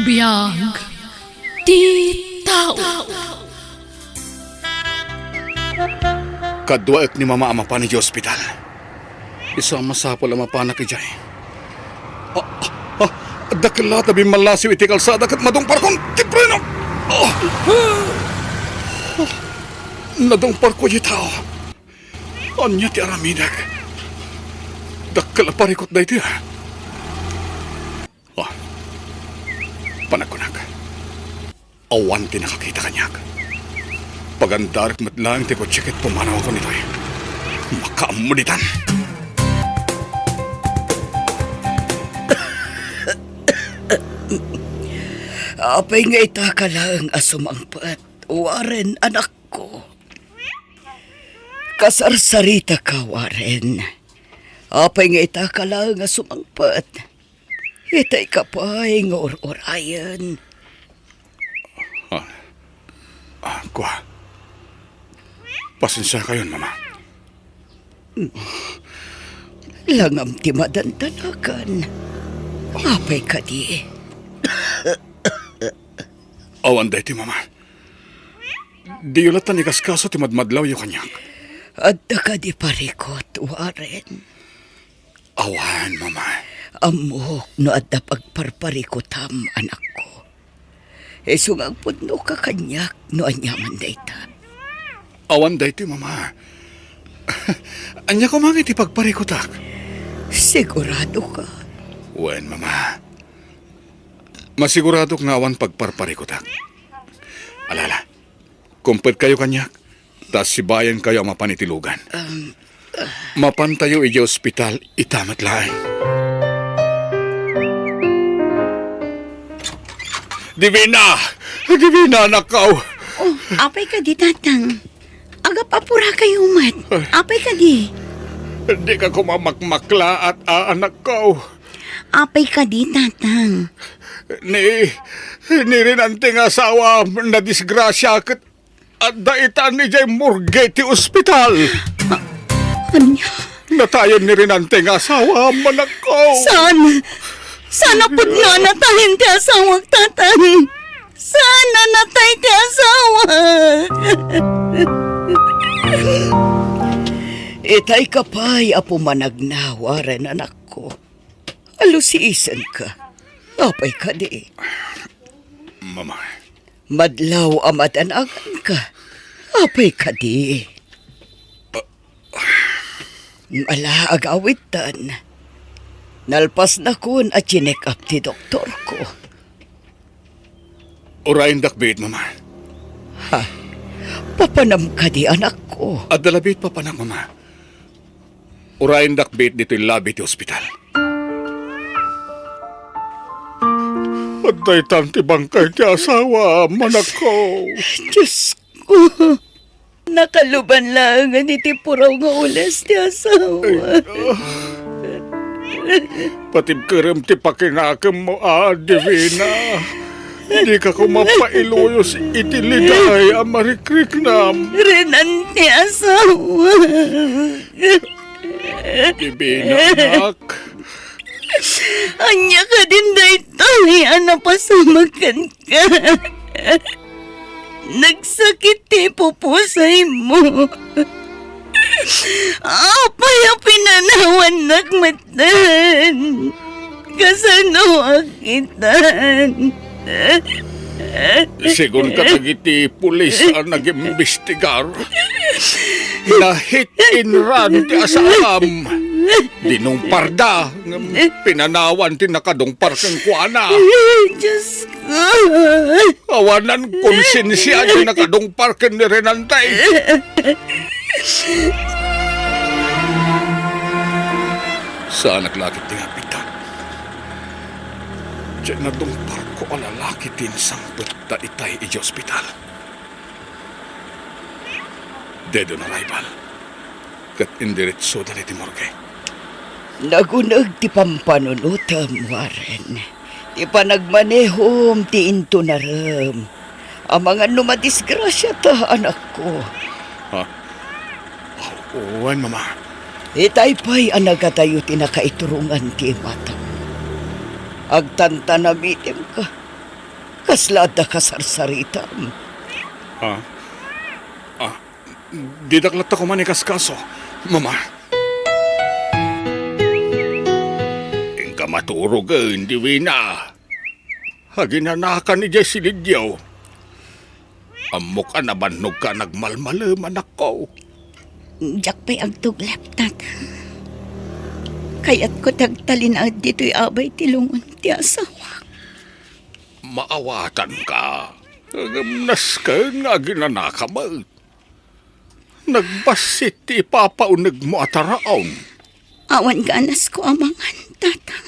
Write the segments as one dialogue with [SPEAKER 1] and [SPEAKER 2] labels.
[SPEAKER 1] Biyag ti tao.
[SPEAKER 2] Kadwaet ni mama ama pa ni ospital. Isang masapol ang mapana kay Jay. Dakila tabi malasiw iti kalsada kat madungpar kong tipreno. Nadungpar ko yung tao. Anya ti aramidag. Dakila parikot na iti ha. Panagunak. Awan ti nakakita kanyak. Pagandarik matlang ti ko tsikit pumanaw ko nito eh. Makaamulitan.
[SPEAKER 3] Apay nga ita ka lang asumangpat. Warren, anak ko. Kasarsarita ka, Warren. Apay nga ita ka lang asumangpat. Itay ka pa'y nga or-orayan.
[SPEAKER 2] Kuha. Pasensya kayo, mama.
[SPEAKER 3] Langam ti madantanakan. Apay ka di.
[SPEAKER 2] Awan day ti mama. Di ulatan ikaskaso ti madmadlaw yung kanyak.
[SPEAKER 3] At ka di parikot, Warren.
[SPEAKER 2] Awan, mama.
[SPEAKER 3] Amok no adda pagparparikotam, anak ko. Esung pudno ka kanyak no anyaman dayta.
[SPEAKER 2] Awan day ti mama. Anya ko mga iti pagparikotak.
[SPEAKER 3] Sigurado ka?
[SPEAKER 2] Wen, mama. Masigurado nga awan pagparparikotak. Alala, kumpet kayo kanyak, tas sibayan kayo ang mapanitilugan. Mapantayo iji ospital, itamat laing. Divina! Divina, nakaw!
[SPEAKER 4] Oh, apay ka di, tatang. Agap apura kayo, mat. Apay ka di.
[SPEAKER 2] Hindi ka kumamakmakla at aanak ko.
[SPEAKER 4] Apay ka di, tatang.
[SPEAKER 2] Ni rinanting asawa na disgrasya kat at daitan ni Jay Murgeti Hospital.
[SPEAKER 4] Anya?
[SPEAKER 2] Natayon ni rinanting asawa, manak ko.
[SPEAKER 4] Sana pud na natahin ti asawag, tatang. Sana natay ti asawa.
[SPEAKER 3] Itay ka pa'y apo managnawaran, anak ko. Alusiisan ka. Apay ka di.
[SPEAKER 2] Mama.
[SPEAKER 3] Madlaw amadanagan ka. Apay ka di. Malaag awitan. Nalpas na kun at chinek up ti doktor ko.
[SPEAKER 2] Urayin dakbit, mama.
[SPEAKER 3] Papanam ka di, anak ko.
[SPEAKER 2] At dalabit pa panak, mama. Urayin dakbit dito yung labi ti ospital. At daitan ti bangkay ti asawa, manak ko.
[SPEAKER 3] Diyos ko. Nakaluban lang nga iti puraw nga ulas ti asawa.
[SPEAKER 2] Patib kerem ti pakinakam mo, Divina. Di ka kumapailoyos iti liday amarikrik-nam.
[SPEAKER 4] Renante asawa.
[SPEAKER 2] Divina, anak.
[SPEAKER 4] Anya ka din dayto. Ana pasamakan ka. Nagsakit ti pupusay mo. Apay ang pinanawan nagmatan. Kasano akitan.
[SPEAKER 2] Sigun katagiti pulis ang nag-imbestigar. Na-hit and run ti asam. Dinong parda. Pinanawan ti nakadungpar kang kuana.
[SPEAKER 4] Diyos ko.
[SPEAKER 2] Awanan konsensya ti nakadungpar kang nirenantay. Saan naglakit ti apitan? Diyan na dungpar ko alalaki tin sangpet ta itay iji ospital. Dedo na rival. Kat indiretso dali ti morgue.
[SPEAKER 3] Nagunag ti pampanunutam, Warren. Ti panagmanehom ti into naram. Ang mga numadisgrasya ta, anak ko.
[SPEAKER 2] Uwan, mama.
[SPEAKER 3] Itay pa'y anagatayo ti nakaiturungan ti mata. Agtanta na bitim ka. Kaslada ka sarsaritam.
[SPEAKER 2] Didaklat ako manikas kaso, Mama. Ingka maturog hindi wina. Haginanakan ni Jesse Lidyaw. Amok ka nabanog ka nagmalmalaman ako.
[SPEAKER 4] Jak pa'y ang tuglap, tata. Kaya't ko tagtalinaad dito'y abay tilungon ti asawa.
[SPEAKER 2] Maawatan ka. Agamnas ka nga ginanaka mo. Nagbasit ti papaunag mo ataraon.
[SPEAKER 4] Awan ganas ko amangan, tata.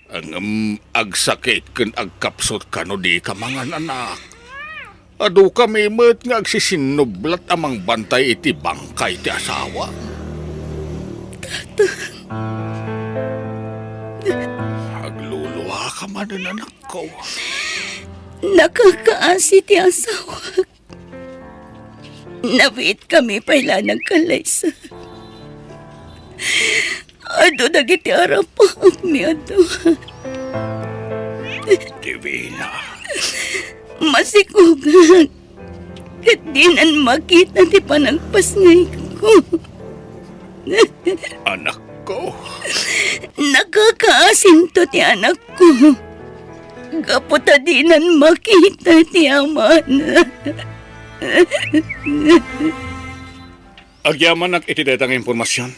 [SPEAKER 2] Ang agsakit kan agkapsot ka no di ka mga anak. Ado kami met nga agsisinublat amang bantay iti bangkay ti asawa. Agluluha ka man ang anak ko.
[SPEAKER 4] Nakakaasi ti asawa. Nawit kami pala nagkalaysa. Ado dagiti arapam mi ado.
[SPEAKER 2] Divina.
[SPEAKER 4] Masikugan. Kat di nan makita ti panagpasngay ko.
[SPEAKER 2] Anak ko.
[SPEAKER 4] Nakakaasinto ti anak ko. Kaputa di nan makita ti aman.
[SPEAKER 2] Agyaman ak iti detang impormasyon.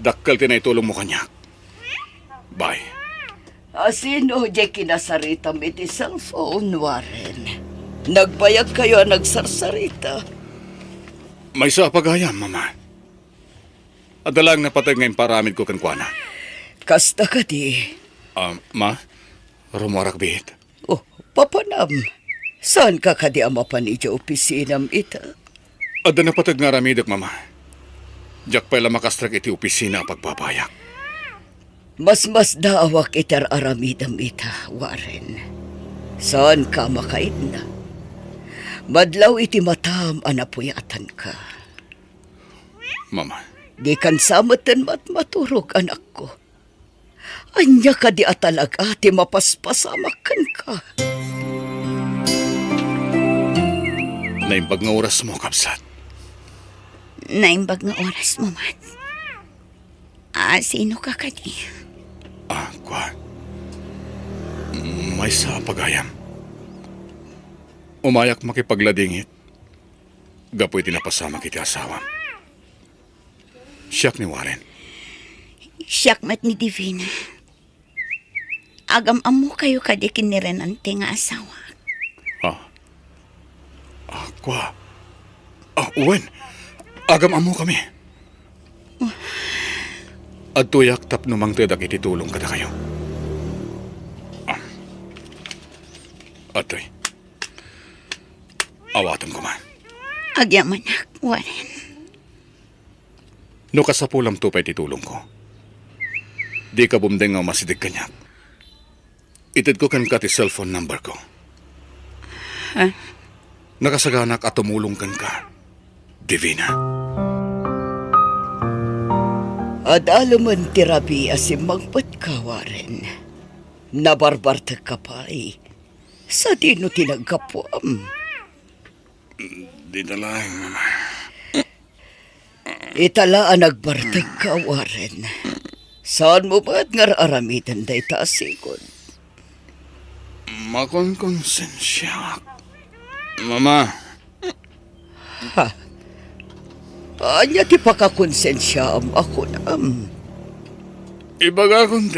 [SPEAKER 2] Dakkel tinaitulong mo kanya. Bye.
[SPEAKER 3] Asino di kinasaritam iti cellphone, Warren? Nagbayag kayo nagsarsarita.
[SPEAKER 2] May sa pagayam, Mama. Adalang napatag ngayon paramid ko kankwana.
[SPEAKER 3] Kasta ka di.
[SPEAKER 2] Ma? Rumuarak bihit.
[SPEAKER 3] Oh, papanam. Saan ka kadi ama pa ni opisinam ita?
[SPEAKER 2] Ada napatag nga ramidak, Mama. Diyak pala makastrak iti opisina pagbabayak.
[SPEAKER 3] Mas daawak itar aramidam ita, Warren. Saan ka makain na? Madlaw iti matam anapuyatan ka.
[SPEAKER 2] Mama.
[SPEAKER 3] Di kan samatan maturog anak ko. Anya ka di atalaga ti mapaspasamakan ka.
[SPEAKER 2] Naimbag nga oras mo, Kapsat.
[SPEAKER 4] Naimbag nga oras mo, Mat. Sino ka kadi?
[SPEAKER 2] Kwa. May sa pagayam. Umayak makipagladingit. Gapoy tinapasama kiti asawa. Siyak ni Warren.
[SPEAKER 4] Siyak mat ni Divina. Agam-am mo kayo kadi kinirenante nga asawa.
[SPEAKER 2] Kwa. Uwen. Agam amo kami. At tuyak tap numang tedak ititulong kada kayo. Atoy. Awatan ko man.
[SPEAKER 4] Agyaman na, Warren.
[SPEAKER 2] No kasapulam to pa ititulong ko. Di ka bumdeng nga masidig kanyak. Itid ko kan ka ti cellphone number ko. Nakasaganak at tumulong kan ka. Divina.
[SPEAKER 3] Adalaman tirabi asim magpat ka, Warren. Nabarbarta ka pa eh. Sa dino tinagkapuam.
[SPEAKER 2] Di dalang, Mama.
[SPEAKER 3] Italaan nagbartag ka, Warren. Saan mo ba't nga aramitan day taasikon?
[SPEAKER 2] Makonkonsensya. Mama.
[SPEAKER 3] Anya ti pakakonsensya ako na
[SPEAKER 2] Ibaga kong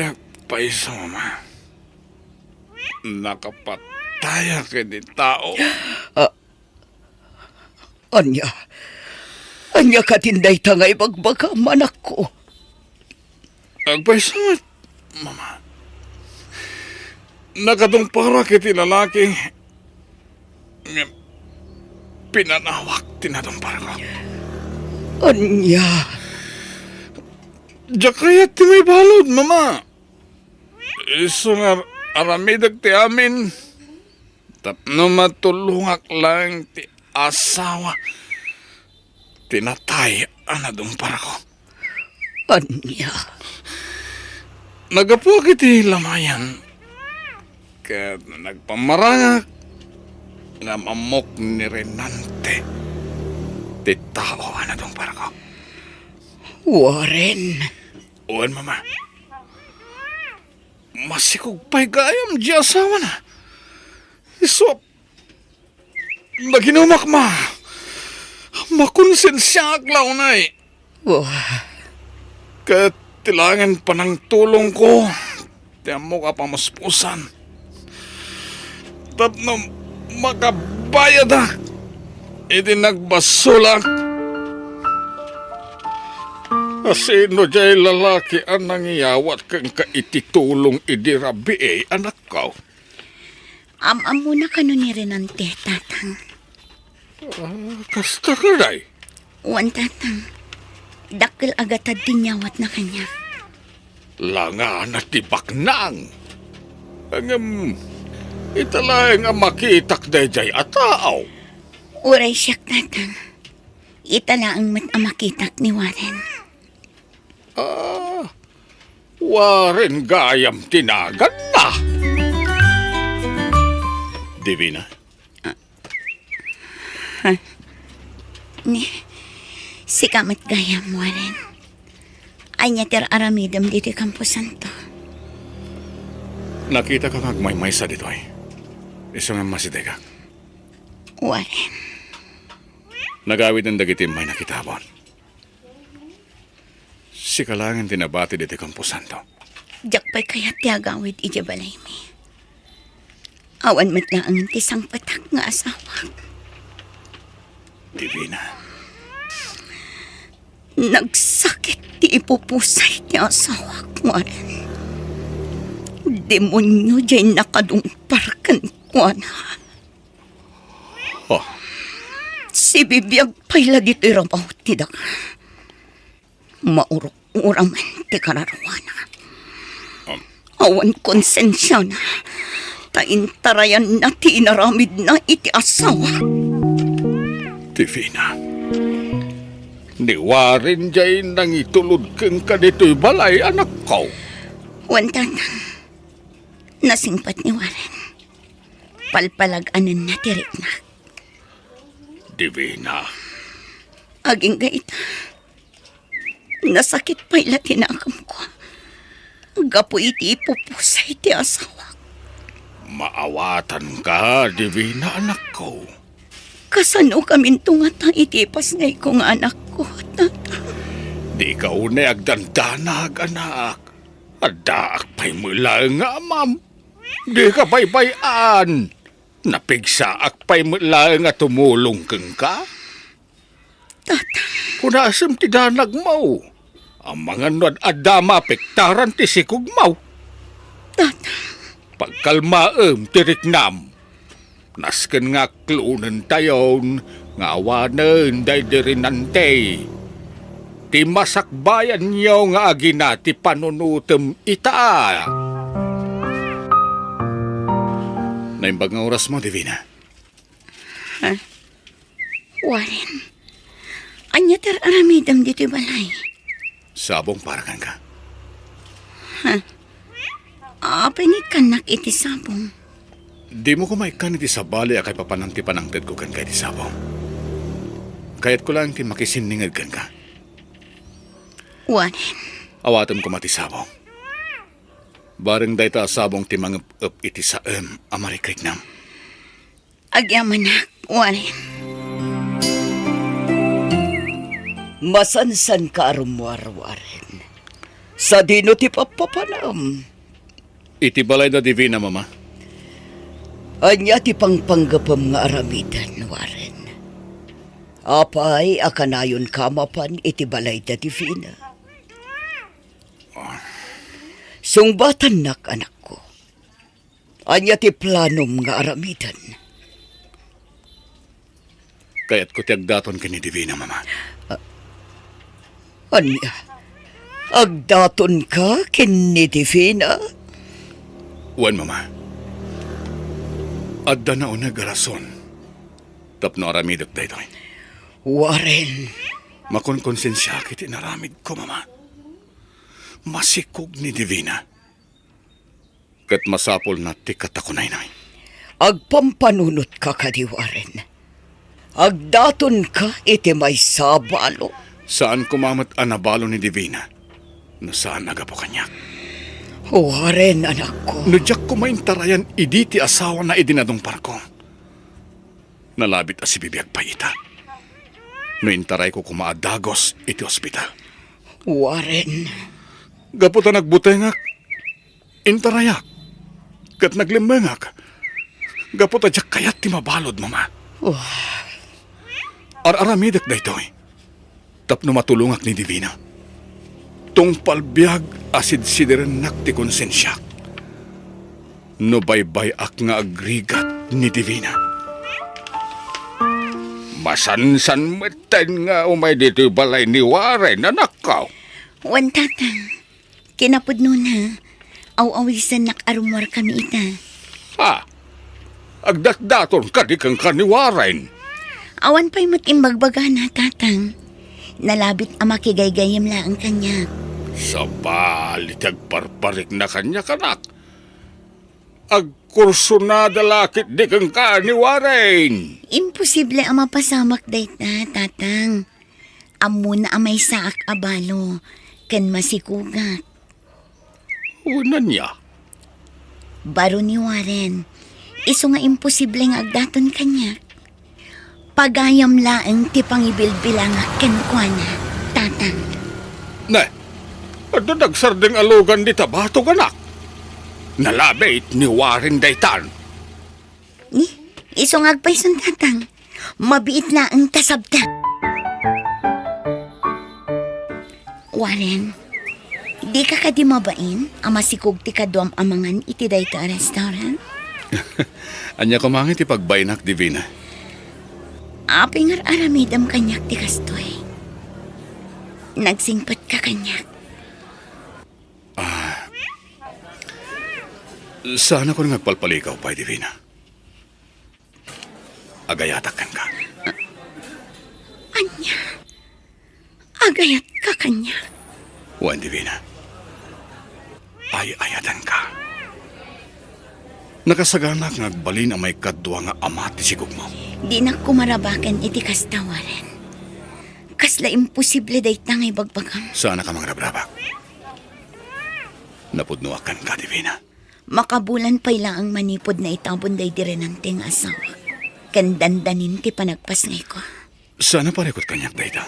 [SPEAKER 2] paisa, Mama. Nakapataya ka di tao.
[SPEAKER 3] Anya katinday tangay bagbaga manak ko.
[SPEAKER 2] Agpaisa, Mama. Nakatong para kiti lalaki. Pinanawak tinatong para ko.
[SPEAKER 3] Anya.
[SPEAKER 2] Diyak kaya ti may balod, Mama. Iso nga aramidag ti amin. Tapno matulungak lang ti asawa. Tinatay anadong para ko.
[SPEAKER 3] Anya.
[SPEAKER 2] Nagapuak iti lamayan. Kat nagpamarangak nga mamok ni Renante. Ti tao na dong para ko.
[SPEAKER 3] Warren,
[SPEAKER 2] Uwan, mama. Masikog pa'y gayam di asawa na. Iswap. Naginumak ma. Makonsensya aklaw na eh. Katilangan pa ng tulong ko. Tiyan mo ka pa maspusan. Tapno makabayad na. Iti nagbasulak. Asino jay lalaki ang nangiyawat kang kaititulong idirabi anak ko.
[SPEAKER 4] Am muna ka nun ni Renante, tatang.
[SPEAKER 2] Kasta ka day.
[SPEAKER 4] Uwan, tatang. Dakil agatad dinyawat na kanya.
[SPEAKER 2] Langa na tibak nang. Ang italay nga makitak dayjay atao.
[SPEAKER 4] Uray siyak, tatang. Itala ang matamakitak ni Warren.
[SPEAKER 2] Waren gayam tinagan na. Divina?
[SPEAKER 4] Ni, si kamat gayam, Warren. Ay niya ter aramidam dito Campo Santo.
[SPEAKER 2] Nakita ka ngagmay-may sa dito ay. Isang nga masidega.
[SPEAKER 4] Warren,
[SPEAKER 2] Nagawid ng dagitim may nakitabon. Si kalangan tinabati dito Campo Santo.
[SPEAKER 4] jak pa'y kaya tiagawid ijabalay mi. Awan mat lang ang tisang patak nga asawa.
[SPEAKER 2] Divina.
[SPEAKER 4] Nagsakit ti ipupusay ti asawa ko, Warren. Demonyo dyan nakadungparkan ko na.
[SPEAKER 2] Oh,
[SPEAKER 4] Si bibiyag payla dito irabaw ti daka. Maurok-uraman ti kararawana. Awan konsensya na. Taintarayan na ti inaramid na iti asawa.
[SPEAKER 2] Divina. Niwarin jay nang itulod kang kanito'y balay anak ko.
[SPEAKER 4] Wantan, nasingpat ni Warren. Palpalag-anan na tirik na.
[SPEAKER 2] Divina.
[SPEAKER 4] Aging gaita. Nasakit pa ila tinakam ko. Gapo iti ipupusay ti asawa.
[SPEAKER 2] Maawatan ka, Divina, anak ko.
[SPEAKER 4] Kasano kamin tungata itipas ngay kong anak ko, tata.
[SPEAKER 2] Di ka unay agdandanag, anak. Adaak pa'y mula nga, ma'am. Di ka baybayan. Napigsaak pa'y mula nga tumulong kang ka.
[SPEAKER 4] Tata,
[SPEAKER 2] Punasam ti danag mo. Ang mga nuad adama pektaran ti sikog mo.
[SPEAKER 4] tata.
[SPEAKER 2] Pagkalmaem ti riknam. Nasken nga klunen tayon, nga awanen day dirinante. Ti masakbayan niyo nga agina ti panunutem ita. Naimbag nga oras mo, Divina.
[SPEAKER 4] Warren, anya ter aramidam dito balay.
[SPEAKER 2] Sabong parakan ka.
[SPEAKER 4] Apinit kanak iti sabong.
[SPEAKER 2] Di mo kumaikan iti sabali akay papananti panangted ko kan kay ti sabong. Kaya't ko lang ti makisiningad kan ka.
[SPEAKER 4] Warren,
[SPEAKER 2] Awatem ko mati sabong. Bareng day ta sabong ti mangup iti saem amarikrik nam.
[SPEAKER 4] agyaman na, Warren.
[SPEAKER 3] masansan ka arumwar, Warren. Sa dino ti papapanam.
[SPEAKER 2] Iti balay na Divina, mama.
[SPEAKER 3] Anya ti pangpanggapam nga aramidan, Warren. Apay, akanayon kamapan iti balay da Divina. Sungbatan nak, anak ko. Anya ti planom nga aramidan.
[SPEAKER 2] Kaya't ko tiagdaton kini Divina, mama.
[SPEAKER 3] Anya, agdaton ka kini Divina?
[SPEAKER 2] Wan, mama. Adda na unag rason. Tapno aramidok da ito.
[SPEAKER 3] Warren,
[SPEAKER 2] Makonkonsensya kiti naramid ko, mama. Masikog ni Divina. Kat masapol na tikat ako, nainay.
[SPEAKER 3] Agpampanunot ka kadiwaren. Agdaton ka iti may sabalo.
[SPEAKER 2] Saan kumamat anabalo ni Divina? No saan nagapo kanyak?
[SPEAKER 3] Waren, anak ko.
[SPEAKER 2] Nudyak ko maintarayan iditi asawa na idinadong parko. Nalabit si bibiyag pa ita. No intaray ko kumaadagos iti ospital.
[SPEAKER 3] Waren.
[SPEAKER 2] Gaputa nagbutengak. Intarayak. Kat naglimengak. Gaputa jak kayat ti mabalod, mama. Ar-aramidak da ito'y. Tapno matulungak ni Divina. Tungpal biyag asid sidiren nakti konsensyak. No baybay ak nga agrigat ni Divina. Masansan meten nga umay dito balay ni Warren, anak ko.
[SPEAKER 4] Wan tatang, kinapudno na. Aw-awisan nak-arumor kami ita.
[SPEAKER 2] Ha? Agdat-daton kadikang ka ni Warren.
[SPEAKER 4] Awan pa'y matimbagbaga na tatang. Nalabit ang makigaygayam lang kanya.
[SPEAKER 2] Sa balit agparparik na kanya kanak. Agkurso na dalakit di kang ka ni Warren.
[SPEAKER 4] Imposible ang mapasamak dayta, tatang. Amo na amay saak abalo. Kan masikugat.
[SPEAKER 2] Una niya.
[SPEAKER 4] Baro ni Warren. Iso nga imposible nga agdaton kanya. Pagayam laeng ti pangibilbilang kenkwana, tatang.
[SPEAKER 2] Ne, ano nagsardeng alugan di tabato ganak? Nalabit ni Warren daytan.
[SPEAKER 4] Ni, iso nga agpayson tatang. Mabiit laeng kasabta. Warren, di ka kadimabain ang masikog ti kaduam amangan iti dayta restaurant?
[SPEAKER 2] Anya kumangit ipagbaynak, Divina.
[SPEAKER 4] Apingar aramidam kanyak ti kastoy. Nagsingpat ka kanyak.
[SPEAKER 2] Sana ko rin nagpalpalikaw pa, Divina. Agayatakan ka.
[SPEAKER 4] Anya, agayat ka kanyak.
[SPEAKER 2] Juan Divina. Ay-ayatan ka. Nakasaganak nga agbalin ang may kadwa nga ama ti sigog mo.
[SPEAKER 4] Di na kumarabakan iti kastawaran. Kasla imposible day tangay bagbagam.
[SPEAKER 2] Sana ka mga rabrabak. Napudnuakan ka, Divina.
[SPEAKER 4] Makabulan pa'y lang ang manipod na itabon day direnanting asawa. Kandandanin ti panagpasngay ko.
[SPEAKER 2] Sana parekot kanyak, Dayta.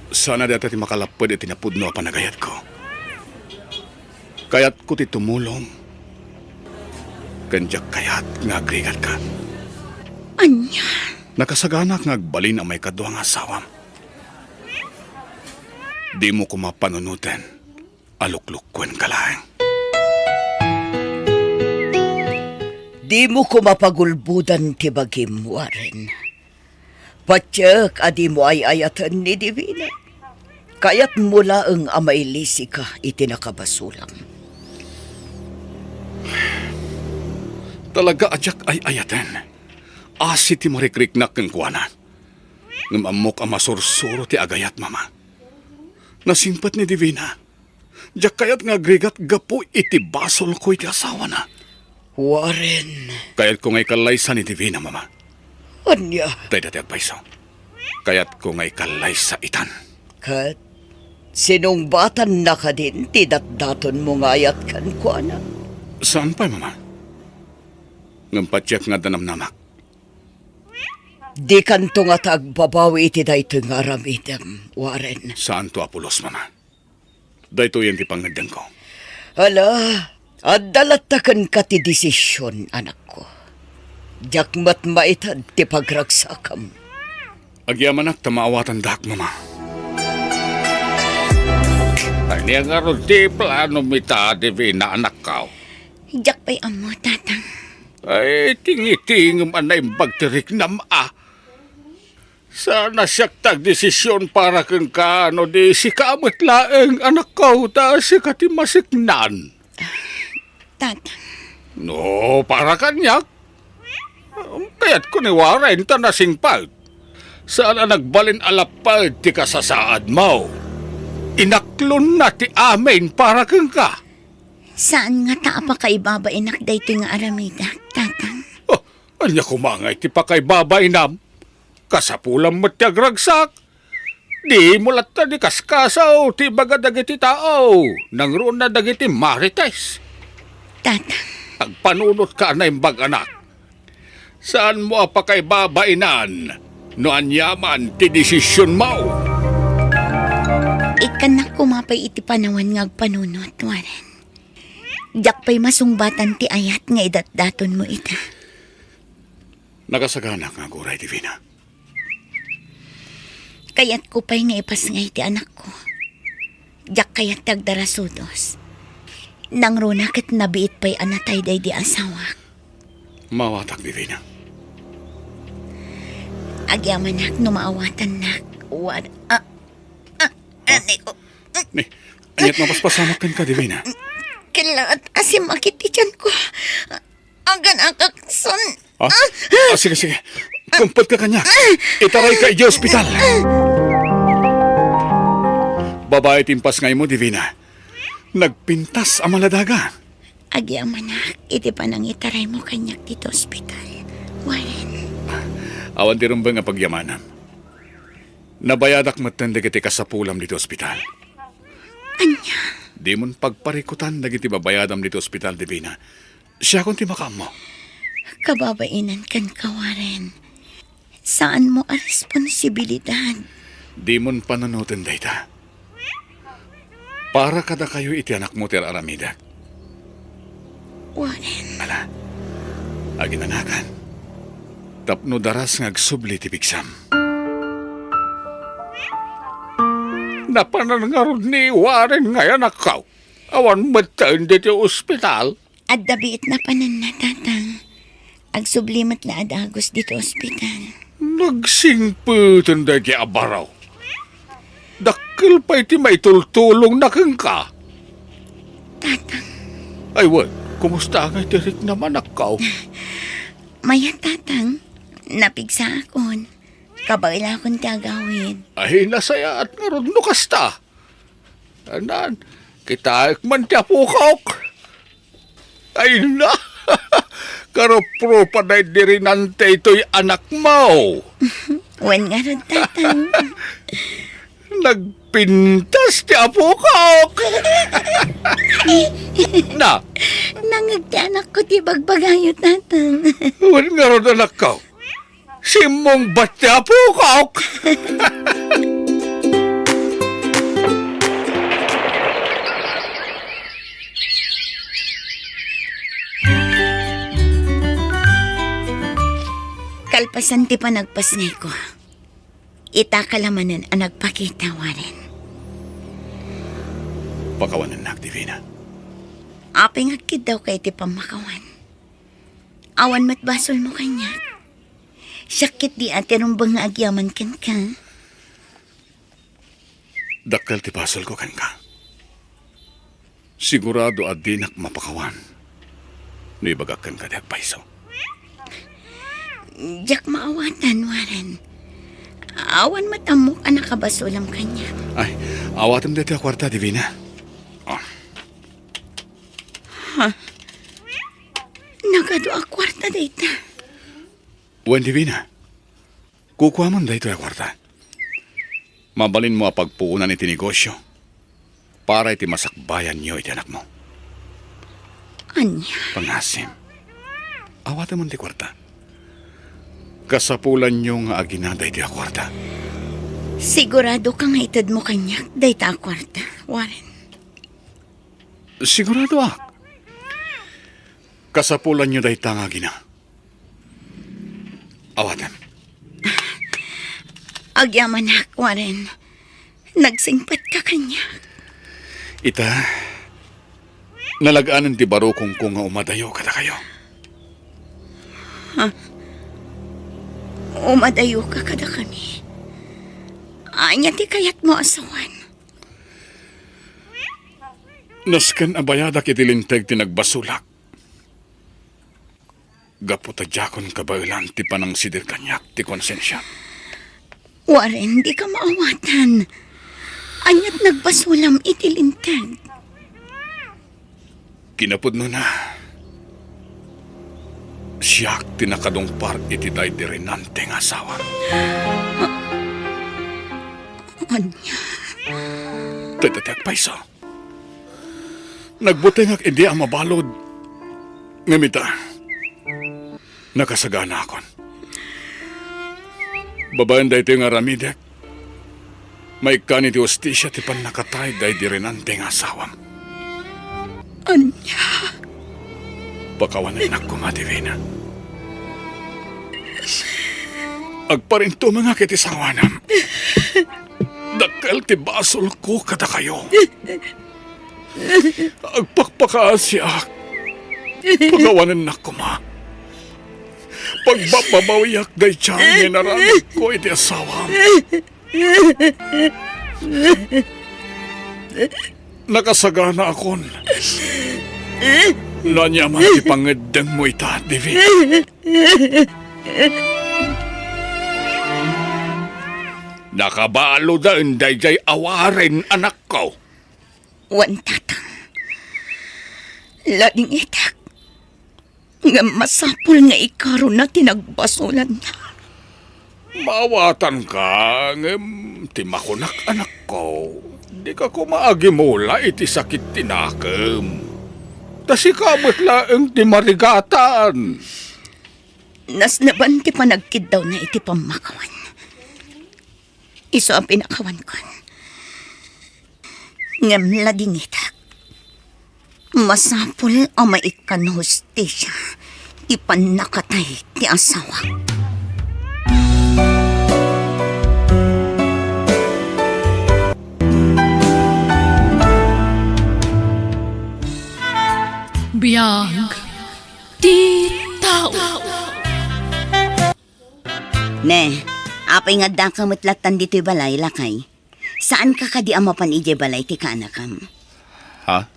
[SPEAKER 2] Sana dati ti makalapod iti napudno panagayat ko. Kayat ko ti tumulong. Kanjak kayat nga agrigat ka.
[SPEAKER 4] Anya,
[SPEAKER 2] Nakasaganak nga agbalin ang may kadwa nga asawam. Di mo ko mapanunutin. Aluklukwen ka lang.
[SPEAKER 3] Di mo ko mapagulbudan ti bagim, Warren. Patyak adi mo ay ayatan ni Divina. Kayat mula ang amay lisi ka iti nakabasulang.
[SPEAKER 2] Talaga adyak ay ayaten. Asi ti marikriknak ng kuwanan. Ngamamok ang masursuro ti agayat, mama. Nasimpat ni Divina. Diyak kayat nga agrigat gapu iti basol ko iti asawa na.
[SPEAKER 3] Warren.
[SPEAKER 2] Kayat ko nga'y kalaysa ni Divina, mama.
[SPEAKER 3] Anya.
[SPEAKER 2] Tay dati agpaiso. Kayat ko nga'y kalaysa itan.
[SPEAKER 3] Kat, sinong batan na ka din, tidat-daton mo ngayat kan ko, anak.
[SPEAKER 2] Saan pa, mama? Ngampatyak nga danamnamak.
[SPEAKER 3] Di kanto nga tagbabawi iti dayto nga aramidam, Warren.
[SPEAKER 2] Saan to apulos, mama? Dahito yan ti pangadyan ko.
[SPEAKER 3] Ala, adalatakan ka ti desisyon, anak ko. Jakmat maitad ti pagragsakam.
[SPEAKER 2] Agyamanak tamaawatan dak, mama. Ani nga ron ti plano mita, Divina, anak ka.
[SPEAKER 4] hijak pa'y amo, tatang.
[SPEAKER 2] Ay, tingitingam anay bagtirik na maa. Sana siyak tagdesisyon para kang kaano di si kamot laeng anak ko ta si katimasiknan.
[SPEAKER 4] Tatang,
[SPEAKER 2] No, para kanyak. Kaya't ko ni Warren ta nasingpag. Sana nagbalin alapad ti kasasaad mo. Inaklon na ti amin para kang ka.
[SPEAKER 4] Saan nga taa pa kay baba inak dayto nga aramida, tatang?
[SPEAKER 2] Oh, anya kumangay ti pa kay babay nam. Kasapulang matyagragsak. Di mo latta di kaskasaw ti baga dagiti tao. Nang roon na dagiti marites.
[SPEAKER 4] Tatang,
[SPEAKER 2] Agpanunot ka na imbag anak. Saan mo pa kay babainan? No anyaman ti desisyon mo.
[SPEAKER 4] ikanak kumapay iti panawan nga agpanunot, Warren. Diyak pa'y masungbatan ti ayat nga idat-daton mo ita.
[SPEAKER 2] Nakasagana nga guray, Divina.
[SPEAKER 4] Kayat ko pa'y nga ipasngay ti anak ko. Diyak kayat tagdarasudos. Nang runakit nabiit pa'y anatay day di asawa.
[SPEAKER 2] Mawatak, Divina.
[SPEAKER 4] Agyamanak no maawatan nak. Anay ko.
[SPEAKER 2] Ni, anyat mapaspasamak ka, Divina.
[SPEAKER 4] Kailangan asim makiti tiyan ko. Agan akakson.
[SPEAKER 2] Sige, sige. Kumpot ka kanya. Itaray ka i ospital. Babae timpas ngay mo, Divina. Nagpintas ang maladaga.
[SPEAKER 4] Agyamanak, iti pa nang itaray mo kanyak dito ospital. Warren.
[SPEAKER 2] Awan ti rumbang nga pagyamanam. Nabayadak matanda kiti kasapulam dito ospital.
[SPEAKER 4] Anya?
[SPEAKER 2] Di mon pagparikutan dagiti babayadam dito ospital, Divina. Siya kung ti makam mo.
[SPEAKER 4] Kababainan kan ka, Warren. Saan mo ang responsibilidad?
[SPEAKER 2] Di mon pananutin dayta. Para kada kayo iti anak mo ter aramida.
[SPEAKER 4] Warren.
[SPEAKER 2] Ala, aginanakan. Tapno daras ngagsubli ti piksam. Napanangarod ni Warren ngayon akaw. Awan mataan dito ospital.
[SPEAKER 4] At dabiit na panan na, tatang. Agsublimat na adagos dito ospital.
[SPEAKER 2] Nagsingputan da di abaraw. Dakil pa iti may tultulong na kang ka.
[SPEAKER 4] Tatang,
[SPEAKER 2] Ay, wad, kumusta nga tirik naman akaw?
[SPEAKER 4] maya tatang, napigsa akon. Kabaila akong tagawid.
[SPEAKER 2] Ay, nasaya at ngarod no kasta. Anan, kita man ti apukok. Ay na, karopro pa na dirinante ito'y anak mo.
[SPEAKER 4] Wan nga rin, tatang.
[SPEAKER 2] Nagpintas ti apukok. Na,
[SPEAKER 4] Nangagti anak ko ti bagbagayo, tatang.
[SPEAKER 2] wan nga rin anak ko. Simong ba't ti apukok?
[SPEAKER 4] Kalpasan ti pa nagpasngay ko. Itakalamanan ang nagpakita, Warren.
[SPEAKER 2] Pakawanan na, Divina.
[SPEAKER 4] Aping agkid daw kay ti pamakawan. Awan mat basol mo kanya. Sakit di ati rumbang nga agyaman kan ka.
[SPEAKER 2] Dakkel ti pasol ko kan ka. Sigurado at dinak mapakawan. Naibagakan ka di agpaiso.
[SPEAKER 4] Diyak maawatan, Warren. Awan matamok ang nakabasulam kanya.
[SPEAKER 2] Ay, awatam dati a kwarta, Divina. Oh,
[SPEAKER 4] Nagado a kwarta dayta.
[SPEAKER 2] wan, Divina. Kukuha mo dito a kwarta. Mabalin mo a pagpuunan iti negosyo para iti masakbayan niyo iti anak mo.
[SPEAKER 4] Anya?
[SPEAKER 2] Pangasim. Awatam mo ti kwarta. Kasapulan niyo nga aginada iti a kwarta.
[SPEAKER 4] Sigurado ka nga itad mo kanya dayta a kwarta, Warren.
[SPEAKER 2] Sigurado ak. Kasapulan niyo dahi nga gina. Awatam.
[SPEAKER 4] Agyaman na, Warren. Nagsingpat ka kanya.
[SPEAKER 2] Ita, nalagaanan ti baro kung nga umadayo kada kayo.
[SPEAKER 4] Umadayo ka kada kami. Anya ti kayat mo asawan.
[SPEAKER 2] Nasken abayadak itilinteg ti nagbasulak. Gaputadjakon kabailan ti panang sidir kanyak ti konsensya.
[SPEAKER 4] Warren, di ka maawatan. Anyat nagbasulam itilintag.
[SPEAKER 2] Kinapod no na. Siyak tinakadungpar iti day dirinante nga asawa.
[SPEAKER 4] Anya,
[SPEAKER 2] Tatatak paiso. Nagbuti nga hindi ang mabalod. Ngamita, nakasagana akon. Babayan dahi ito nga ramidek. May kani ti hostisya ti pan nakatay dahi dirinante nga asawam.
[SPEAKER 4] anya,
[SPEAKER 2] Pakawanan na kumadivina. Agparinto mga kitisawanam. Dakal ti basol ko kada kayo. Agpakpakaan siya. Pagawanan na kuma. Pagbababawiyak day tiyan naramit ko iti asawa. Nakasagana akon. Nanyaman ti pangedang mo ita, Divi. Nakabalo daan dayjay awarin anak ko.
[SPEAKER 4] wan tatang. Lading itak. Nga masapul nga ikaro na tinagbasulan niya.
[SPEAKER 2] Mawatan ka, timakunak anak ko. Di ka kumaagi mula iti sakit tinakam. Tasi kamot laeng ti marigatan.
[SPEAKER 4] Nas naban ti panagkid daw na iti pamakawan. Iso ang pinakawan ko. Ngam lading itak. Masapul ang maikan hostisya. Ti panakatay ti asawa.
[SPEAKER 1] Biyag ti tao.
[SPEAKER 4] Ne, apay nga da ka matlatan dito'y balay, lakay. Saan ka kadi amapan ije balay ti kanakam?
[SPEAKER 2] Ha?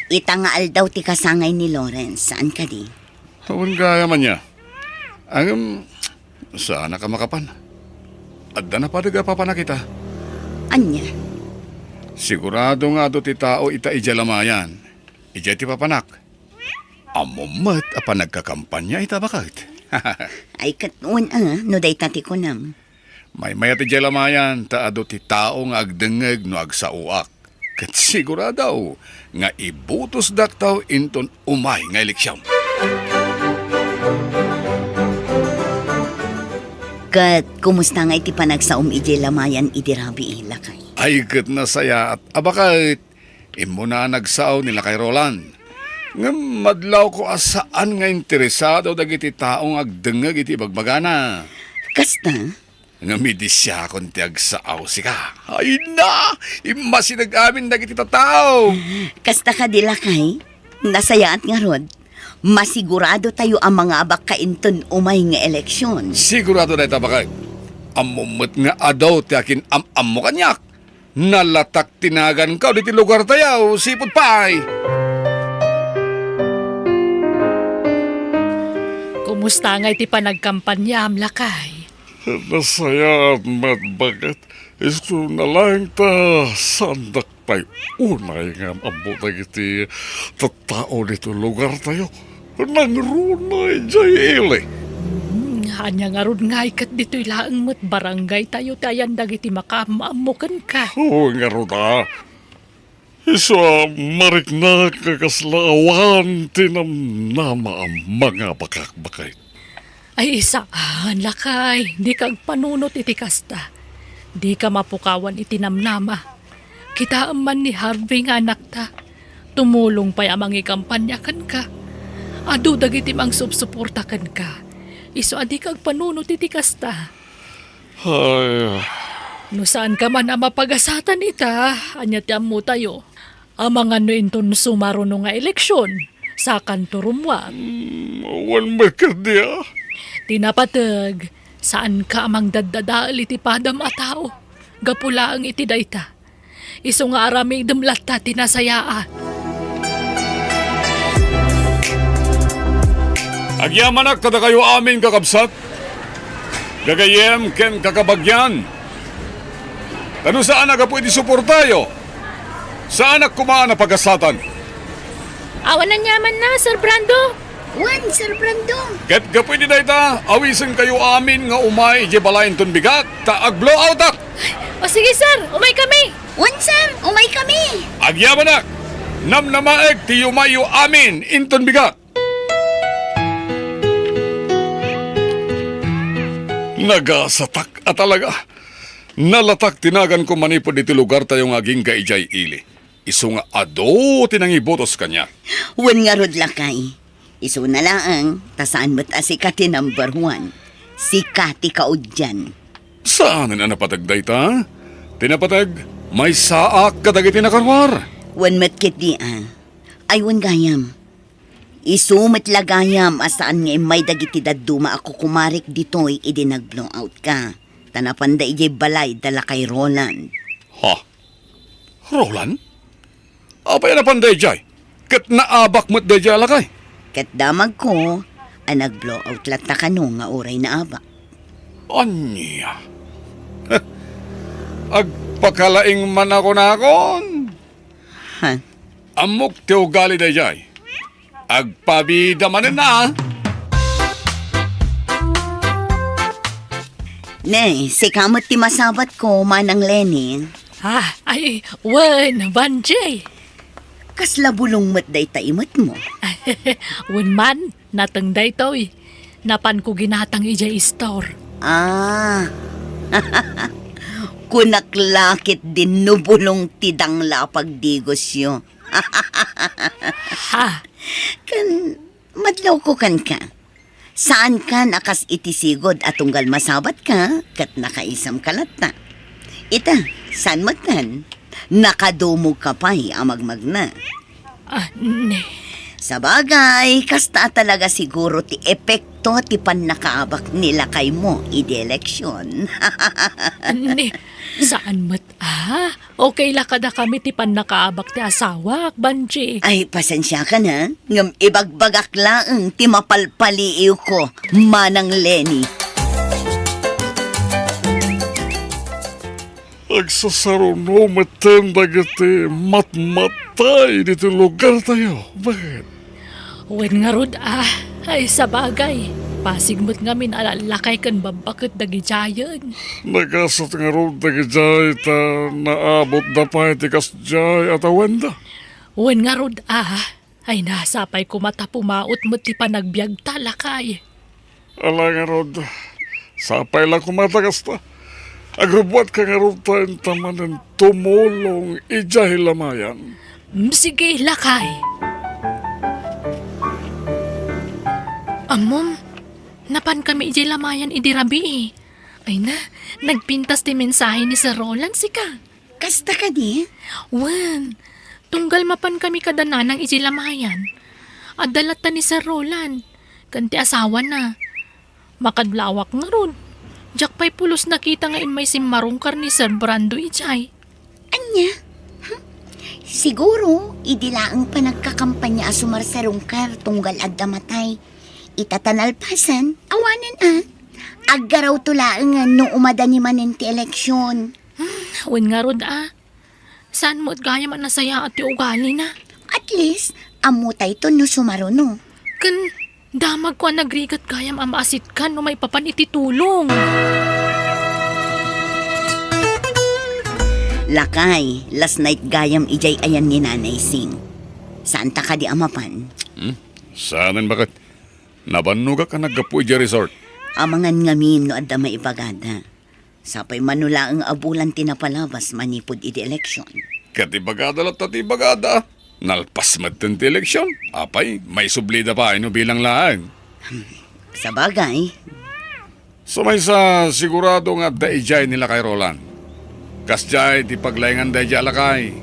[SPEAKER 4] Itangaal daw ti kasangay ni Lawrence. Saan ka di?
[SPEAKER 2] Hawan kaya man niya. Saan ka makapan? Adda na pa nagapapana kita.
[SPEAKER 4] Anya?
[SPEAKER 2] Sigurado nga do ti tao ita ijalamayan. Ija ti papanak. Amumat apa nagkakampanya ita bakit?
[SPEAKER 4] Ay katun no day tati ko nam.
[SPEAKER 2] May mayat ijalamayan taado ti tao nga agdengeg no agsauak. Kat sigurado nga ibutos daktaw inton umay nga eleksyon.
[SPEAKER 4] Kat kumusta nga iti panagsaum ije lamayan iti rabi lakay?
[SPEAKER 2] Ay kat na saya at abakit. Imo na nagsao nila kay Roland. Nga madlaw ko asaan nga interesado dagiti taong agdengeg iti bagbagana.
[SPEAKER 4] Kasta?
[SPEAKER 2] Nga midis siya kung ti agsaaw si ka. Ay na! Imasinag amin dagiti tao.
[SPEAKER 4] Kasta ka di lakay? Nasayaat nga rod. Masigurado tayo ang mga abak kainton umay nga eleksyon.
[SPEAKER 2] Sigurado na ita bakay. Amumot nga adaw ti akin am mo kanyak. Nalatak tinagan ka diti lugar tayaw, sipot pay.
[SPEAKER 1] Kumusta nga iti panagkampanya am lakay?
[SPEAKER 2] Nasaya at matbagat. Isto na lang ta sandak pa'y unay nga abutag iti tatao dito lugar tayo. Nangrunay jay ili.
[SPEAKER 1] Hanya nga ron nga ikat dito'y laang mo't barangay tayo tayan dagiti makamaamukan ka.
[SPEAKER 2] Oo nga ruda. Isa marik na kakaslaawan tinamnama ang mga bakakbakay.
[SPEAKER 1] Ay isaan lakay, di kag panunot iti kasta. Di ka mapukawan iti namnama. Kita man ni Harvey nga anak ta. Tumulong pa'y amang ikampanyakan ka. Adu dagiti mang subsuportakan ka. Iso adi kag panunot iti kasta.
[SPEAKER 2] Ay,
[SPEAKER 1] No saan ka man ang mapagasatan ita, anya ti ammo tayo. Amang ano inton sumaro no nga eleksyon sa kanturumwag.
[SPEAKER 2] wan merkadia.
[SPEAKER 1] Tinapatag, saan ka amang daddadaal iti padam a tao? Gapula ang iti dayta. Iso nga araming dumlata tinasayaan.
[SPEAKER 2] Agyamanak kada kayo amin kakabsat. Gagayem ken kakabagyan. Kano saan aga pwede suportayo? Saan ak kumaan na pagasatan?
[SPEAKER 1] Awan na nyaman na, Sir Brando.
[SPEAKER 4] Wan, Sir Brando.
[SPEAKER 2] Ket gapoy di dayta, awisan kayo amin nga umay ije balayin ton bigat, taag blowout ak.
[SPEAKER 1] O sige, Sir. Umay kami.
[SPEAKER 4] Wan, Sir. Umay kami.
[SPEAKER 2] Agyaman ak, namnamaeg ti yumayo amin inton bigat. Nagasatak at talaga. Nalatak tinagan ko manipod iti lugar tayong aging kaijay ili. Isu nga ado tinangibotos kanya.
[SPEAKER 4] Wan nga rod lakay. Iso na lang, tasaan mo't si Kati number 1. Si Kati kaudyan.
[SPEAKER 2] Saan na napatagday ta? Tinapatag, may saak kadagiti nakarwar.
[SPEAKER 4] Wan matkit di Ay wan gayam. Iso matlagayam asaan nga may dagiti daduma ako kumarik dito'y idi nag-blow out ka. Tanapanda ijay balay dala kay Roland.
[SPEAKER 2] Ha? Roland? Apay na panday jay? Kat naabak mo't day jay alakay?
[SPEAKER 4] Kat damag ko, nag-blow out lata ka no nga oray na aba.
[SPEAKER 2] Anya? Agpakalaing man ako nakon.
[SPEAKER 4] Ha?
[SPEAKER 2] Amok ti ugali day jay. Agpabida man na.
[SPEAKER 4] Ne, si kamot ti masabat ko manang Lenny.
[SPEAKER 1] Ay, wan, Banjay.
[SPEAKER 4] Kasla bulong mat day taimot mo.
[SPEAKER 1] Wan man, natang day to'y. Napan ko ginatang ijay store.
[SPEAKER 4] Kunaklakit din nubulong tidang lapag digosyo.
[SPEAKER 1] Ha?
[SPEAKER 4] Kan, madlaw ko kan ka. Saan ka nakas itisigod at tunggal masabat ka, kat nakaisam kalata. Ita, saan mo tan? Nakadumog ka pa'y amagmag na.
[SPEAKER 1] Ne.
[SPEAKER 4] Sa bagay, kasta talaga siguro ti epekto ti pan nakaabak nila kay mo ide-eleksyon.
[SPEAKER 1] Ne. Saan mat? Okay la kada kami ti pan nakaabak ti asawak, Banjay.
[SPEAKER 4] Ay, pasensya ka na. Ngam ibagbagak laang ti mapalpaliiw ko, manang Lenny.
[SPEAKER 2] Agsasaruno matanda gati matmatay dito lugar tayo. Bakit?
[SPEAKER 1] Wen nga rod ay sa bagay. Pasigmot nga min alalakay kan babakit dagi jayan.
[SPEAKER 2] Nagasat nga ron jay ta naabot na pa iti kasjay at awenda.
[SPEAKER 1] Wen nga rod ay nasapay ko mata pumaot mo ti panagbiag talakay.
[SPEAKER 2] Ala nga ron, sapay lang kumatagas ta. Agrubuat ka nga ron tayong tamanan tumulong ijay lamayan.
[SPEAKER 1] Sige, lakay. Amom, napan kami ijay lamayan idirabi. Ay na, nagpintas ti mensahe ni Sir Roland sika.
[SPEAKER 4] Kasta ka di?
[SPEAKER 1] Wan, tunggal mapan kami kadananang ijay lamayan. Adalata ni Sir Roland, kanti asawa na. Makadlawak nga ron. Diyak pa'y pulos nakita nga may simarungkar ni Sir Brando ijay.
[SPEAKER 4] Anya? Siguro, idilaang pa nagkakampanya asumar sa rungkar tunggal adda matay. Itatanalpasan, awanan Aggaraw tulaangan no umada ni manin ti eleksyon.
[SPEAKER 1] Wen nga rod Saan mo't gaya man nasaya at ti ugali na?
[SPEAKER 4] At least, amutay to no sumaro no.
[SPEAKER 1] Kan damag ko nagrigat gayam amaasit kan no may papan ititulong.
[SPEAKER 4] Lakay, last night gayam ijay ayan ni Nanay Sing. Saan ta ka di amapan?
[SPEAKER 2] Saanan bakit? Nabanuga ka naggapu ija resort.
[SPEAKER 4] Amangan ngamin no adda maibagada. Sapay manula ang abulan tinapalabas manipod iti eleksyon.
[SPEAKER 2] Katibagada lang tatibagada. Nalpas matin ti eleksyon. Apay, may sublida pa ino bilang laang.
[SPEAKER 4] Sa bagay,
[SPEAKER 2] Sumay sa sigurado nga daijay nila kay Roland. Kasjay ti paglayngan daijay alakay.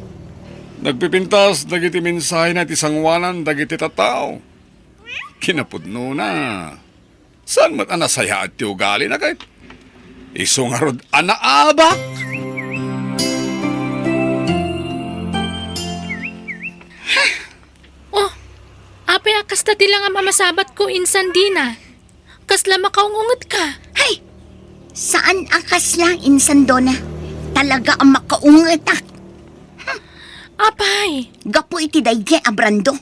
[SPEAKER 2] Nagpipintas dagiti mensahe na ti sangwanan dagiti tatao. Kinapudno na. Saan mat anasaya at ti ugali na kahit? Iso nga rod anaabak.
[SPEAKER 1] Oh, apay akasta ti lang ang mamasabat ko insan dina. Kasla makaungungot ka.
[SPEAKER 4] hay! Saan akas lang insandona? Talaga ang makaungetak.
[SPEAKER 1] Apay,
[SPEAKER 4] Gapo iti dayje abrando.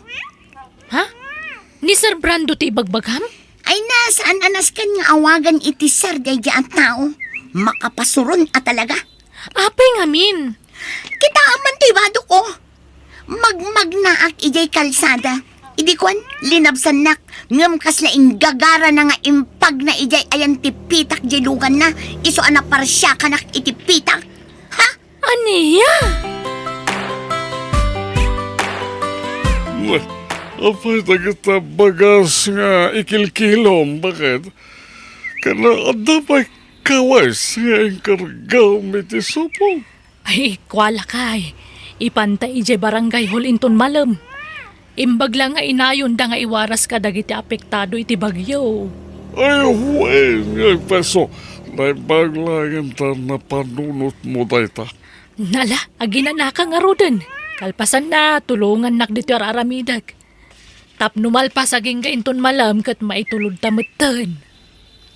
[SPEAKER 1] Ni Sir Brando ti Bagbagham?
[SPEAKER 4] Ay na, saan anas kan nga awagan iti sir day ang tao? Makapasuron at talaga.
[SPEAKER 1] Apay ngamin.
[SPEAKER 4] Kita aman tibado ko. Magmagnaak ijay kalsada. Idi kwan, linabsan nak. Ngam kaslaing gagara na nga impag na ijay ayan tipitak jelugan na. Iso anak parsya ka nak itipitak. Ha?
[SPEAKER 1] Aniya?
[SPEAKER 2] Apay kita bagas nga ikilkilom, bakit? Kana adapay kawas nga ingkargaw miti supong.
[SPEAKER 1] Ay, kwala kay. Ipantay ije barangay hol inton malam. Imbag lang nga inayon da nga iwaras ka dagiti apektado iti bagyo.
[SPEAKER 2] Ay, huwag nga peso. Naibaglayan ta na panunot mo dayta.
[SPEAKER 1] Nala, aginanaka nga roden. Kalpasan na, tulungan nak dito araramidag. Tapnumal pa saging ga inton malam kat maitulod tamutan.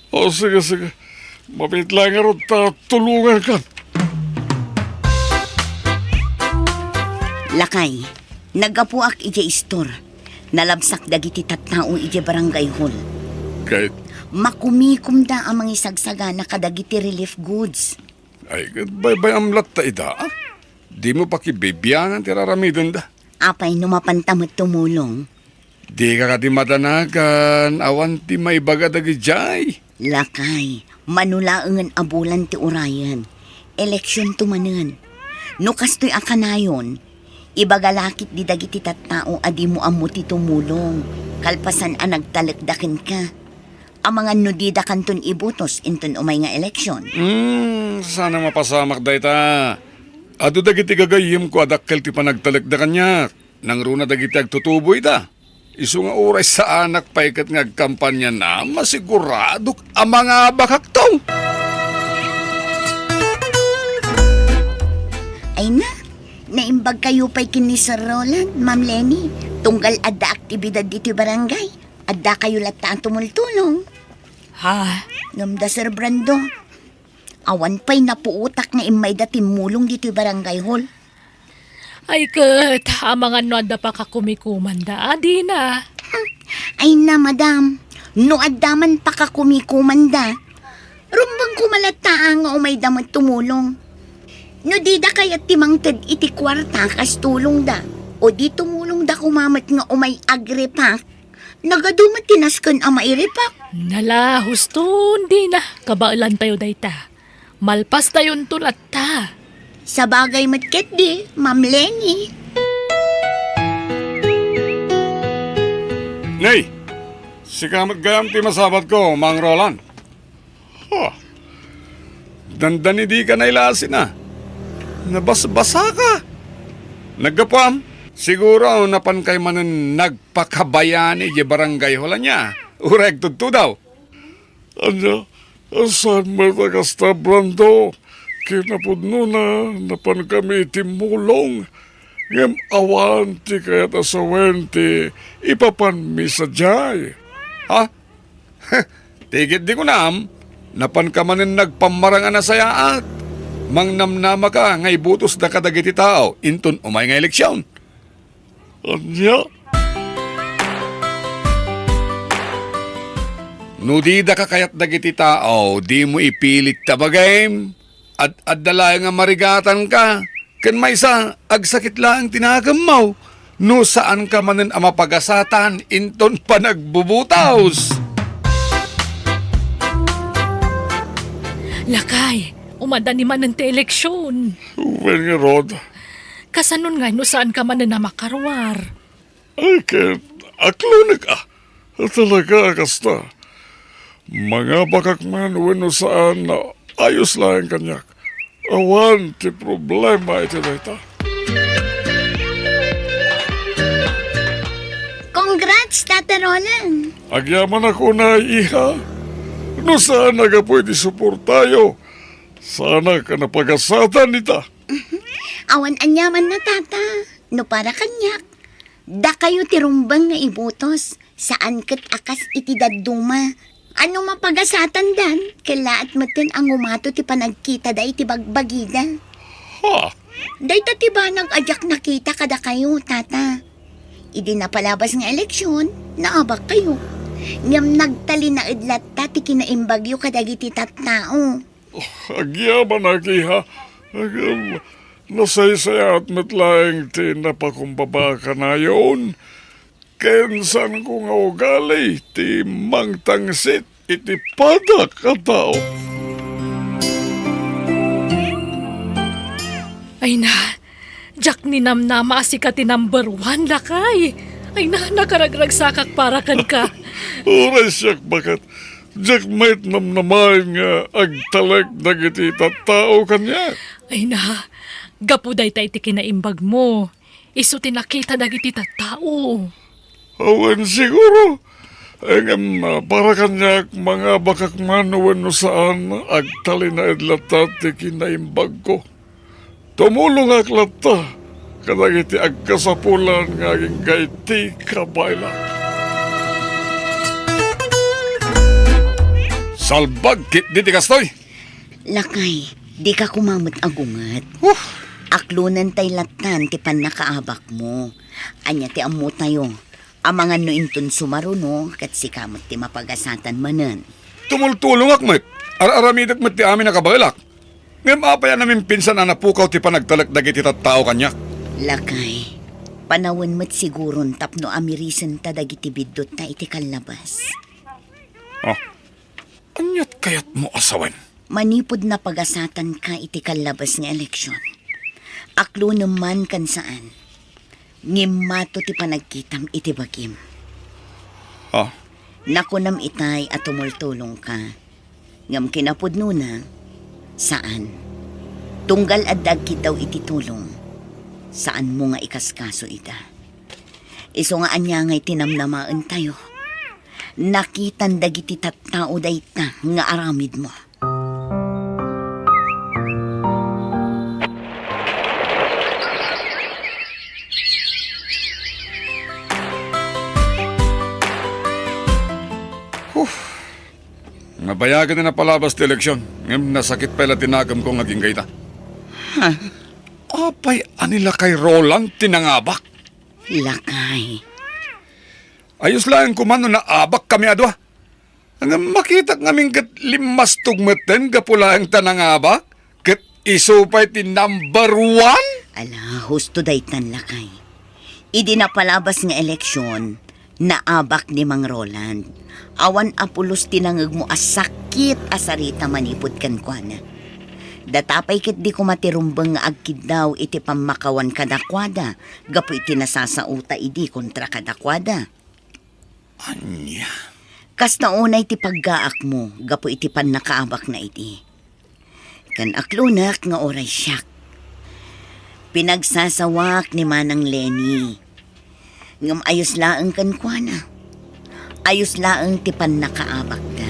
[SPEAKER 2] O sige, sige. Mapit lang nga ron ta tulungan ka.
[SPEAKER 4] Lakay, nagapuak ije store. Nalabsak dagiti tattao ije barangay hall.
[SPEAKER 2] Kahit,
[SPEAKER 4] Makumikum da ang mga isagsaga na kadagiti relief goods.
[SPEAKER 2] ay, bay amlat ta ida. Di mo pa kibibiyangan ti raramidon da.
[SPEAKER 4] Apay numapantamot tumulong.
[SPEAKER 2] Di ka di madanagan, awan ti may baga dagijay.
[SPEAKER 4] Lakay, manulaangan abulan ti urayan. Eleksyon tumanan. No kastoy akanayon, ibagalakit di dagiti tattao adi mo amo ti tumulong. Kalpasan ang nagtalagdakin ka. Ang mga nudida kanton ibutos inton umay nga eleksyon.
[SPEAKER 2] Sana mapasamak day ta. Ado dagiti gagayim ko adakkel ti panagtalagdakan niya. Nang runa dagiti agtutuboy ta. Isu nga oras sa anak paikat nga kampanya na masigurado ang mga bakaktong.
[SPEAKER 4] Ay na, naimbag kayo pa'y kini Sir Roland, Ma'am Lenny. Tunggal adda aktibidad dito barangay. Adda kayo lataan tumultulong.
[SPEAKER 1] Ha?
[SPEAKER 4] Ngamda Sir Brando. Awan pa'y napuutak nga imay da timulong dito barangay hall.
[SPEAKER 1] Ay kat, amang ano da pa kakumikumanda. Adi na.
[SPEAKER 4] Ay na, madam. No addaman pa ka kumikumanda. Rumbang kumalata nga umay damot tumulong. No di da kayat timangtad iti kwarta kas tulong da. O di tumulong da kumamat nga umay agrepak. Nagadumat tinaskan ang mairipak.
[SPEAKER 1] Nala, husto, hindi na. Kabailan tayo dayta. Malpas tayon tulat ta.
[SPEAKER 4] Sa bagay matket di, Ma'am Lenny.
[SPEAKER 2] Nay, sikamat gayam ti masabat ko, Mang Roland. Dandani di ka nailasin na. Nabasa ka. Nagkapam, siguro napan kay manan nagpakabayani di barangay hola niya. Urek tutu daw.
[SPEAKER 5] Anya, saan mo kasta Brando? Kinapudno na, napan kami timulong. Ngem awan ti kayat asawente, ipapan mi sa jay.
[SPEAKER 2] Ha? Tigit di ko naam. Napan ka manin nagpamarangan na sayaat. Mangnamnama ka ngay butos da kadagiti tao. Inton umay nga eleksyon.
[SPEAKER 5] Anya,
[SPEAKER 2] Nudida ka kayat dagiti tao, di mo ipilit tabagay. At dalay nga marigatan ka. Kan may isa, agsakit lang tinagamaw. No saan ka manin ang mapagasatan, inton pa nagbubutaws.
[SPEAKER 1] Lakay, umada ni man ng eleksyon.
[SPEAKER 5] when nga Rod,
[SPEAKER 1] Kasanon nga no saan ka man na makarwar.
[SPEAKER 5] ay ken, aklo na ka. Talaga kasta. Mga bakak man weno saan na ayos lang kanyak. Awan ti problema iti dayta.
[SPEAKER 4] Congrats, Tata Roland.
[SPEAKER 5] Agyaman ako na iha. No saan naga pwede suportayo. Sana ka napagasatan nita.
[SPEAKER 4] Awan anyaman na, Tata. No para kanyak. Da kayo tirumbang nga ibutos. Saan kat akas iti daduma. Ano mapagasatan dan? Kalaat matin ang umato ti panagkita da iti bagbagida.
[SPEAKER 5] Ha?
[SPEAKER 4] Day ta ti ba nag-ajak nakita kada kayo, Tata? Idi na palabas nga eleksyon, naabak kayo. Ngam nagtali na idlat tati kinaimbagyo kadagiti tattao.
[SPEAKER 5] Agyaman aki ha. Agam, nasaysay at matlaing tinapakumbaba ka na yun. Kensan ko nga ugali, ti mangtangsit, iti padak ka tao.
[SPEAKER 1] Ay na, Jack ni Namnama si ka ti number 1 lakay. Ay na, nakaragragsakak para kan ka.
[SPEAKER 5] Oras siyak bakat. Jack mait namnamay nga agtalag dagiti tattao kanya.
[SPEAKER 1] Ay na, gapuday tayo ti kinaimbag mo. Iso tinakita dagiti tattao.
[SPEAKER 5] Awan siguro. Ang para kanya mga bakak manuwan no saan agtali na idlatat ti kinaimbag ko. Tumulong aklata. Kadagiti agkasapulan nga aging gaiti kabayla.
[SPEAKER 2] Salbag kit di kastoy.
[SPEAKER 4] Lakay, di ka kumamot agungat. Aklunan tay latan ti pan nakaabak mo. Anya ti ammo tayo. Amangan no intun sumaruno kat si kamot ti mapagasatan manan.
[SPEAKER 2] Tumultulong akmet. Araramidak met ti amin nakabailak. Ngem apaya namin pinsan na napukaw ti panagtalak dagiti tattao kanyak.
[SPEAKER 4] Lakay, panawin mo't siguron tapno amirisan ta dagiti bidot na iti kalabas.
[SPEAKER 2] Oh, anyat kayat mo asawan?
[SPEAKER 4] Manipod na pagasatan ka iti kalabas nga eleksyon. Aklo naman kan saan. Ngimato ti panagkitam iti bagim.
[SPEAKER 2] Ha?
[SPEAKER 4] Nakunam itay at tumultulong ka. Ngam kinapod nuna, saan? Tunggal adag kitaw iti tulong. Saan mo nga ikaskaso ita? Iso nga anya nga'y tinamnamaan tayo. Nakitan dagiti tattao dayta nga aramid mo.
[SPEAKER 2] Nabayagan na napalabas ti eleksyon. Ngem nasakit pa ila tinagam kong naging gaita. Apay anila kay Roland tinangabak.
[SPEAKER 4] Lakay.
[SPEAKER 2] Ayos lang kumano na abak kami adwa. Ang makita ngamin kat limas tugmeten kapula ang tanangabak. Kat isupay ti number 1.
[SPEAKER 4] Ala, husto daytan lakay. Idi na palabas nga eleksyon, naabak ni Mang Roland. Awan apulos tinangag mo asakit asarita manipod kan kwa na. Datapay kit di ko matirumbang nga agkid daw iti pamakawan kadakwada. Gapo iti nasasauta idi kontra kadakwada.
[SPEAKER 2] Anya?
[SPEAKER 4] Kas naunay ti paggaak mo, gapo iti pan nakaabak na iti. Kan aklunak nga oray siyak. Pinagsasawak ni Manang Lenny. Ngam ayos laang kan kwa na. Ayos laang ti pan nakaabak ta.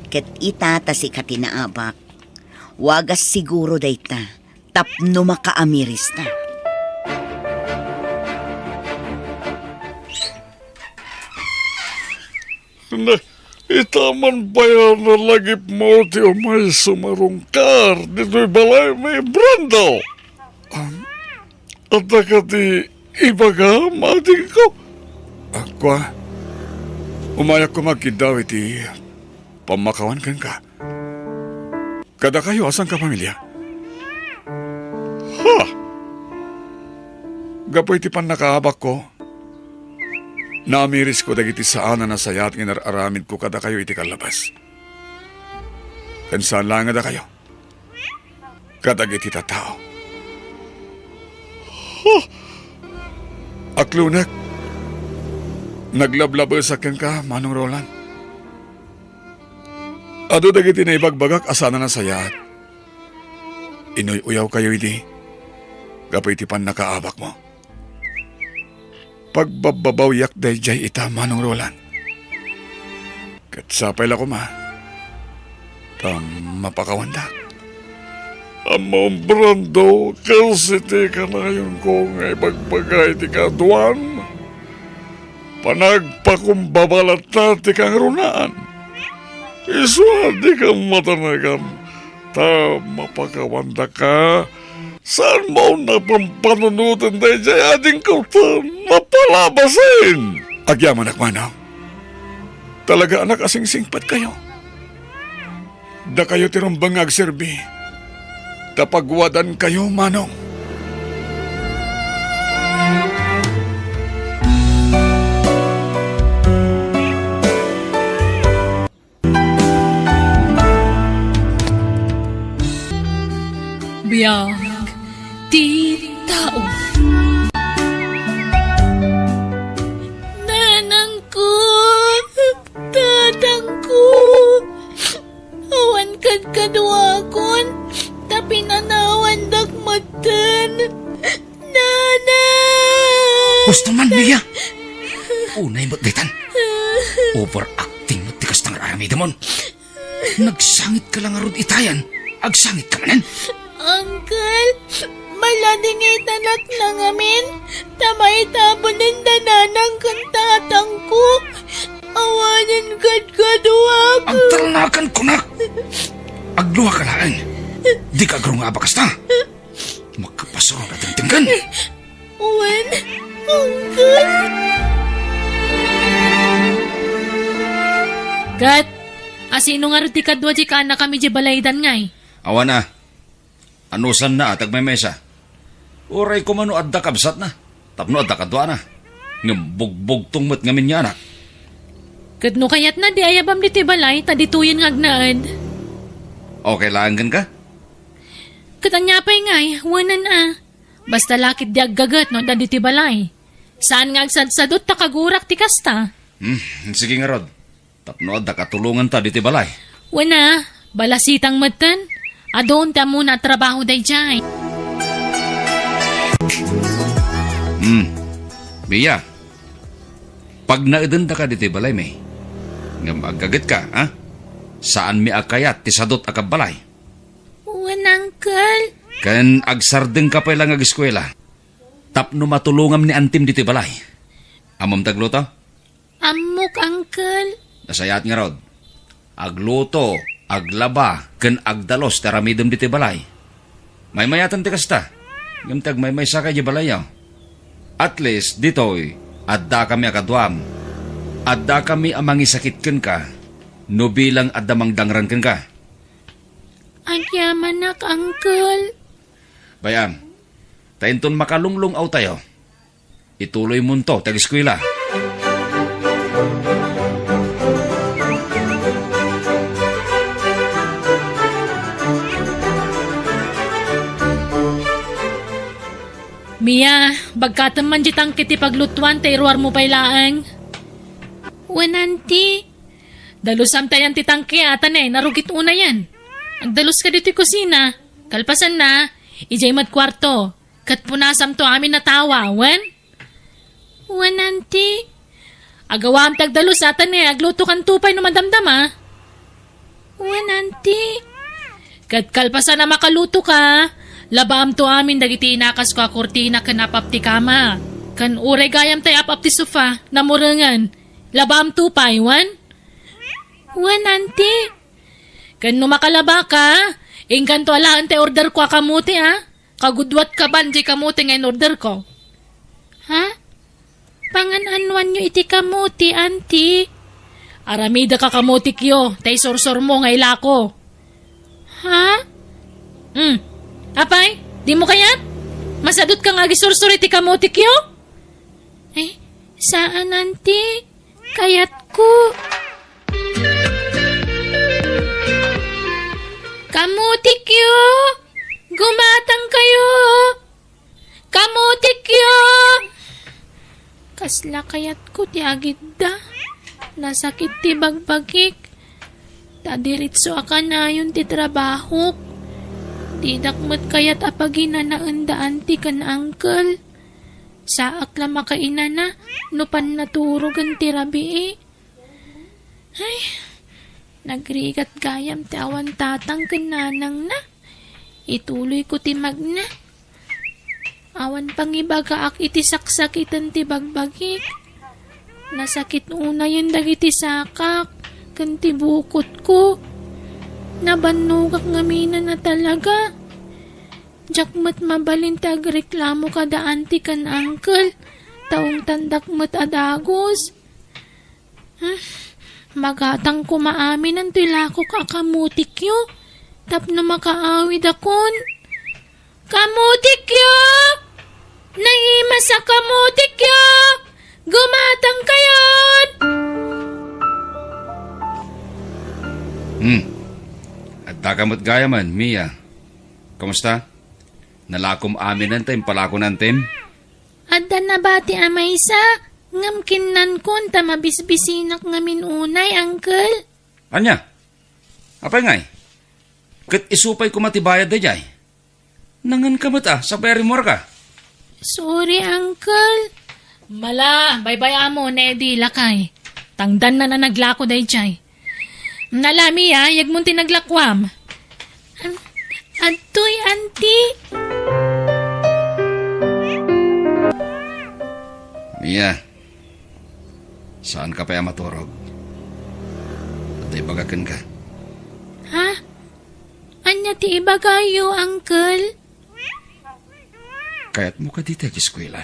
[SPEAKER 4] Ket ita ta si katinaabak. Wagas siguro dayta, tapno makaamiris ta.
[SPEAKER 5] Na, itaman pa yan na lagip mo ti umay sumarungkar. Dito'y balay may brando. At nakati ibaga mating ko.
[SPEAKER 2] Kwa, umayak ko magkidaw iti pamakawan kan ka. Kada kayo, asan ka pamilya?
[SPEAKER 5] Ha?
[SPEAKER 2] Gapoy ti pan nakahabak ko. Naamiris ko dagiti saan na nasayat ng nararamid ko kada kayo iti kalabas. Kansaan lang da kayo? Kadagiti tatao. Aklunak, naglablabasak ka, Manong Roland. Ado dagiti na ibagbagak asana na sayat. Inuy-uyaw kayo iti. Gapoy iti pan nakaabak mo. Pagbababawyak dayjay ita, Manong Roland. Katsapay la ko ma. Tam mapakawanda.
[SPEAKER 5] Among brando, kasi ti ka na yun ko nga ibagbagay ti kaduan. Panagpakumbabalat na ti kang runaan. Iswa di ka matanagan. Ta mapakawanda ka Saan mo na pampanunutan tayo dyan ading kautan? Mapalabasin! Agyaman manang. Talaga anak asing singpat kayo. Da kayo tirumbang agserbi. Tapagwadan kayo, manong.
[SPEAKER 1] Biyag, di tao. Nanang ko, tatang ko, awan kad kadwakon, tapi nanawan dakmatan. Nanay!
[SPEAKER 6] Gusto man, Mia. Unay mo't daytan. Overacting mo't tikas ng rami damon. Nagsangit ka lang arod itayan. Agsangit ka manan.
[SPEAKER 1] Uncle, malading itanak na ngamin. Tamay tabon ng dananang kantatang ko. Awanan kadkadwak.
[SPEAKER 6] Agtalnakan ko na. Agluha ka laan. Di ka agrong abakas na. Magkapasok na tingtinggan.
[SPEAKER 1] Wen, Uncle. Gat, asino nga rin tikadwa di ka na kami di balaydan ngay.
[SPEAKER 6] Awa na. Anusan na atag may mesa. Uray ko mano adda kabsat na. Tapno adda kadwa na. Ngabugbog tungmat ngamin niya anak.
[SPEAKER 1] Kadno kayat na di ayabam di tibalay, tadituyin nga agnaad.
[SPEAKER 6] Okay lang ka?
[SPEAKER 1] Katanya pa'y ngay, wanan Basta lakit di aggagat no, tadi tibalay. Saan nga agsadsadot takagurak ti kasta?
[SPEAKER 6] Sige nga rod. Tapno adda katulungan ta diti balay.
[SPEAKER 1] Wana, balasitang matan. Adon ta muna trabaho day jay.
[SPEAKER 6] Mia, pag naidanda ka diti balay may, nga magagat ka, ha? Saan mi akayat ti sadot akab balay?
[SPEAKER 1] Uncle.
[SPEAKER 6] Kan agsardeng ka pa lang ag-eskwela. Tapno matulungam ni antim diti balay. Amam tagluto?
[SPEAKER 1] Amok, Uncle.
[SPEAKER 6] Nasayat nga rod. Agluto, aglaba, kan agdalos taramidem diti balay. May mayatan ti kasta. Gamtag may sakay di balay yaw. At least, ditoy, adda kami akadwam. Adda kami amang isakitken ka, no bilang adda mangdangran ka.
[SPEAKER 1] Agyaman nak, Uncle.
[SPEAKER 6] Bayam, tainton makalunglong aw tayo. Ituloy mo to, tag-eskwela.
[SPEAKER 1] Mia, bagkatan man jitang kiti paglutuan tayruar mo pailaang. Wananti. Dalusam tayan ti tangke atan narugit una yan. Agdalus ka dito kusina. Kalpasan na, ijay mat kwarto. Kat punasam to amin na tawa, wan? Wananti. Agawam tagdalus atan agluto kan tupay no madamdama. Wananti. Kat kalpasan na makaluto ka. Labam to amin dagiti inakas ko a kurtina kan apap ti kama. Kan uray gayam tay apap ti sofa na murengan. Labam tupay, wan? Wan, auntie. Kan numakalaba ka, ingkan to alaan tay order ko a kamuti ha. Kagudwat ka ban di kamuti ngayon order ko. Ha? Pangananwan nyo iti kamuti, auntie. Aramida ka kamuti kyo, tay sorsor mo ngay lako. Ha? Apay, di mo kayat? Masadot ka nga gisursur iti kamutik yo? Eh, saan auntie? Kayat ko. Kamutik yo! Gumatang kayo! Kamutik yo! Kasla kayat ko ti agidda. Nasakit ti bagbagik. Tadiritso aka na yun ti trabaho. Didakmat kayat apagina na andaan ti kan uncle. Saak la makaina na, nupan naturugan ti rabi Ay, nagrigat gayam ti awan tatang kananang na. Ituloy ko ti magna. Awan pangibagaak iti saksakitan ti bagbagik. Nasakit una yun dagiti sakak, kan ti bukot ko. Nabanugak nga mina na talaga. Jakmat mabalintag reklamo kada anti kan uncle. Taong tandak mat adagos. Magatang kumaamin ang tilako kakamutik yo. Tapno makaawid akon. Kamutik yo! Nahima sa kamutik yo! Gumatang kayon!
[SPEAKER 6] At takamot gaya man, Mia. Kamusta? Nalakom amin nantem, palako nantem?
[SPEAKER 1] Adda na bati amay sa ngamkinan kon ta mabisbisinak ngamin unay, uncle.
[SPEAKER 6] Anya? Apay ngay? Kat isupay ko matibayad da jay. Nangan ka mata, sa Barrymore ka.
[SPEAKER 1] Sorry, uncle. Mala, baybaya mo, Nedi, lakay. Tangdan na naglako day jay. Nalami yag mong tinaglakwam. Atoy, auntie.
[SPEAKER 6] Mia, saan ka pa maturog? At ibagakan ka.
[SPEAKER 1] Ha? Anya ti ibagayo, uncle?
[SPEAKER 6] Kaya't mo ka dito eskwela.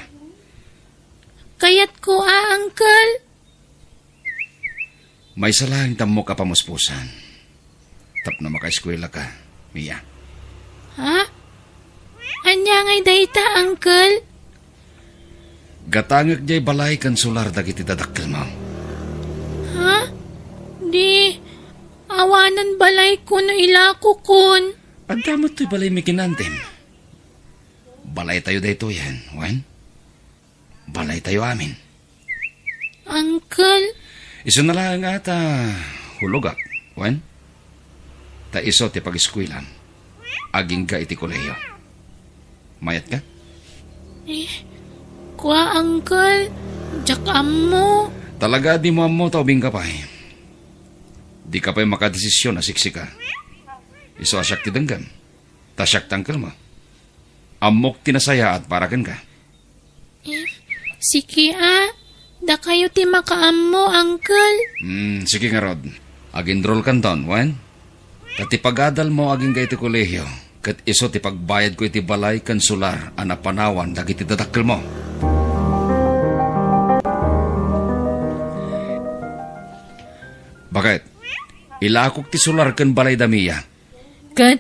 [SPEAKER 1] Kayat ko, uncle?
[SPEAKER 6] May salang tamo ka pamuspusan. Tap na makaeskwela ka, Mia.
[SPEAKER 1] Ha? Anya ngay dayta, uncle?
[SPEAKER 6] Gatangag jay balay kan sular dagiti dadakkel mo.
[SPEAKER 1] Ha? Di, awanan balay ko no ilako kon.
[SPEAKER 6] Ang damot to'y balay may kinantem. Balay tayo dayto yan, Wan. Balay tayo amin.
[SPEAKER 1] Uncle,
[SPEAKER 6] Iso na lang ata hulogak, Wan. Ta iso ti pag-eskwilan. Aging ka iti koleyo. Mayat ka?
[SPEAKER 1] kwa uncle, jakam mo.
[SPEAKER 6] Talaga di mo amo taubing ka pa eh. Di ka pa'y makadesisyon na siksika. Iso asyak ti denggan. Tasyak tangkel mo. Amok tinasaya at parakan ka.
[SPEAKER 1] Siki da kayo ti makaam mo, uncle.
[SPEAKER 6] Sige nga Rod. Aging drol kan ton, Wan. Tati pagadal mo aging ka iti kolehiyo. Kat iso ti pagbayad ko iti balay kan sular anapanawan dagiti dadakkel mo. Bakit? Ilakok ti sular kan balay damiya.
[SPEAKER 1] Kat,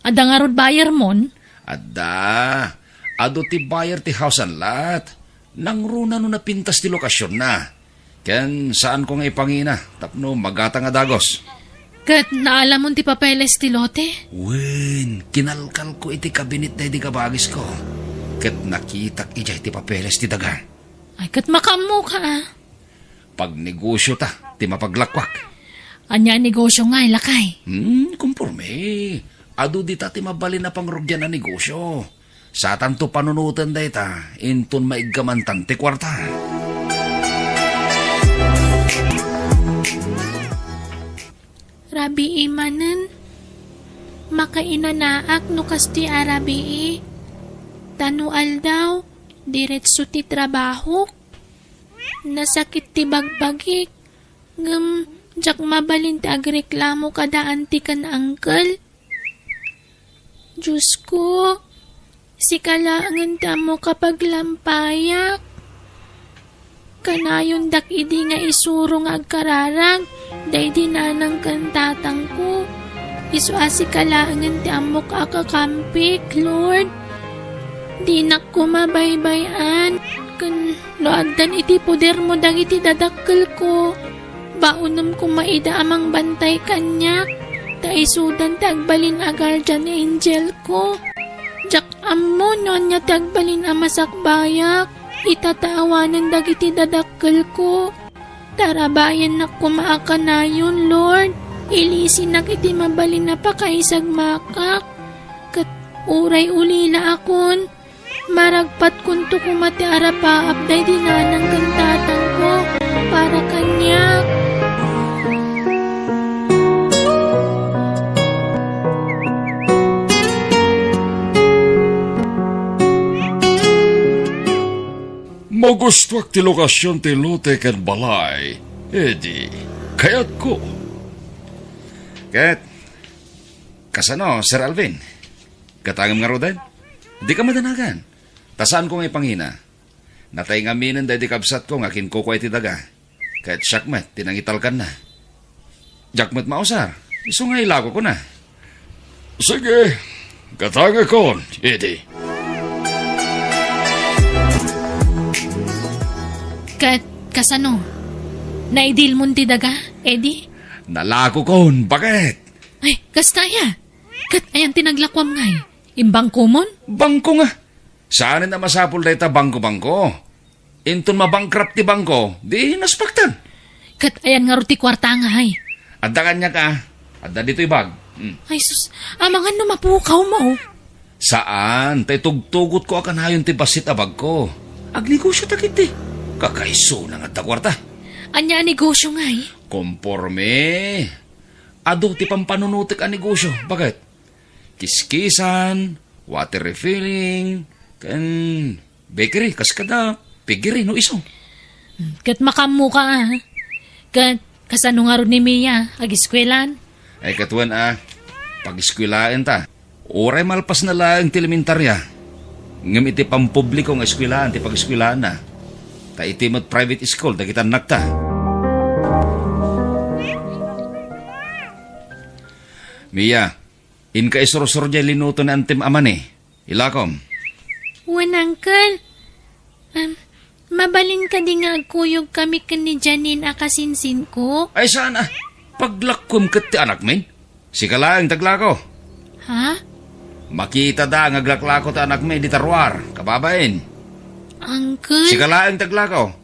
[SPEAKER 1] adang arod bayar mon.
[SPEAKER 6] Adda, ado ti bayar ti house and lot. Nang runa no napintas ti lokasyon na. Ken saan ko nga ipangina, tapno magata nga dagos.
[SPEAKER 1] Kat, naalam mo ti papeles ti lote?
[SPEAKER 6] Wen, kinalkal ko iti kabinet na iti kabagis ko. Kat nakitak ijay ti papeles ti daga.
[SPEAKER 1] Ay, kat makaam mo ka
[SPEAKER 6] Pag negosyo ta, ti mapaglakwak.
[SPEAKER 1] Anya negosyo nga, lakay.
[SPEAKER 6] Kumporme. Ado di ta ti mabalin na pangrugyan na negosyo. Sa tanto panunutan da ita, inton maiggamantan ti kwarta.
[SPEAKER 1] Rabi imanen, makainanaak no kasti arabi tanual daw, diretso ti trabaho. Nasakit ti bagbagik, jak mabalin ti agreklamo kada anti kan uncle. Diyos ko, si kalaangan mo kapag lampayak. Kanayon dak idi nga isuro nga agkararag, day dinanang kantatang ko. Isu asi kalaangan ti amok akakampik, Lord. Di nak kumabaybayan, kan loaddan iti poder mo dagiti dadakkel ko. Baunam ko maida amang bantay kanyak, ta isudan ti agbalin a guardian angel ko. Jak ammo non nya ti agbalin a masakbayak. Itataawanan dagiti dadakkel ko. Tarabayan na kumaakanayon, Lord. Ilisin na iti mabalin na pakaisag makak. Kat uray ulila akon. Maragpat kunto kumati arapaap day dinanang kantatang ko. Para kanyak.
[SPEAKER 5] Magustuak ti lokasyon ti lote ken balay. Edi, kayat ko.
[SPEAKER 6] Ket, kasano, Sir Alvin? Katangam nga rodan. Di ka madanagan. Tasaan ko ngay pangina. Natay nga minan dahil di kabsat ko nga kinko ko ay tidaga. Kahit syakmat, tinangitalkan na. Jakmat mausar. Iso nga ilago ko na.
[SPEAKER 5] Sige, katanga ko, Eddie.
[SPEAKER 1] Kasano? Naidil mo ti daga, Eddie?
[SPEAKER 6] Nalago kon, bakit?
[SPEAKER 1] Ay, kastaya. Kat ayan tinaglakwam ngay. Imbang kumon?
[SPEAKER 6] Bangko nga. Saan na masapul dahi ta bangko-bangko? Inton mabangkrap ti bangko, di naspaktan.
[SPEAKER 1] Kat ayan nga ruti kwarta nga hay.
[SPEAKER 6] Adda kanya ka. Adda dito'y bag.
[SPEAKER 1] Ay sus, amangan no mapukaw mo.
[SPEAKER 6] Saan? Tay tugtugot ko akan hayon ti basit abag ko. Agnegosyo takit ti. Kakaiso na nga kwarta.
[SPEAKER 1] Anya negosyo ngay.
[SPEAKER 6] Komporme. Ado ti pampanunutik ang negosyo. Bakit? Kiskisan, water refilling, kan bakery, kaskada, pigiri, no iso.
[SPEAKER 1] Kat makamu ka Kat kasano nga ron ni Mia, agiskwelan.
[SPEAKER 6] Ay katuan pag-eskwilaan ta. Oray malpas na lang ti elementarya. Ngam iti pampubliko nga eskwilaan, ti pag-eskwilaan na. Ta iti mo't private school, dakitan nakta. Mia, in ka isurusur dyan linuto na antim aman Ilakom.
[SPEAKER 7] Wan, Uncle. Mabalin ka di nga agkuyog kami ni Janine akasinsin ko.
[SPEAKER 6] Ay saan paglakom kat ti anak min. Si kalaang taglako.
[SPEAKER 7] Ha?
[SPEAKER 6] Makita da nga aglaklako ta anak min di tarwar, kababain.
[SPEAKER 7] Uncle?
[SPEAKER 6] Si kalaang taglako.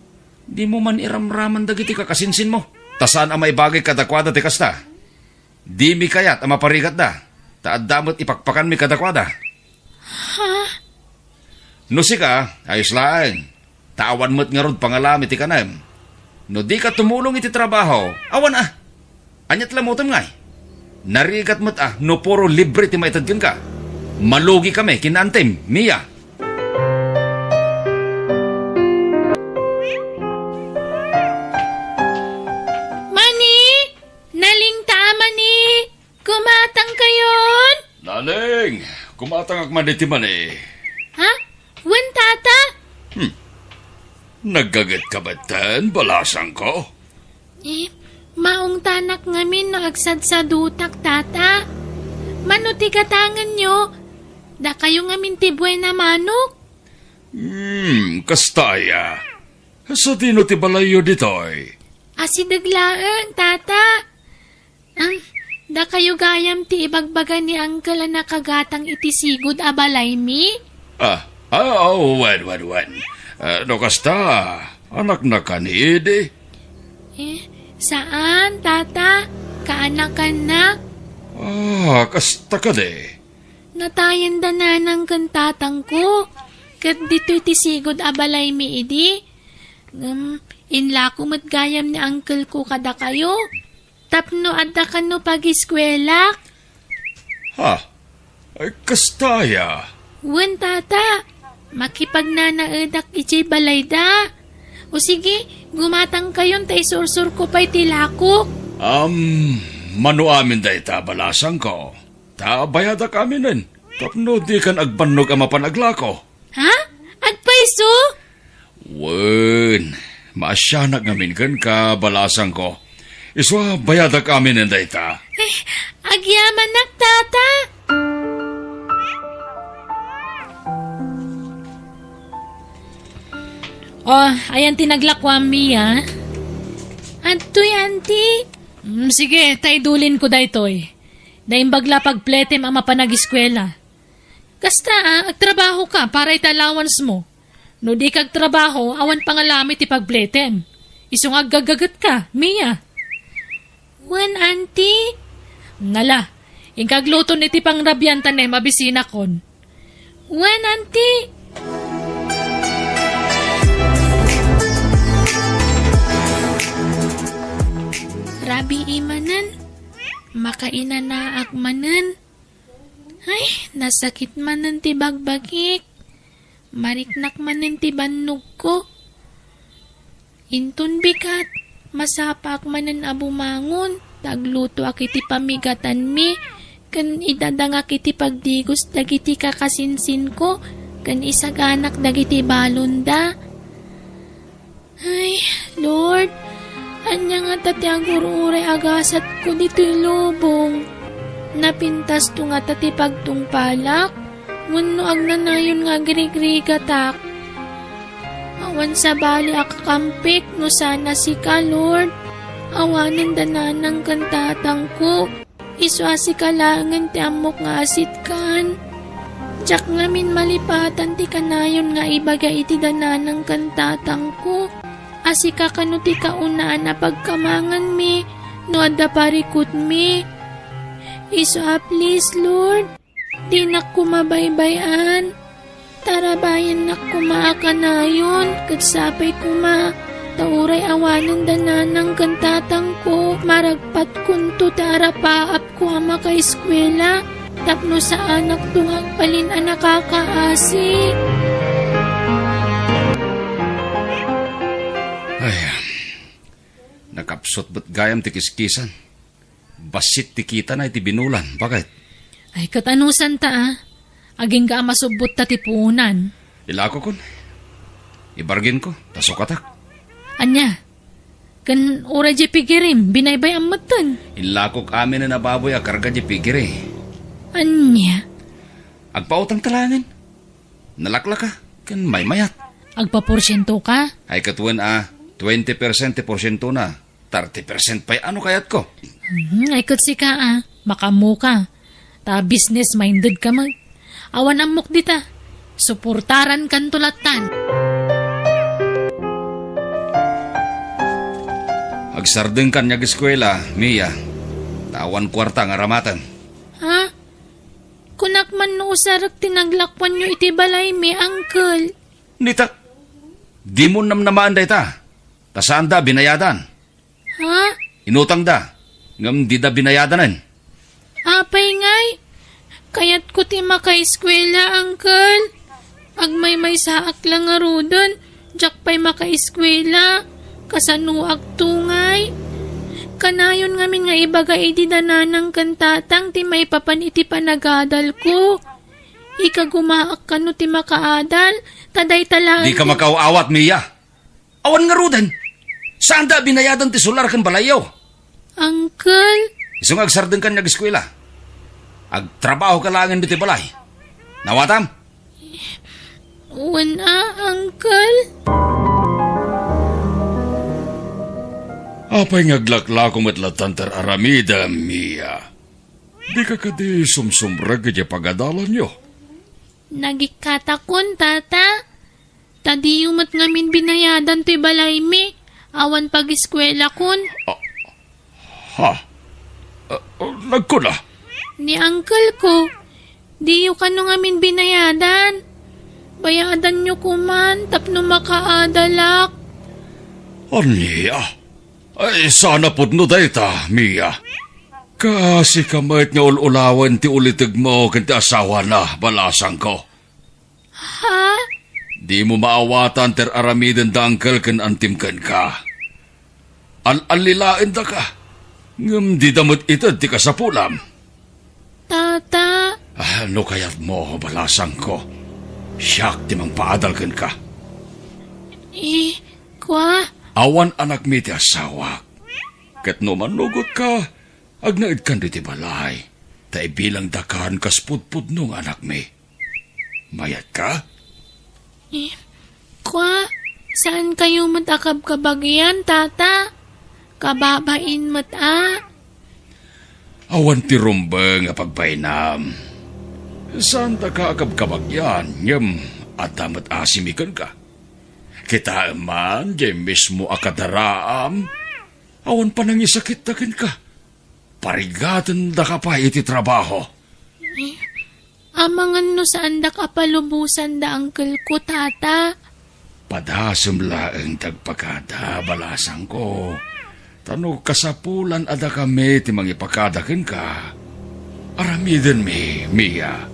[SPEAKER 6] Di mo man iramraman dagiti kakasinsin mo. Tasaan ang may bagay kadakwada ti kasta. Di mi kayat ang maparigat da. Taad damot ipakpakan mi kadakwada.
[SPEAKER 7] Ha?
[SPEAKER 6] No si ka, ayos lang. Tawan mo't nga rod pangalami ti kanam. No di ka tumulong iti trabaho, awan Anyat lamutam ngay. Narigat mo't no puro libre ti maitadgan ka. Malugi kami, kinantem, Mia.
[SPEAKER 7] Mani! Nalingta, Mani! Kumatang kayon?
[SPEAKER 5] Naling, kumatangak man iti man
[SPEAKER 7] Ha? Wan, tata?
[SPEAKER 5] Naggagat ka ba tan, balasang ko?
[SPEAKER 7] Maong tanak ngamin no agsad sa dutak, tata. Manuti katangan nyo. Da kayo ngamin ti buena manok.
[SPEAKER 5] Kastaya. Sa tino ti balayo ditoy.
[SPEAKER 7] Asidaglaan, tata. Da kayo gayam ti ibagbaga ni Uncle na kagatang iti sigod abalay mi?
[SPEAKER 5] Wan. No kasta, anak na kanidi.
[SPEAKER 7] Saan, tata? Kaanak-anak?
[SPEAKER 5] Kasta ka de.
[SPEAKER 7] Natayan da na ng kantatang ko. Kat dito iti sigod abalay mi idi. Inla ko matgayam ni uncle ko kada kayo. Tapno adda ka no pag-eskwela.
[SPEAKER 5] Ay, kastaya.
[SPEAKER 7] Wan, tata. Makipagnanaadak iti balay da. O sige, gumatang kayon tay sursur ko pa'y tilako.
[SPEAKER 5] Mano amin da ita balasang ko. Ta bayada kami nun. Tapno di kan agbanog ang mapanaglako.
[SPEAKER 7] Ha? Agpaiso?
[SPEAKER 5] Wen, maasyanak ngamin kan ka balasang ko. Iswa bayada kami nun da ita.
[SPEAKER 7] Agyaman nak, tata.
[SPEAKER 1] Ayan tinaglakwam, Mia.
[SPEAKER 7] Antoy, auntie.
[SPEAKER 1] Sige, taidulin ko daytoy. Daimbagla pagpletem ang mapanag-eskwela. Kasta, agtrabaho ka para italawans mo. No di kag trabaho, awan pangalamit ipagpletem. Isong aggagagat ka, Mia.
[SPEAKER 7] Wan, auntie.
[SPEAKER 1] Ngala, ingkagluto niti pang rabyanta na mabisina kon.
[SPEAKER 7] Wan, auntie. Rabi imanan. Makainanaak manan. Ay, nasakit manan ti bagbagik. Mariknak manan ti bannog ko. Intun bikat. Masapak manan abumangon. Tagluto ak iti pamigatan mi. Kan idadanga kiti pagdigos dagiti kakasinsin ko, kan isaganak dagiti balunda. Ay, Lord, anya nga tati agururay agasat ko dito'y lubong. Napintas to nga tati pagtungpalak, wano agnanayon nga grigrigatak. Awan sa bali akakampik no sana si ka, Lord. Awanin dananang kantatang ko. Iswasi kalangan ti amok nga asit kan. Diyak ngamin malipatan ti kanayon nga ibaga iti dananang kantatang ko. Asika kanu ti kaunaan na pagkamangan mi, no adda parikut mi. Iswa please, Lord. Di na kumabaybayan. Tarabayan na kumaakanayon, katsapay kuma. Tauray awanan dananang kantatang ko, maragpat kunto tarapaap ko ama ka eskwela, tapno sa anak tungag palin ang nakakaasi.
[SPEAKER 6] Ay, nakapsot ba't gayam ti kiskisan? Basit ti kita na iti binulan. Bakit?
[SPEAKER 1] Ay katanusan ta aging ka masubot ta tipunan.
[SPEAKER 6] Ilako kon. Ibargin ko, tasukatak.
[SPEAKER 1] Anya, kan ura di pigirim, binaybay ang matan.
[SPEAKER 6] Ilakok amin na nababoy a karga di pigiri.
[SPEAKER 1] Anya,
[SPEAKER 6] Agpautang talangin. Nalaklak ka, kan may mayat.
[SPEAKER 1] agpaporsyento ka?
[SPEAKER 6] Ay katuan 20% porsyento na. 30% pa'y ano kayat ko?
[SPEAKER 1] Ay kutsi ka makamu ka. Ta business-minded ka mag. Awan amok dita. Suportaran kan tulatan.
[SPEAKER 6] Agsardeng kan nyag eskwela, Mia. Tawan kwarta nga ramatan.
[SPEAKER 7] Ha? Kunak man no usarak tinaglakwan nyo iti balay mi, uncle.
[SPEAKER 6] Nita, di mo namnamaan da ita. Tasaan da binayadan.
[SPEAKER 7] Ha?
[SPEAKER 6] Inutang da. Ngam di da binayadanan.
[SPEAKER 7] Apay ngay. Kayat ko ti makaeskwela, uncle. Agmay saak lang nga rodon. Diyak pa'y makaeskwela. Kasanuag tungay. Kanayon ngamin nga ibaga iti dananang kantatang ti may papan iti panagadal ko. Ika gumaak ka no ti makaadal. Taday talaan.
[SPEAKER 6] Di ka makaawat, Mia. Awan nga rudan. Saan da binayadan ti solar kan balayaw?
[SPEAKER 7] Uncle?
[SPEAKER 6] Isang agsardeng kan nyag eskwela. Agtrabaho ka langin dito balay. Nawatam?
[SPEAKER 7] Wala, uncle.
[SPEAKER 5] Apay ngaglaklakom at latantar aramida, Mia. Di ka kadi sumsumrag kaya pagadalan nyo.
[SPEAKER 7] Nagikatakon, tata. Tadi umat ngamin binayadan to'y balay mi. Awan pag-eskwela kun.
[SPEAKER 5] Ha? Nagkuna?
[SPEAKER 7] Ni uncle ko. Di yu kano ngamin binayadan. Bayadan nyo kuman, tapno makaadalak.
[SPEAKER 5] Anya? Ay, sana pud no dayta, Mia. Kasi kamait nga ululawan ti ulitig mo kanti asawa na balasang ko.
[SPEAKER 7] Ha?
[SPEAKER 5] Di mo maawatan ter aramiden da angkel kan antimkan ka. Al-alilain da ka. Ngam di damot ito di ka sa pulam.
[SPEAKER 7] Tata.
[SPEAKER 5] Ano kayat mo balasang ko? Siyak di mang paadalkan ka.
[SPEAKER 7] Kwa?
[SPEAKER 5] Awan anak mi ti asawa. Kat no manugot ka, agnaid kan di ti balay. Ta bilang dakan kaspudpud nung anak mi. Mayat ka?
[SPEAKER 7] Kwa? Saan kayo matakab kabagyan, tata? Kababain mata.
[SPEAKER 5] Awan ti rumba nga pagpainam. Saan ta ka akab-kabagyan, ngem at damat asimikan ka? Kita man, di mismo akadaraam. Awan pa nang isakit takin ka. Parigatan da ka pa iti trabaho.
[SPEAKER 7] Amangan no saan da kapalubusan da uncle ko, tata.
[SPEAKER 5] Padasem laeng tagpakada balasang ko. Tano kasapulan ada kami ti mangipakadakin ka. Aramiden mi, Mia.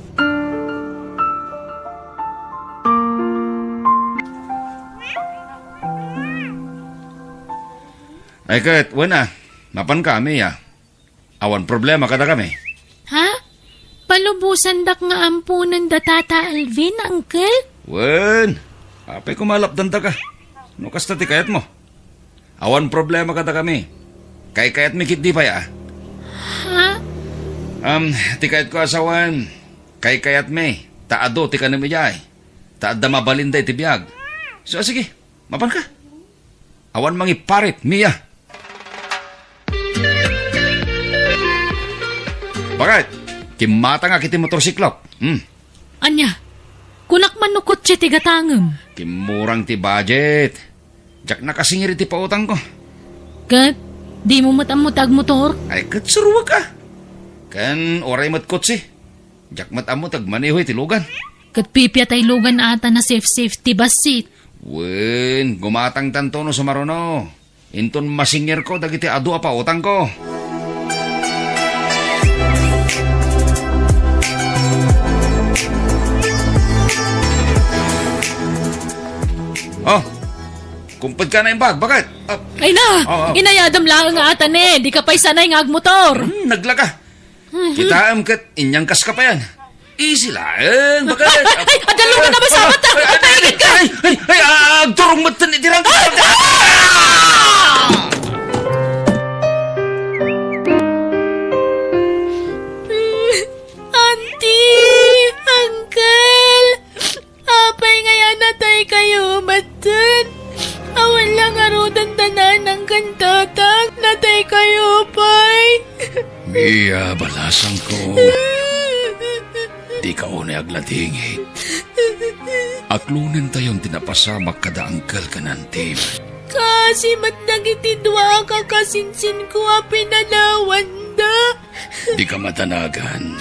[SPEAKER 6] Ay kat, wala. Mapan kami Awan problema kada kami.
[SPEAKER 7] Ha? lubusan dak nga ampunan da Tata Alvin, Uncle?
[SPEAKER 6] Wen, apay kumalapdan ta ka. No kasta ti kayat mo. Awan problema kada kami. Kay kayat mi kit di pa ya.
[SPEAKER 7] Ha?
[SPEAKER 6] Ti kayat ko asawan. Kay kayat mi. Taado ti kanami jay. Taadda mabalinday ti biyag. So sige, mapan ka. Awan mangi parit, Mia. Bakit? Kimata nga kiti motorsiklop.
[SPEAKER 1] Anya, kunak manukot siya tigatangem.
[SPEAKER 6] Kimurang ti budget. Jak nakasingiri ti pautang ko.
[SPEAKER 1] Kat, di mo matamutag motor?
[SPEAKER 6] Ay, katsurwa ka. Kan oray mat kotse. Jak matamutag manihoy ti lugan.
[SPEAKER 1] Kat pipya tay lugan ata na safety basit.
[SPEAKER 6] Wen, gumatang tanto no sa marono. Inton masingir ko dagiti adu apa utang ko. Oh, kumpad ka na yung bag. Bakit?
[SPEAKER 1] Ay na,
[SPEAKER 6] Oo.
[SPEAKER 1] inayadam lang nga ata ne. Di ka pa'y sanay nga agmotor.
[SPEAKER 6] Naglaga. Kita kat inyang kas ka pa yan. Easy lang. Bakit?
[SPEAKER 1] Ay, adalo ka na ba sa mata? Patahigit ka!
[SPEAKER 6] Ay, agturong matan itirang ka.
[SPEAKER 7] Auntie! Uncle! Apay ngayon natay kayo, matan. Awan lang arudan tanan ng kantatang. Natay kayo, pay.
[SPEAKER 6] Mia, balasan ko. Di ka unay agladingit. Aklunin tayong tinapasamak kada angkal ka nantim.
[SPEAKER 7] Kasi matnagitidwa ka kasinsin ko a pinanawan da.
[SPEAKER 6] Di ka matanagan.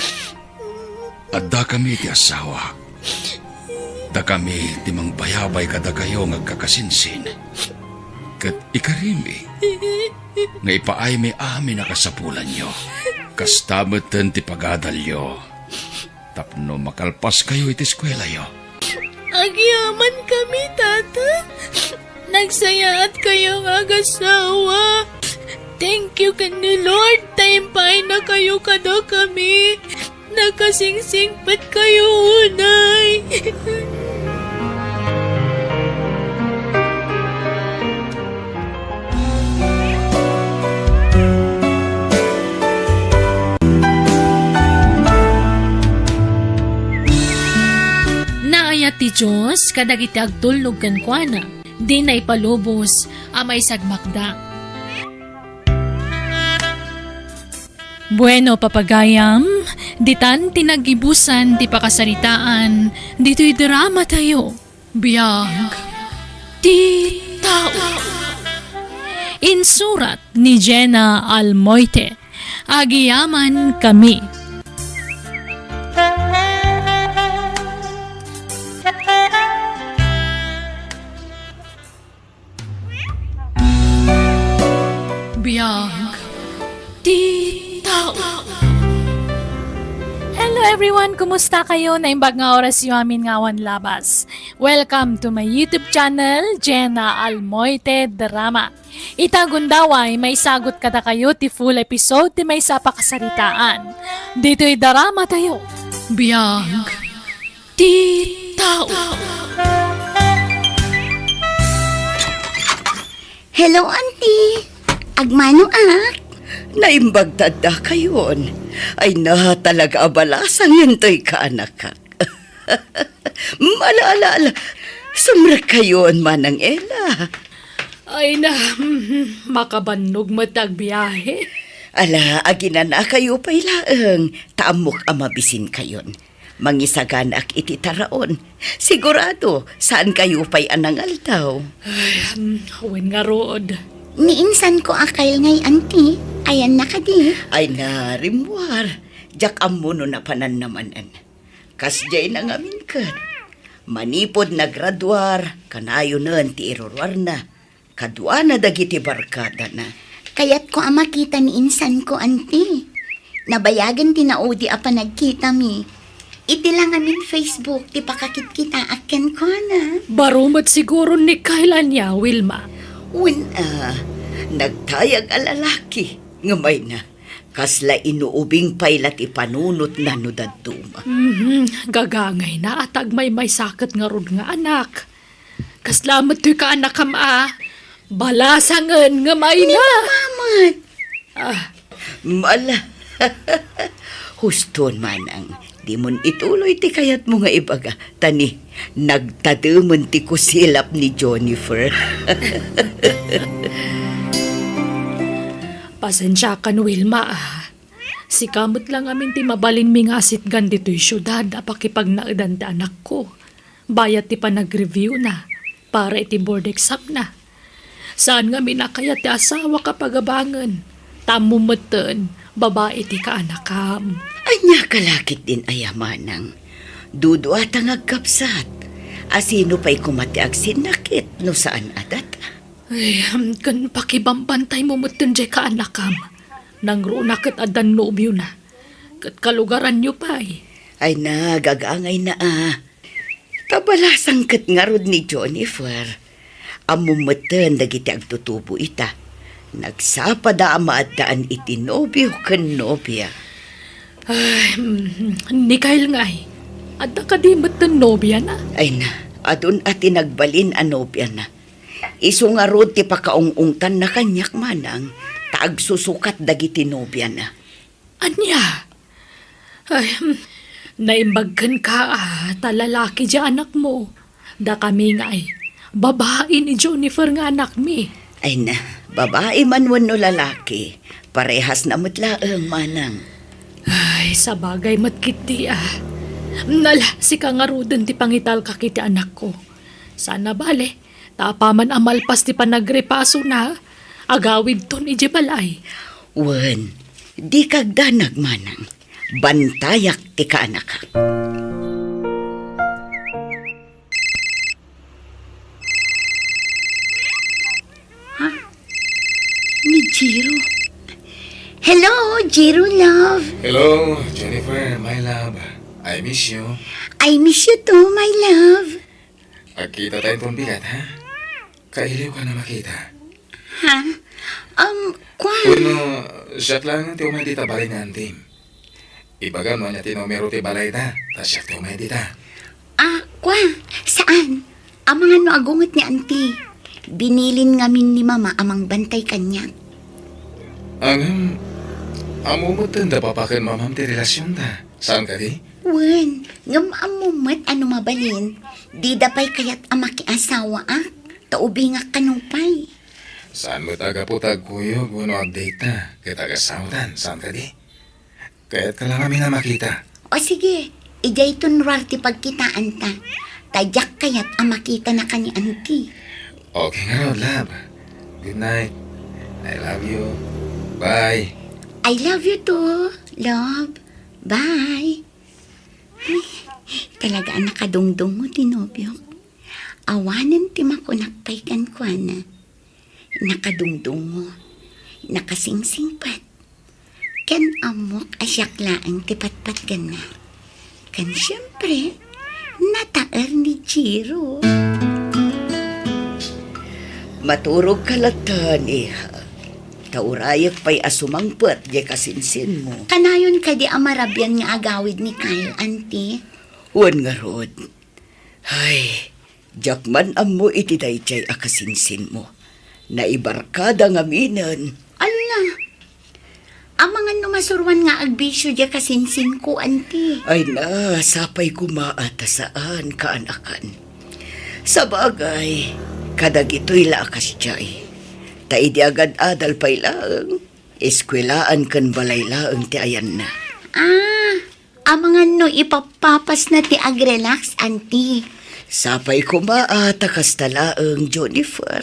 [SPEAKER 6] At da kami ti asawa. Da kami ti mangbayabay kada kayo ngagkakasinsin. Kat ikarimi. Nga ipaay may amin na kasapulan nyo. Kastamatan ti pagadalyo. Tapno makalpas kayo iti eskwela yo.
[SPEAKER 7] Agyaman kami, tata. Nagsaya at kayo agasawa. Thank you ni Lord. Taimpay na kayo kada kami. Nakasingsingpat kayo unay.
[SPEAKER 1] Naayat ti Diyos, kadagiti agtulog kan kuana. Di na ipalubos, amay sagmakda. Bueno, papagayam, ditan tinagibusan ti pakasaritaan, dito'y drama tayo. Biyag, ti tao. Insurat ni Jenna Almoite, Agiyaman Kami. Biyag, ti tao. Hello everyone! Kumusta kayo? Naimbag nga oras yung amin ngawan labas. Welcome to my YouTube channel, Jenna Almoite Drama. Itagundaway, may sagot kada kayo ti full episode ti may sapakasaritaan. Dito'y drama tayo. Biyag, ti tao.
[SPEAKER 4] Hello, auntie. Agmano ak?
[SPEAKER 3] Naimbag tada kayon. Ay na talaga abalasang yuntoy ka anak ka. Malala, sumra kayon manang Ella.
[SPEAKER 1] Ay na, makabannog matag biyahe.
[SPEAKER 3] Ala, aginan na kayo pa'y laeng. Taamok amabisin kayon. Mangisaganak iti taraon. Sigurado, saan kayo pa'y anangal daw?
[SPEAKER 1] Huwin nga rood.
[SPEAKER 4] Niinsan ko akay ngay, auntie. Ayan na ka di.
[SPEAKER 3] Ay na, rimwar. Jak amuno na panan namanan. Kasjay na ngamin ka. Manipod na graduar, kanayo na ti irurwar na. Kadwa na dagiti barkada na.
[SPEAKER 4] Kaya't ko ang makita ni insan ko, auntie. Nabayagan tinaudi apa nagkita mi. Iti lang amin Facebook, ti pakakit kita aken ko na.
[SPEAKER 1] Barumat siguro ni kailan niya, Wilma.
[SPEAKER 3] Nagtayag alalaki. Ngamay na. Kasla inuubing pailat ipanunot na no daduma.
[SPEAKER 1] Gagangay na atag may sakit nga rod nga anak. Kaslamat to'y ka anak kam balasangan nga may na.
[SPEAKER 4] Mamat.
[SPEAKER 3] Mala. Huston manang. Di mon ituloy ti kayat mo nga ibaga. Tani, nagtadumon ti kusilap ni Jennifer.
[SPEAKER 1] Pasensya ka no, Wilma. Si kamot lang amin ti mabalin mi nga sitgan dito'y syudad apakipag naadan ti anak ko. Bayat ti pa nag-review na para iti board exam na. Saan nga minakaya ti asawa kapag abangan? Tamumatan, babae ti kaanakam.
[SPEAKER 3] Anya kalakit din ayamanang. Dudu at ang agkapsat. Asino pa'y kumatiag sinakit no saan adat.
[SPEAKER 1] Ay, kan pakibambantay mo mutin di kaanakam. Nang runakit adan nobyo na. Kat kalugaran nyo pa'y.
[SPEAKER 3] Ay na, gagangay na Kabalasang kat nga rod ni Jennifer. Amumatan dagiti agtutubo ita. Nagsapad maadaan iti nobyo kan nobya.
[SPEAKER 1] Ay, ni Kyle nga ay. Adda ka di mutin nobya na.
[SPEAKER 3] Ay na, adun ati nagbalin a nobya na. Isu nga rod ti pakaungungtan na kanyak manang. Taagsusukat dagiti nobya na.
[SPEAKER 1] Anya? Ay, naimbagkan ka talalaki di anak mo. Da kami nga ay, babae ni Jennifer nga anak mi.
[SPEAKER 3] Ay na, babae man wano lalaki. Parehas na mutlaang manang.
[SPEAKER 1] Ay, sa bagay matkiti Nala, si kangaruden ti pangital kakiti anak ko. Sana bale, tapaman amalpas ti panagrepaso na. Agawid ton iji balay.
[SPEAKER 3] Wen, di kagdanag manang. Bantayak ti kaanak.
[SPEAKER 4] Ni Jiro. Hello, Jiro love.
[SPEAKER 8] Hello, Jennifer, my love. I miss you.
[SPEAKER 4] I miss you too, my love.
[SPEAKER 8] Agkita tayong pambigat, ha? Kailiw ka na makita.
[SPEAKER 4] Ha? Kwan.
[SPEAKER 8] Uno, siyak lang ti umay dita balay nga antim. Ibaga mo niya tinomero ti balay ta, tas siyak ti umay dita.
[SPEAKER 4] Kwan. Saan? Amangan no agungot ni auntie. Binilin ngamin ni mama amang bantay kanya.
[SPEAKER 8] Amumutan da papakan mamam ti relasyon ta. Saan ka di?
[SPEAKER 4] Wen, ngam amumat ano mabalin. Di dapay kayat amaki asawa Taubi nga kanupay.
[SPEAKER 8] Saan mo taga-putag kuyog, uno update ta. Kaya taga-sautan, saan ka di? Kaya't ka lang kami na makita.
[SPEAKER 4] O sige, ijay tunrar ti pagkitaan ta. Tadyak kayat amakita na kani auntie.
[SPEAKER 8] Okay nga, love. Good night. I love you. Bye.
[SPEAKER 4] I love you too, love. Bye. Ay, talaga ang nakadungdong mo, tinobyo. Awanan ti makunakpay kan kwa na. Nakadungdong mo. Nakasingsingpat. Kan amok asyaklaan ti patpat kan na. Kan siyempre, nataer ni Jiro.
[SPEAKER 3] Maturog kalatan, iha. Taurayak pa'y asumangpet, di kasinsin mo.
[SPEAKER 4] Kanayon ka di amarabyan nga agawid ni Kyle, auntie.
[SPEAKER 3] Wan nga rod. Ay, jakman mo iti dayjay akasinsin mo. Naibarkada nga minan.
[SPEAKER 4] Ala, amangan numasurwan nga agbisyo di kasinsin ko, auntie.
[SPEAKER 3] Ay na, sapay kumaata saan kaanakan. Sa bagay, kadag ito'y lakas jay. Taidi agad adal pa'y laang. Eskwelaan kan balay laang ti ayan na.
[SPEAKER 4] Amangan no ipapapas na ti agrelax, auntie.
[SPEAKER 3] Sapay kumaata kas talaang Jennifer.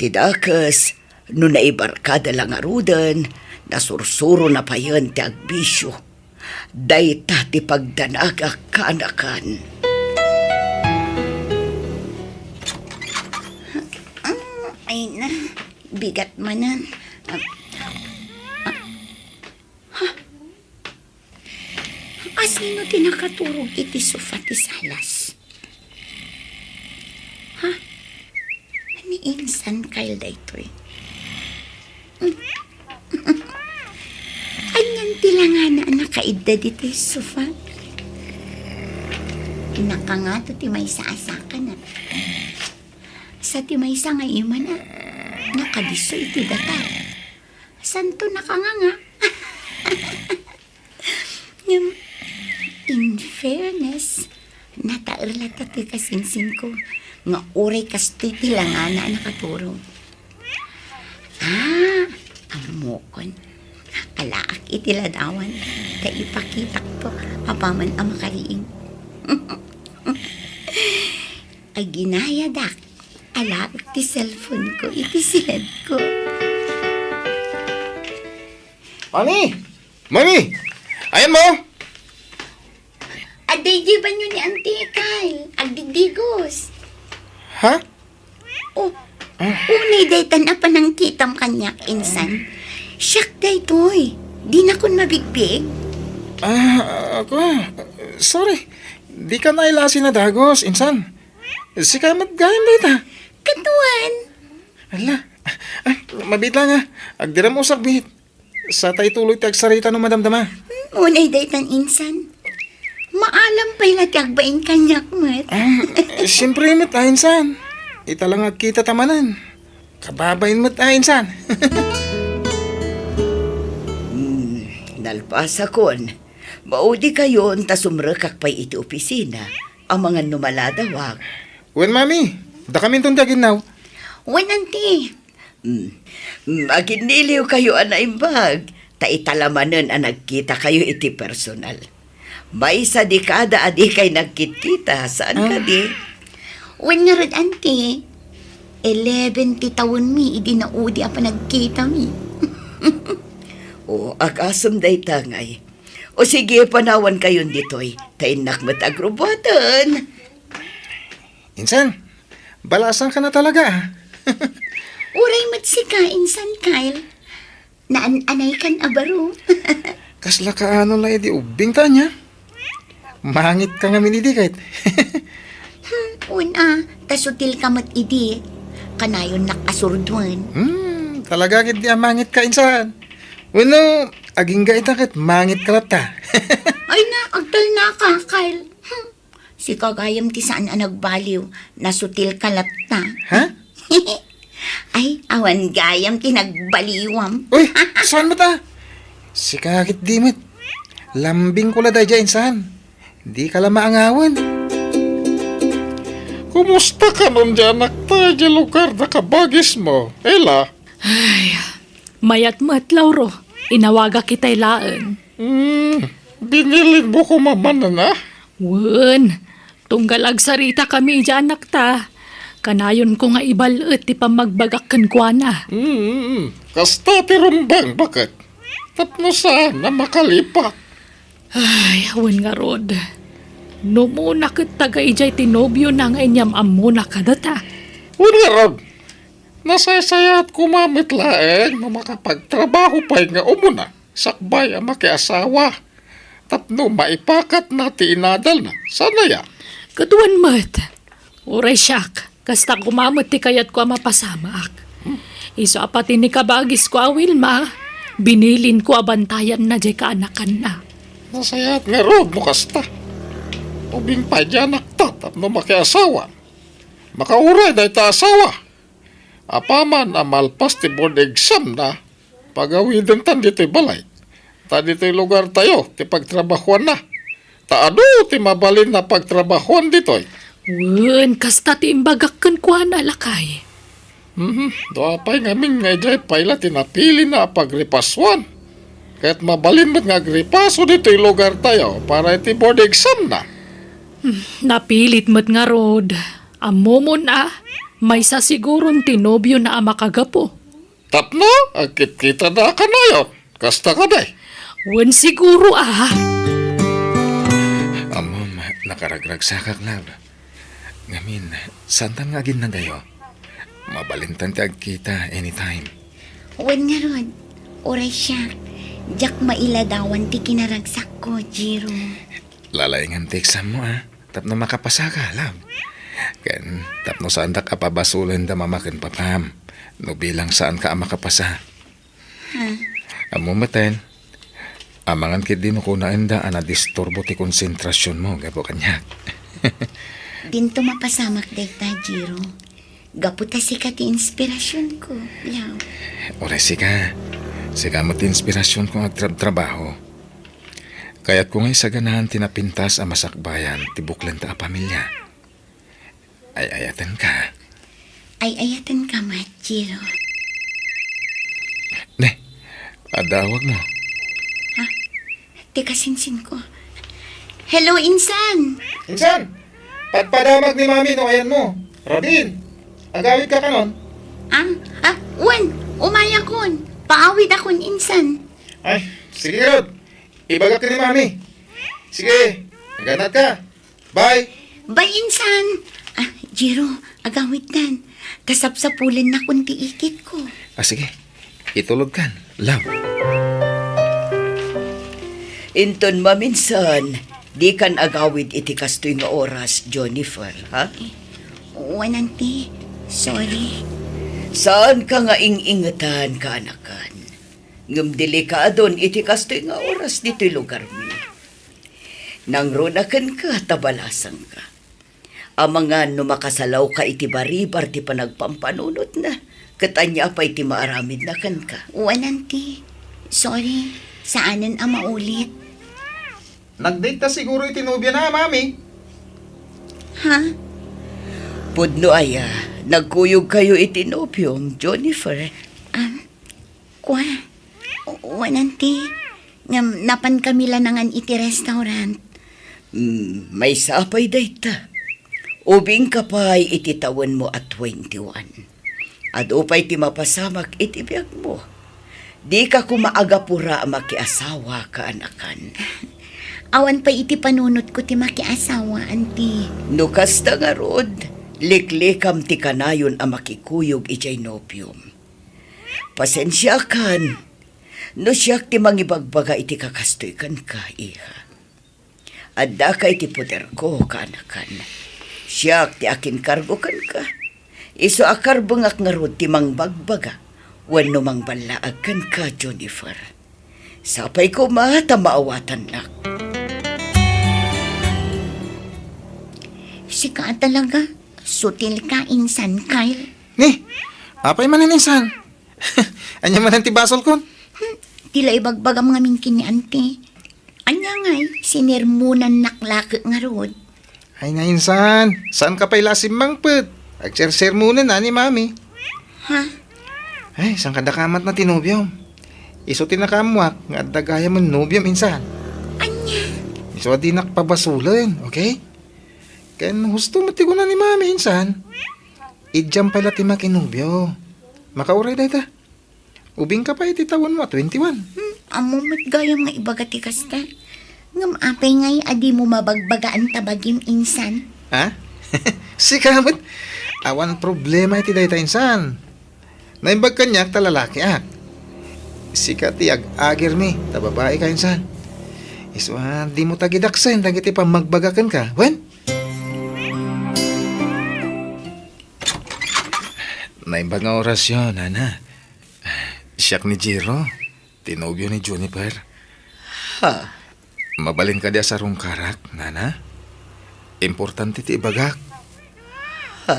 [SPEAKER 3] Tidakas, no naibarkada lang arudan, nasursuro na pa yan ti agbisyo. Dayta ti pagdanaga kaanakan.
[SPEAKER 4] Ay na, bigat manan. Asino ti nakaturog iti sofa ti salas? Ni insan Kyle daytoy. tila nga na nakaidda dito yung sofa. Nakangato ti may saasaka na. Sa ti may sa nga ima na, nakadiso iti data. Santo nakanganga. In fairness, nataerla ti kasinsin ko nga uray kastoy tila nga na nakaturo. Amokon. Alaak itiladawan. Kaipakitak to hapaman ang makariing. Ay ginayadak. Alaak ti cellphone ko, iti send ko.
[SPEAKER 8] Mami! Mami! Ayan mo!
[SPEAKER 4] Aday ba nyo ni Auntie Kyle? Agdigdigos.
[SPEAKER 8] Ha?
[SPEAKER 4] Oh, unay daytan na pa nang kitam kanyak insan. Siyak daytoy. Di na kun mabigbig.
[SPEAKER 8] Ako? Sorry. Di ka nailasin na dagos, insan. Si kamat gayam dita.
[SPEAKER 4] Katuan.
[SPEAKER 8] Ala. Mabit lang ha. Agdiram usak bit. Sa tay tuloy ti agsarita no madamdama.
[SPEAKER 4] Unay daytan insan. Maalam pa'y latagbain kanyak mat.
[SPEAKER 8] Siyempre mat insan. Ita lang agkita tamanan. Kababain mat insan.
[SPEAKER 3] Nalpasa kon. Maudi kayo ta sumrekak pa'y iti opisina. Ang mga numaladawag.
[SPEAKER 8] Wen mami. Da kami itong daginaw.
[SPEAKER 4] Wan Auntie.
[SPEAKER 3] Maginiliw kayo anaimbag. Ta italamanan ang nagkita kayo iti personal. May sa dekada adi kay nagkita. Saan ka di?
[SPEAKER 4] Wan nga rod Auntie. 11 ti taon mi, idi na udi apa nagkita mi.
[SPEAKER 3] O, akasam day tangay. O sige, panawan kayon ditoy. Tainak matagrubatan.
[SPEAKER 8] Insan, balasan ka na talaga.
[SPEAKER 4] Uray mat si ka, insan Kyle. Naan-anay kan abaro.
[SPEAKER 8] Kasla ka ano lang di ubing ta niya. Mangit ka nga minidikit.
[SPEAKER 4] Una, tasutil ka mat idi. Kanayon nakasurduan.
[SPEAKER 8] Talaga gid di mangit ka insan. Bueno, aging gaitakit mangit ka lata.
[SPEAKER 4] Ay na, agtal na ka, Kyle. Si kagayam ti saan ang nagbaliw. Nasutil ka latta.
[SPEAKER 8] Ha?
[SPEAKER 4] Ay, awan gayam ti nagbaliwam.
[SPEAKER 8] Uy, saan mo ta? Si kakit dimit. Lambing ko la daya insan. Di ka lang maangawan. Kumusta ka nun dyan, nakta, dyan lugar na kabagis mo? Ela?
[SPEAKER 1] Ay, mayat mat, Lauro. Inawaga kita'y laan.
[SPEAKER 8] Binilin mo ko mamana na?
[SPEAKER 1] Wen, tunggal agsarita kami dyan, nakta. Kanayon ko nga ibalut ti pamagbagakan kwa na.
[SPEAKER 8] Kasta tirumbang, bakit? Tapno saan na makalipat?
[SPEAKER 1] Ay, wen nga rod. No muna kat taga ijay tinobyo na nga inyam amuna kadata.
[SPEAKER 8] Wala rab. Nasaysaya't kumamit laeng na makapagtrabaho pa nga umuna. Sakbay ang makiasawa. Tapno maipakat na ti inadal na. Sana ya?
[SPEAKER 1] Katuan mat. Uray siyak. Kasta kumamot ti kayat ko mapasamak. Iso apati ni kabagis ko Wilma. Binilin ko abantayan na jay kaanakan na.
[SPEAKER 8] Nasayat nga rod mo kasta. Ubing pa dyan nakta tapno makiasawa. Makauray dahi ta asawa. Apaman amalpas ti board exam na. Pagawidan tan dito'y balay. Ta dito'y lugar tayo ti pagtrabahuan na. Taado ti mabalin na pagtrabahuan dito'y.
[SPEAKER 1] Wen, kasta ti imbagakan ko na lakay.
[SPEAKER 8] Doa pa'y ngamin nga ijay pa'y tinapili na pagripaswan. Kaya't mabalin mo't nga agripaso dito'y lugar tayo para iti board exam na.
[SPEAKER 1] Napilit mo't nga rod. Amo mo na. May sasiguron tinobyo na amakagapo.
[SPEAKER 8] Tapno, agkit-kita na ka na yun. Kasta ka day.
[SPEAKER 1] Wen siguro
[SPEAKER 8] Amom, nakaragragsakak lang. Ngamin, santan nga gin na dayo. Mabalintan ti agkita anytime.
[SPEAKER 4] Wan nga rod. Uray siya. Jak mailadawan ti kinaragsak ko, Jiro.
[SPEAKER 8] Lalaingan ti exam mo Tapno makapasa ka, alam. Ken, tapno saan da ka pabasulan da mamakin papam. No bilang saan ka makapasa. Amo maten.
[SPEAKER 9] Amangan kit din ko na enda ana disturbo ti konsentrasyon mo, gapo kanyak.
[SPEAKER 4] Dinto mapasamak dayta, Jiro. Gaputa sikat ti inspirasyon ko, Law.
[SPEAKER 9] Ore sika. Sika mo ti inspirasyon ko agtrabaho. Kaya't kung ay sa ganahan tinapintas ang masakbayan, tibuklan ta a pamilya. Ay ayatan ka.
[SPEAKER 4] Ay ayatan ka, Mat, Jiro.
[SPEAKER 9] Ne, adawag mo.
[SPEAKER 4] Teka, sinsin ko. Hello, Insan!
[SPEAKER 10] Insan, patpadamag ni Mami no ayan mo. Robin, agawid ka kanon.
[SPEAKER 4] Wan, umaya kon. Paawid akon, Insan.
[SPEAKER 10] Ay, sige Rod. Ibagak ka ni Mami. Sige, naganat ka. Bye.
[SPEAKER 4] Bye, Insan. Jiro, agawid tan. Kasapsapulan na kunti ikit ko.
[SPEAKER 9] Sige, itulog kan. Love.
[SPEAKER 3] Inton maminsan, di kan agawid iti kastoy nga oras, Jennifer, ha?
[SPEAKER 4] Wananti, sorry.
[SPEAKER 3] Saan ka nga ingingatan ka, anakan? Ngam delikadon iti kastoy nga oras dito'y lugar mi. Nang runakan ka, tabalasang ka. Amangan no makasalaw ka iti baribar ti panagpampanunot na. Katanya pa iti maaramid na kan ka.
[SPEAKER 4] Wananti, sorry. Saanan ang maulit?
[SPEAKER 10] Nag-date ta siguro itinubya na, Mami.
[SPEAKER 4] Ha?
[SPEAKER 3] Pudno aya, nagkuyog kayo iti nobyong, Jennifer.
[SPEAKER 4] Kwa? Wananti. Napan kami lanangan iti restaurant.
[SPEAKER 3] May sapay dayta. Ubing ka pa'y iti taon mo at 21. At upay ti mapasamak iti biyag mo. Di ka kumaagapura makiasawa ka, anakan.
[SPEAKER 4] Awan pa iti panunot ko ti makiasawa, Auntie.
[SPEAKER 3] Nukas na nga rod, liklikam ti kanayon ang makikuyog ijay nopium. Pasensya kan, no siyak ti mangibagbaga iti kakastoy kan ka, iha. Adda ka iti puder ko, kanakan. Siyak ti akin kargo kan ka. Iso akar bungak nga rod ti mangbagbaga, wano mang balaag kan ka, Jennifer. Sapay ko mata maawatan nak.
[SPEAKER 4] Sika talaga. Sutil ka, Insan, Kyle.
[SPEAKER 10] Ni, apay man Insan. Anya man ang tibasol kon.
[SPEAKER 4] Tila ibagbaga mga mingkin ni Auntie. Anya nga'y, sinirmunan naklaki nga rod.
[SPEAKER 10] Ay na Insan, saan ka pa'y lasim mangpet? Agser-ser muna na ni Mami.
[SPEAKER 4] Ha?
[SPEAKER 10] Ay, saan ka dakamat na tinubyom? Iso tinakamwak, nga dagaya mo nubyom Insan.
[SPEAKER 4] Anya?
[SPEAKER 10] Iso di nakpabasulan, okay? Kaya husto matigo na ni Mami Insan. Idyam pala ti makinubyo. Makauray dahi ta. Ubing ka pa iti tawon mo, 21.
[SPEAKER 4] Amo mat gayam nga ibagati kasta. Ngam apay nga'y adi mo mabagbagaan tabagim, Insan.
[SPEAKER 10] Ha? Sikamot. Awan problema iti dahi ta Insan. Naimbag kanyak ta lalaki Sika ti ag-agir mi, ta babae ka Insan. Iswa, di mo tagidaksen, dagiti pa magbagakan ka. Wen?
[SPEAKER 9] Naimbag nga orasyon, Nana. Siyak ni Jiro. Tinubyo ni Juniper.
[SPEAKER 3] Ha?
[SPEAKER 9] Mabalin ka dia sa rungkarak, Nana. Importante ti ibagak.
[SPEAKER 3] Ha?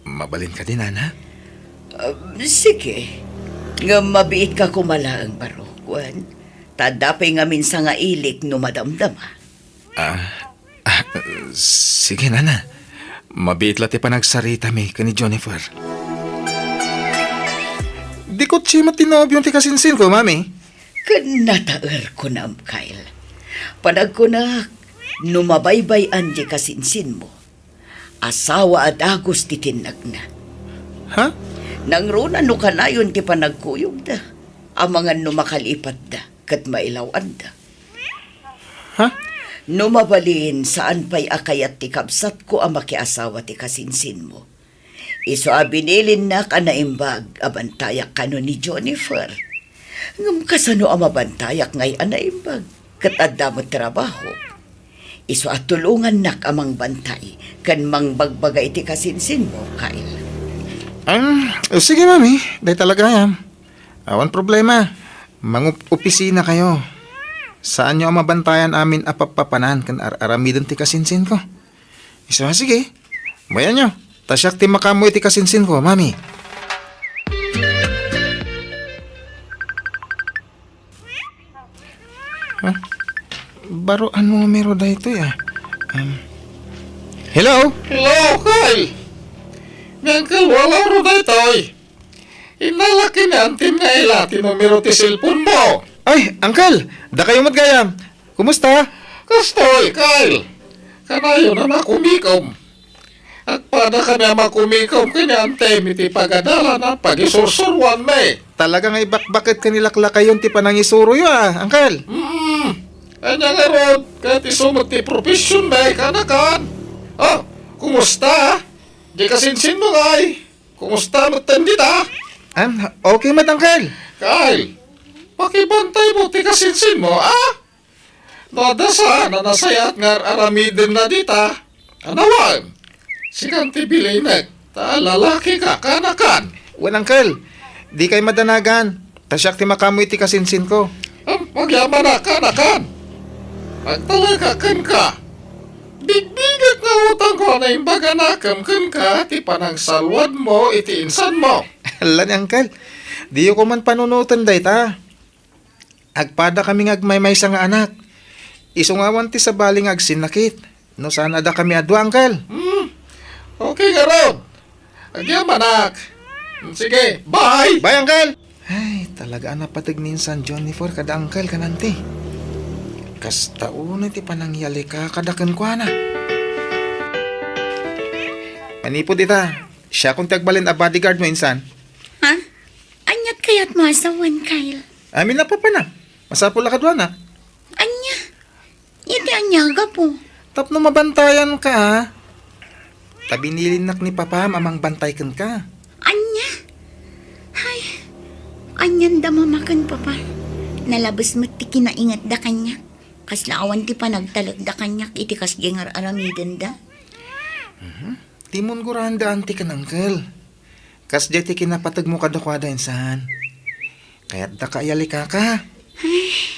[SPEAKER 9] Mabalin ka din, Nana.
[SPEAKER 3] Sige. Nga mabiit ka kumalaang baro, Kwan. Tadapay nga minsan nga ilik no madamdama.
[SPEAKER 9] Sige, Nana. Mabiit lati pa nagsarita mi ka ni Jennifer.
[SPEAKER 10] Di ko tsima tinobyo ti kasinsin ko, Mami.
[SPEAKER 3] Kanataer ko na, Kyle. Panag ko na, numabaybay-an di kasinsin mo. Asawa at agos ti tinag na.
[SPEAKER 10] Ha?
[SPEAKER 3] Nang runa no kanayon ti panagkuyog da. Amangan no makalipat da, kat mailawan da.
[SPEAKER 10] Ha?
[SPEAKER 3] Numabalin saan pa'y akayat ti kabsat ko ang makiasawa ti kasinsin mo. Iso abinilin na ka na imbag abantayak ka no ni Jennifer. Ngam kasano ang mabantayak ngay anaimbag kat adda mo trabaho. Iso at tulungan nak amang bantay kan mang bagbagay ti kasinsin mo, Kyle.
[SPEAKER 10] Sige, Mami. Day talaga yan. Awan problema. Mangup-opisina kayo. Saan nyo ang mabantayan amin apapapanan kan aramidon ti kasinsin ko? Isa sige. Bayan nyo. Tasyak ti makamoy ti kasinsin ko, mami. Huh? Baro ano mero da ito ya? Hello?
[SPEAKER 8] Hello, Kyle. Ngangkal, wala ro da ito'y. Inalaki na antin nga ilati numero ti cellphone mo.
[SPEAKER 10] Ay, Uncle! Da kayo matgayam. Kumusta?
[SPEAKER 8] Kastoy, Kyle. Kanayo na makumikom. Agpada ka na makumikom kanya ante miti pagadala na pagisursurwan me.
[SPEAKER 10] Talaga nga ibakbakit kanilakla kayon ti panangisuro yo Uncle.
[SPEAKER 8] Anya nga rod, kahit isumot ti profession me, kanakan. Oh, kumusta? Di kasinsin mo ngay. Kumusta mo tandita?
[SPEAKER 10] Okay mat, Uncle.
[SPEAKER 8] Kyle, pakibantay mo ti kasinsin mo, Nadasa na nasayat nga aramidin na dita. Anawan, sikan ti bilaynek, ta lalaki ka, kanakan.
[SPEAKER 10] Wan, Uncle. Di kay madanagan. Tasyak ti makamoy ti kasinsin ko.
[SPEAKER 8] Magyaman na, kanakan. Pagtalakakan ka. Bigbigat na utang ko na imbaga nakamkan ka, ti panang salwad mo, iti insan mo.
[SPEAKER 10] Alam ni Uncle. Di ko man panunutan day ta. Agpada kami ngagmaymay sa nga anak. Isungawan ti sa baling agsinakit. No sana da kami adwa, Uncle.
[SPEAKER 8] Okay nga Rod. Agyaman nak. Sige, bye!
[SPEAKER 10] Bye, Uncle! Ay, talaga na patig minsan, Johnny, for kada Uncle ka nanti. Kasta una ti panangyali ka kadakan ko na. Manipod ita. Siya kung tagbalin a bodyguard mo insan.
[SPEAKER 4] Ha? Anyat kayat mo asawan, Kyle?
[SPEAKER 10] Amin na pa na. Masapula ka doon na.
[SPEAKER 4] Anya? Iti anyaga po.
[SPEAKER 10] Tapno mabantayan ka ha. Tabi nilinak ni Papa amang bantay kan ka.
[SPEAKER 4] Anya? Ay, anyan da mamakan, Papa. Nalabas mo ti kinaingat da kanya. Kaslaawan ti panagtalag da kanya. Iti kas gengar aramiden da.
[SPEAKER 10] Timon guranda anti kan, Uncle. Kas ti kinapatag mo kadakwada insan. Kaya't da kaayali ka ka.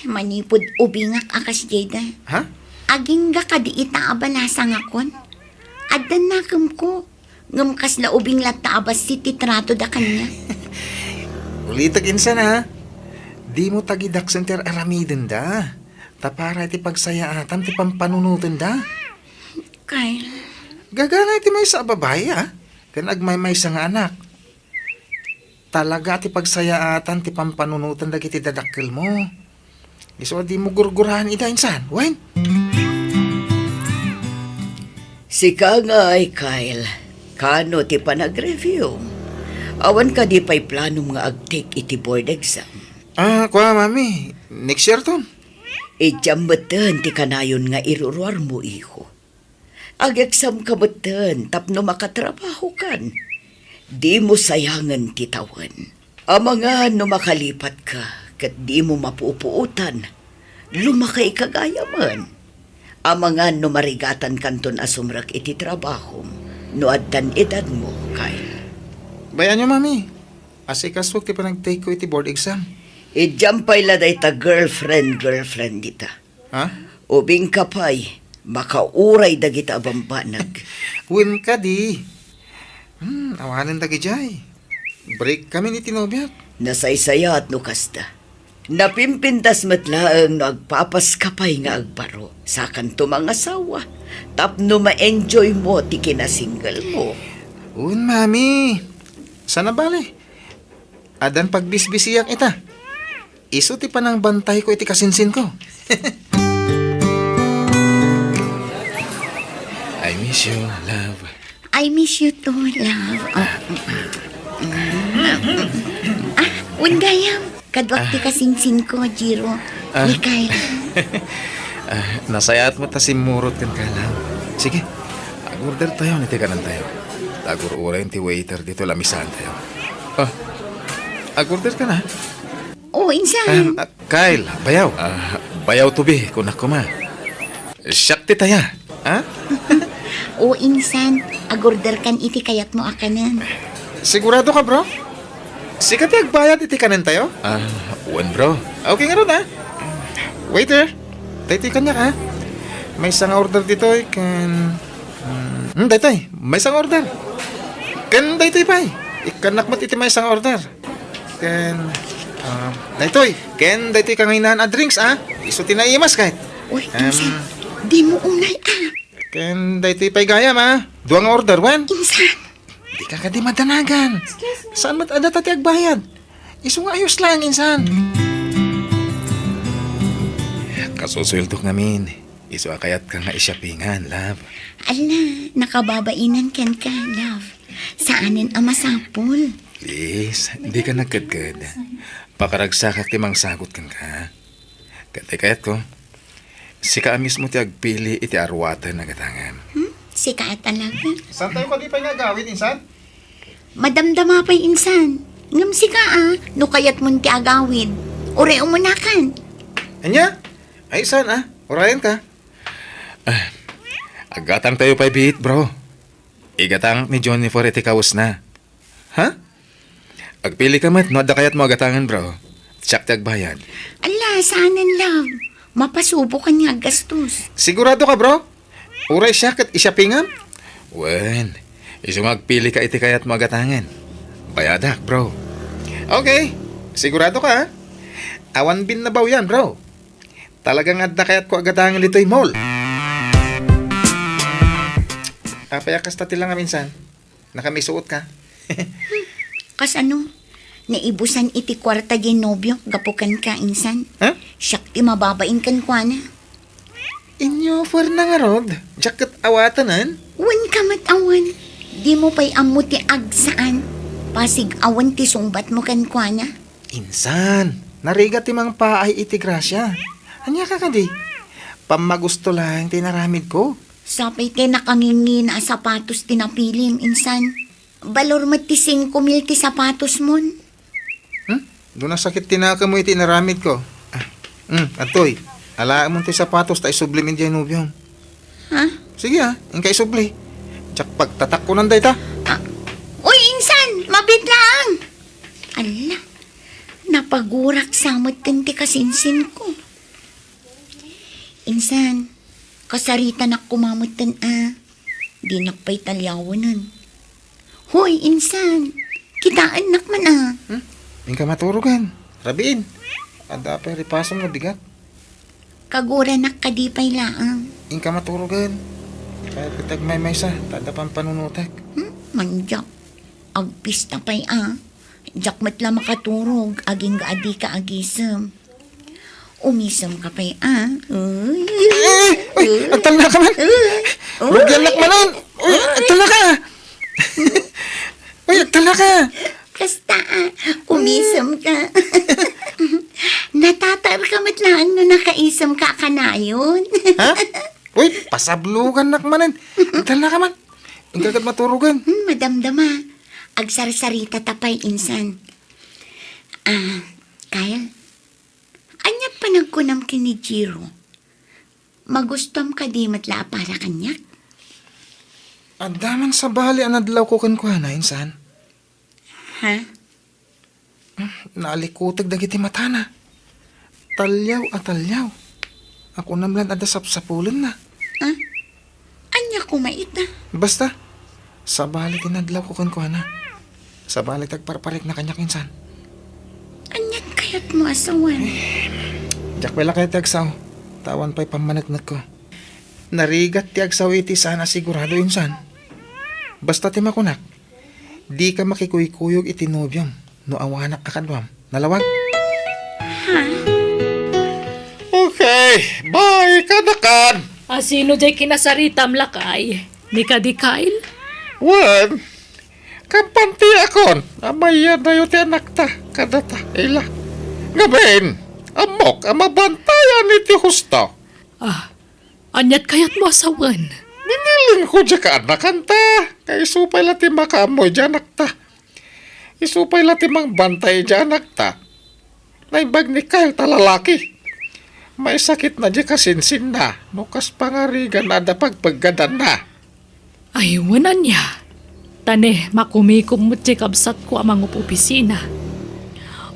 [SPEAKER 4] Manipod ubingak akas jayda.
[SPEAKER 10] Ha?
[SPEAKER 4] Aging ga kadi ita abalasa nga kon. Adan nakam ko. Ngam kasla ubing lata abas si titrato da kanya.
[SPEAKER 10] Ulitag insan ha. Di mo tagidak center aramiden da. Tapara iti pagsayaatan ti pampanunutan da.
[SPEAKER 4] Kyle,
[SPEAKER 10] Gagana iti may sa babae ha. Kan agmay sa nga anak. Talaga ti pagsayaatan ti pampanunutan da kiti dadakkel mo. Iso di mo gurgurahan ita insan. Wen?
[SPEAKER 3] Sika nga ay, Kyle. Kano ti panag-review? Awan ka di pa'y planong nga ag-take iti board exam.
[SPEAKER 10] Kuha mami. Next year ton.
[SPEAKER 3] Ijambatan ti kanayon nga iruruar mo, iho. Ag-exam ka batan, tapno makatrabaho kan. Di mo sayangan titawan. Amanga no makalipat ka, kat di mo mapupuutan. Lumakay kagayaman. Amanga no marigatan kanton asumrak iti trabaho. No addan edad mo, Kyle.
[SPEAKER 10] Bayan nyo mami. Asikas wag ti pa nag-take ko iti board exam.
[SPEAKER 3] Ijampay la day ta girlfriend dita.
[SPEAKER 10] Ha?
[SPEAKER 3] Ubing kapay, makauray dagita abambanag.
[SPEAKER 10] Win ka di. Awanan dagi jay. Break kami ni tinobyak.
[SPEAKER 3] Nasaysaya at nukasta. Napimpintas matlaang no agpapaskapay nga agbaro. Sakan to mga asawa. Tapno ma-enjoy mo ti kinasingle mo.
[SPEAKER 10] Win mami. Sana bale. Adan pagbisbisiyak ita. Iso ti panang bantay ko iti kasinsin ko. I miss you, love.
[SPEAKER 4] I miss you too, love. Ungayam. Kadwak ti kasinsin ko, Jiro. Ni Kyle.
[SPEAKER 10] Nasayat mo ta si Murot kan kalam. Sige, agorder tayo, niti kanan tayo. Tagur-ura yung ti waiter dito, lamisan tayo. Agorder ka na.
[SPEAKER 4] Oo, insan.
[SPEAKER 10] Kyle, bayaw. Bayaw tubi, kunak ko ma. Shakti taya. Ha?
[SPEAKER 4] Oo, insan. Agorder kan iti kayat mo akanan.
[SPEAKER 10] Sigurado ka, bro? Sika ti agbayad iti kanin tayo?
[SPEAKER 9] Uwan bro.
[SPEAKER 10] Okay nga ron ha. Waiter, tayo kanya ha. May isang order dito kan... daytoy, may isang order. Kan daytoy pa ikanak mo iti may isang order. Kan... daytoy, ken daytoy kanginan a drinks ha. Iso tinaimas kahit.
[SPEAKER 4] Uy, insan, di mo unay
[SPEAKER 10] Ken daytoy pa'y gayam ha. Duang order, wen.
[SPEAKER 4] Insan,
[SPEAKER 10] Di ka di madanagan. Saan mat ada tati agbayad? Iso nga ayos lang, insan.
[SPEAKER 9] Kasusweldo ngamin. Iso akayat ka nga isyapingan, love.
[SPEAKER 4] ala, nakababainan ken ka, love. Saanin ang masapol?
[SPEAKER 9] Please, hindi ka nagkadkad. Pakaragsakak timang sagot kan ka. Kayat ko, si ka mismo ti agpili iti arwatan na gatangan.
[SPEAKER 4] Sika talaga.
[SPEAKER 10] Saan tayo ka di pa nga gawin, insan?
[SPEAKER 4] Madamdama pa'y insan. Ngam sika no kayat mo ti agawid. Ure umunakan.
[SPEAKER 10] Anya? Ay, insan Orayan ka.
[SPEAKER 9] Agatang tayo pa'y bihit, bro. Igatang ni Johnny for iti kawas na.
[SPEAKER 10] Ha?
[SPEAKER 9] Agpili ka mat, no adda kayat mo agatangan, bro. Tsak ti agbayad.
[SPEAKER 4] Ala, saanan, love. Mapasubo ka niya gastos.
[SPEAKER 10] Sigurado ka, bro? Uray siya kat isyapingan?
[SPEAKER 9] Wen, iso magpili ka iti kayat mo agatangan. Bayadak, bro.
[SPEAKER 10] Okay. Sigurado ka, ha? Awan bin na baw yan, bro. Talagang adda kayat ko agatangan dito'y mall. Payakas tati lang nga minsan. Nakamisuot ka.
[SPEAKER 4] Kas ano? Naibusan iti kwarta di nobyo, gapukan ka insan.
[SPEAKER 10] Ha?
[SPEAKER 4] Siyak ti mababain kan kwa na.
[SPEAKER 10] Inyo for na nga rod. Jacket awatanan.
[SPEAKER 4] Wan ka awan. Di mo pa'y amo ti agsaan. Pasig awan ti sungbat mo kan kwa na.
[SPEAKER 10] Insan. Nariga ti mang paay iti grasya. Anya ka di? Pamagusto lang tinaramid ko.
[SPEAKER 4] Sapay kay nakangingi na sapatos tinapilim insan. Balor mat ti 5,000 ti sapatos mon.
[SPEAKER 10] Doon na sakit tinaka mo iti naramid ko. Atoy. Alaan mo ti sapatos ta isublimin dyan nubyong.
[SPEAKER 4] Ha?
[SPEAKER 10] Sige ingka isubli. Tsak pagtatak ko nanday ta.
[SPEAKER 4] Uy, insan! Mabit lang! Ala, napagurak samot kan ti kasinsin ko. Insan, kasarita na kumamutan di nakpay talyawanan. Hoy, insan, kitaan nak man
[SPEAKER 10] Ingka maturugan. Rabiin. Ada pa ripasong nga bigat.
[SPEAKER 4] Kagura nak kadipay laang.
[SPEAKER 10] Ingka maturugan. Kaya kitag may sa. Tada pang panunutek.
[SPEAKER 4] Manjak, agpista pa'y Jak mat lang makaturog, aging gaadi ka agisem. Umisem ka pa'y
[SPEAKER 10] Uy, agtal na ka man. Rugyalak manan. Uy, agtal na ka. Uy, agtal na ka.
[SPEAKER 4] Kasta, umisem ka. Natatar ka matlaan no nakaisem ka kanayon.
[SPEAKER 10] Ha? Uy, pasablugan nak manan. Agtal na ka man. Ingkagad maturugan.
[SPEAKER 4] Madamdama, agsarsarita tapay insan. Kyle, anyat pa nagkunam kini Jiro. Magustom ka di matla para kanyak?
[SPEAKER 10] Adaman sa bali anadlaw ko kan kuha na, insan.
[SPEAKER 4] Ha?
[SPEAKER 10] Naalikutag dagiti matana. Talyaw at talyaw. Ako namlan ada sapsapulan na.
[SPEAKER 4] Anya kumaita?
[SPEAKER 10] Basta, sa bali tinadlaw ko kan kuha na. Sa bali tagparparik na kanyak insan.
[SPEAKER 4] Anyat kayat mo asawan?
[SPEAKER 10] Diyak pala kaya ti agsaw. Tawan pa'y pamanagnak ko. Narigat ti agsaw iti sana sigurado insan. Basta ti makunak. Di ka makikuykuyog iti nobyam. No awanak akadwam. Nalawag?
[SPEAKER 8] Okay, bye kanakan.
[SPEAKER 1] Sino jay kinasaritam lakay? Ni ka di Kyle?
[SPEAKER 8] Wen, kampanti akon. Amayan na yun ti anak ta. Kadata, ila. Gabin, amok, amabantayan iti husto.
[SPEAKER 1] Anyat kayat mo asawan.
[SPEAKER 8] Biniling ko dyan ka anakan ta. Kaya isupay lati makamoy dyan anak ta. Isupay lati mang bantay dyan anak ta. Naibag ni Kyle talalaki. May sakit na dyan kasinsin na. Nukas pangarigan na da pagpaggadan na.
[SPEAKER 1] Aywanan niya. Tane, makumikom mo kabsat ko amang opisina.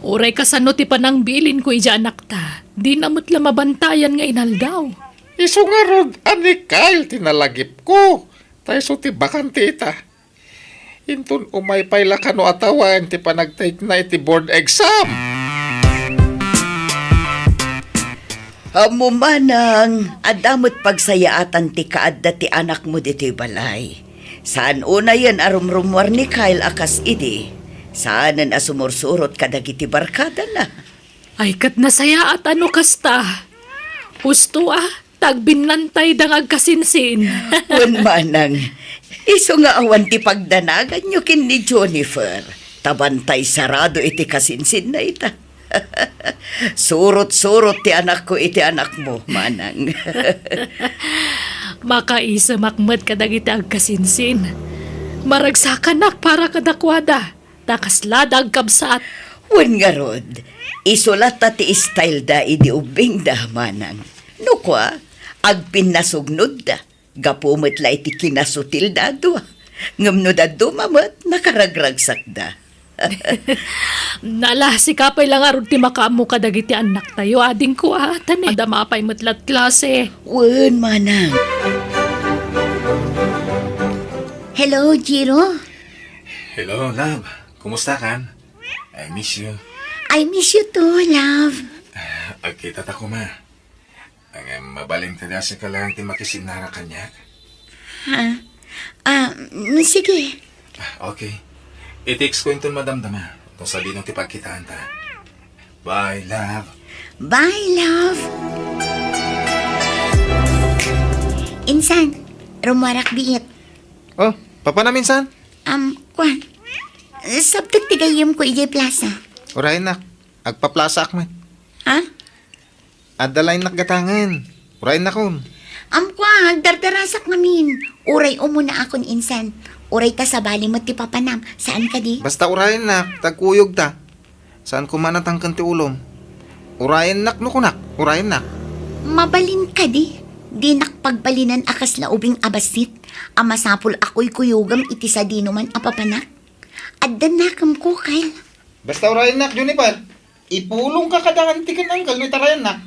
[SPEAKER 1] Uray kasano ti panang bilin ko ija anak ta. Di namot la mabantayan nga inaldaw.
[SPEAKER 8] Iso nga rod, ani Kyle, tinalagip ko. Tayo so ti bakante ita. Intun umaypay la kano atawan ti panagtake na iti board exam.
[SPEAKER 3] Amo manang, adamot pagsayaatan ti kaadda ti anak mo dito'y balay. Saan una yan arumrumwar ni Kyle akas idi? Saanan asumursurot kadagiti barkada na?
[SPEAKER 1] Ay kat nasaya at ano kasta. Husto tagbinlantay dangag kasinsin.
[SPEAKER 3] Wan manang, iso nga awan ti pagdanagan nyo kin ni Jennifer. Tabantay sarado iti kasinsin na ita. Surot-surot ti anak ko iti anak mo, manang.
[SPEAKER 1] Makaisa makmat kadagiti ag kasinsin. Maragsakan para kadakwada. Takaslada ag kabsaat.
[SPEAKER 3] Wan nga rod, isulat ta ti style da idi ubing da, manang. No kwa, ag pinasugnod da. Gapumit la iti kinasutil da do. Ngamno da dumamat, nakaragragsak da.
[SPEAKER 1] Nala, si kapay lang arod ti makamu kadagiti anak tayo. Ading ko atan Adamapay matlat klase.
[SPEAKER 3] Wan, manang.
[SPEAKER 4] Hello, Jiro.
[SPEAKER 9] Hello, love. Kumusta kan? I miss you.
[SPEAKER 4] I miss you too, love.
[SPEAKER 9] Agkita ta ko ma. Ang mabaling tada sa kalang ti makisinara kanya.
[SPEAKER 4] Sige.
[SPEAKER 9] Okay. I-text ko yung madamdama. Kung sabihin nung tipagkitaan ta. Bye, love.
[SPEAKER 4] Bye, love. Insan, rumarak biit.
[SPEAKER 10] Oh, papa na minsan?
[SPEAKER 4] Kwan. Sabtak tigayim ko ijay plaza.
[SPEAKER 10] Urayin nak, agpaplasak man.
[SPEAKER 4] Ha?
[SPEAKER 10] Adalain nak gatangan. Urayin na kun.
[SPEAKER 4] Kwan, dardarasak namin. Uray umuna akon insan. Uray ta sa bali mo ti papanam. Saan ka di?
[SPEAKER 10] Basta urayin nak, tagkuyog ta. Saan kumanat ang kanti ulom? Urayin nak no kunak, urayin nak.
[SPEAKER 4] Mabalin ka di. Di nakpagbalinan akas laubing abasit. Amasapol ako'y kuyugam iti sa di naman apapanak. Addan nakam ko, Kyle.
[SPEAKER 10] Basta urayin nak, Juniper. Ipulong ka kadangan tikan ang kalmi tarayan nak.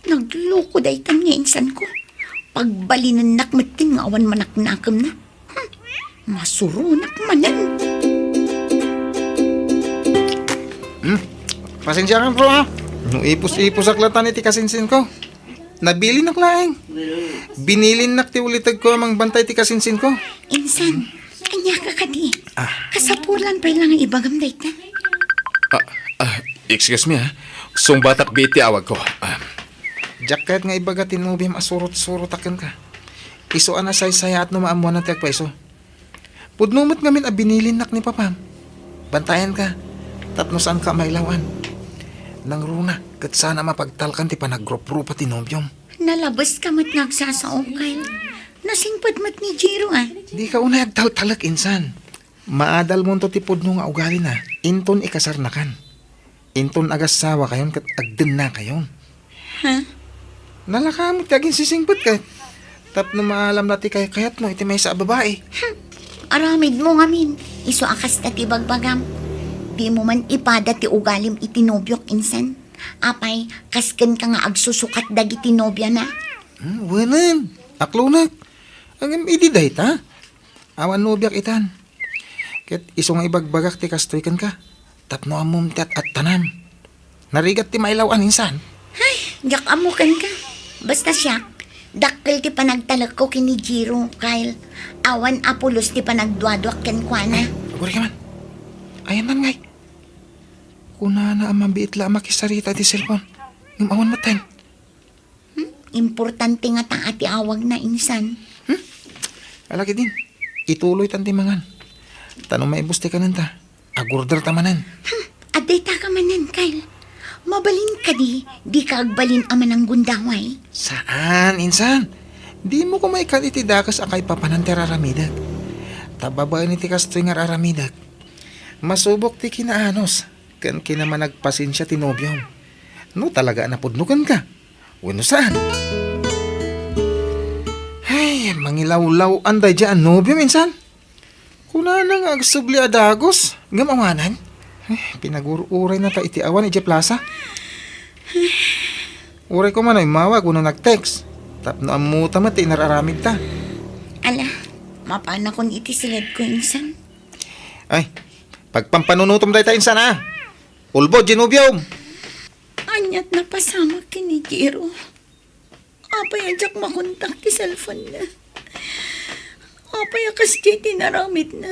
[SPEAKER 4] Nagloko day tan nga insan ko. Pagbalinan nak matin nga awan manaknakam na. Masurunak manan.
[SPEAKER 10] Pasensya ka bro ha. Nung ipos-ipos aklatan iti kasinsin ko. Nabili nak laeng. Binilin nak ti ulitag ko amang bantay ti kasinsin ko.
[SPEAKER 4] Insan, kanya ka kadi. Kasapulan pa lang ang ibagam day ta.
[SPEAKER 9] Excuse me ha. Sungbatak biti awag ko.
[SPEAKER 10] Jacket nga ibagatin mo bim asurot-surot akin ka. Iso ana say-saya at numaamuan ng tiyagpaiso. Pudnumot ngamin a binilin nak ni papam. Bantayan ka. Tapno saan ka mailawan. Nang runa, kat sana mapagtalkan ti panagroprupa ti nobyom.
[SPEAKER 4] Nalabas ka mat nagsasaong, Kyle. Nasingpad mat ni Jiro
[SPEAKER 10] Di ka unay agtal-talak insan. Maadal mo to ti pudno nga ugali na. Inton ikasar na kan. Inton agasawa kayon kat agden na kayon.
[SPEAKER 4] Ha?
[SPEAKER 10] Nalakamot kagin sisingpad ka. Tapno maalam na ti kayat mo iti may sa babae.
[SPEAKER 4] Aramid mo ngamin. Iso akas na ti bagbagam. Di mo man ipada ti ugalim iti nobyok insan. Apay, kasken ka nga agsusukat dagiti nobya na.
[SPEAKER 10] Wanan. Aklunak. Ang ididay ta. Awan nobyak itan. Ket iso nga ibagbagak ti kastoy kan ka. Tapno amom ti at tanan. Narigat ti mailawan insan.
[SPEAKER 4] Ay, jak amukan ka. Basta siya, dakkel ti panagtalak ko kini Jiro, Kyle. Awan apulos ti panagduadwak ken kuana.
[SPEAKER 10] Aguri ka man. Ayan man ngay. Kuna na ang mambiit la makisarita ti cellphone. Yung awan matan.
[SPEAKER 4] Importante nga tang ati awag na insan.
[SPEAKER 10] Alaki din. Ituloy tanti mangan. Tanong maibusti ka nanta. Agurder tamanan.
[SPEAKER 4] Aday ta ka manan, Kyle. Mabalin ka di ka agbalin aman ang gundaway.
[SPEAKER 10] Saan, insan? Di mo ko maikat iti dakas akay papanante raramidag. Tababay ni ti kastoy nga raramidag. Masubok ti kinaanos. Kan kinaman nagpasensya ti nobyong. No talaga napudnugan ka. Wano saan? Ay, mangilaw-law anday dyan nobyo minsan. Kuna nang agsubli adagos. Gamawanan. Pinag-uray na ta iti awan iti plaza. Uray ko man ay mawag uno nag-text. Tapno amuta mati nararamid ta.
[SPEAKER 4] Ala, mapana kon iti silad ko insan.
[SPEAKER 10] Ay, pagpampanunutom tayo insan ha. Ulbo, ginubyom.
[SPEAKER 4] Anyat na pasama kini Jiro. Apay ajak makontak ti cellphone na. Apay akas di tinaramid na.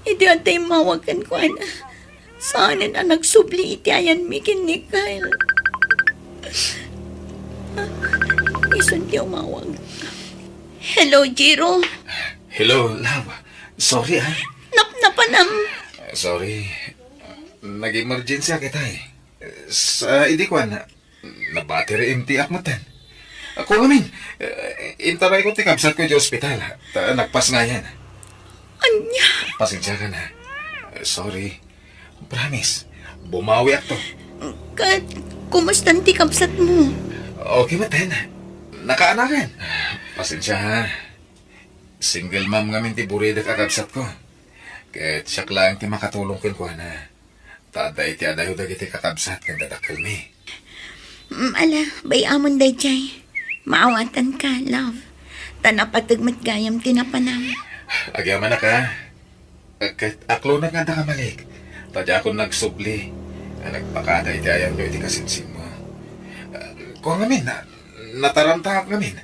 [SPEAKER 4] Iti atay mawagan ko ana. Saanin ang nagsubli iti ayan mi kini Kyle. Isun ti umawag. Hello, Jiro.
[SPEAKER 9] Hello, love. Sorry ha.
[SPEAKER 4] Napanam.
[SPEAKER 9] Sorry. Nag-emergency kita eh. Sa idikwan, na battery empty akmatan. Ako ngamin, intabay ko tikabsat ko di ospital. Nagpas nga yan.
[SPEAKER 4] Anya.
[SPEAKER 9] Pasensya ka na. Sorry. Promise. Bumawi ako.
[SPEAKER 4] Kumustan ti kapsat mo?
[SPEAKER 9] Okay matan. Nakaanakan. Pasensya ha. Single mom ngamin ti burida kakabsat ko. Kahit siya lang ti makatulong ko na. Taday ti adayo dagiti kakabsat kang dadakil mi.
[SPEAKER 4] Ala, bayamon day jay. Maawatan ka, love. Tanapatagmat gayam tinapanam.
[SPEAKER 9] Agyaman na ka. Kahit aklo na nga nakamalik. Tadya ako nagsubli. Nagpakaday ti ayam nyo iti kasinsin mo. Kung ngamin, nataranta ngamin.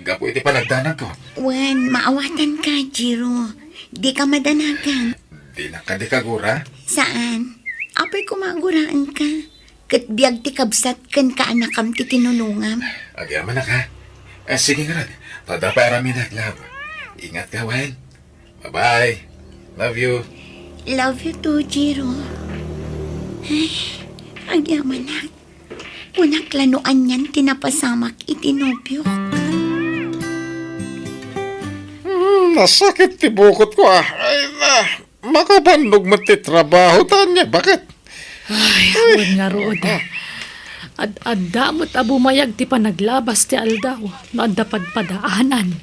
[SPEAKER 9] Gapo iti panagdanag ko.
[SPEAKER 4] Wen, maawatan ka, Jiro. Di ka madanagan.
[SPEAKER 9] Di na ka di kagura.
[SPEAKER 4] Saan? Apay kumaguraan ka. Kat biyag ti kabsat kan ka anakam ti tinulungam.
[SPEAKER 9] Agyaman na ka. Sige nga rin. Tadapay rami na, love. Ingat ka, Wen. Bye-bye. Love you.
[SPEAKER 4] Love you too, Jiro. Ay, agyaman na. Unak lanuan yan tinapasamak itinobyo.
[SPEAKER 8] Nasakit ti bukot ko ah. Ay na, makabandog mo ti trabaho tanya. Bakit?
[SPEAKER 1] Ay, awan nga rood. Ad-adda mo't abumayag ti panaglabas ti aldaw. Naadda pagpadaanan.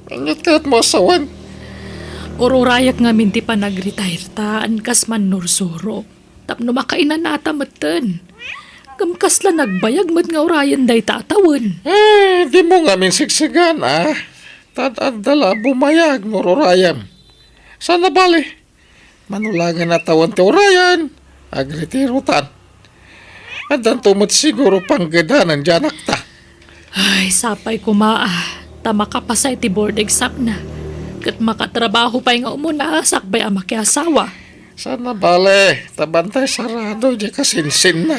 [SPEAKER 8] Anyat ka't mo asawan.
[SPEAKER 1] Ururayak nga minti pa nag-retire taan kas man nursuro. Tapno makainan nata matan. Kamkas la nagbayag mat nga urayan day tatawan.
[SPEAKER 8] Di mo nga min sigsigan ah. Tad-adala bumayag mo rurayam. Sana bali. Manulangan na tawan ti urayan. Agritirutan. At dan tumot siguro panggadanan dyan akta.
[SPEAKER 1] Ay, sapay kumaa. Tama ka pa sa iti board exam na. Kat makatrabaho pa nga umuna, sakbay ang makiasawa.
[SPEAKER 8] Sana bale, tabantay sarado di kasinsin na.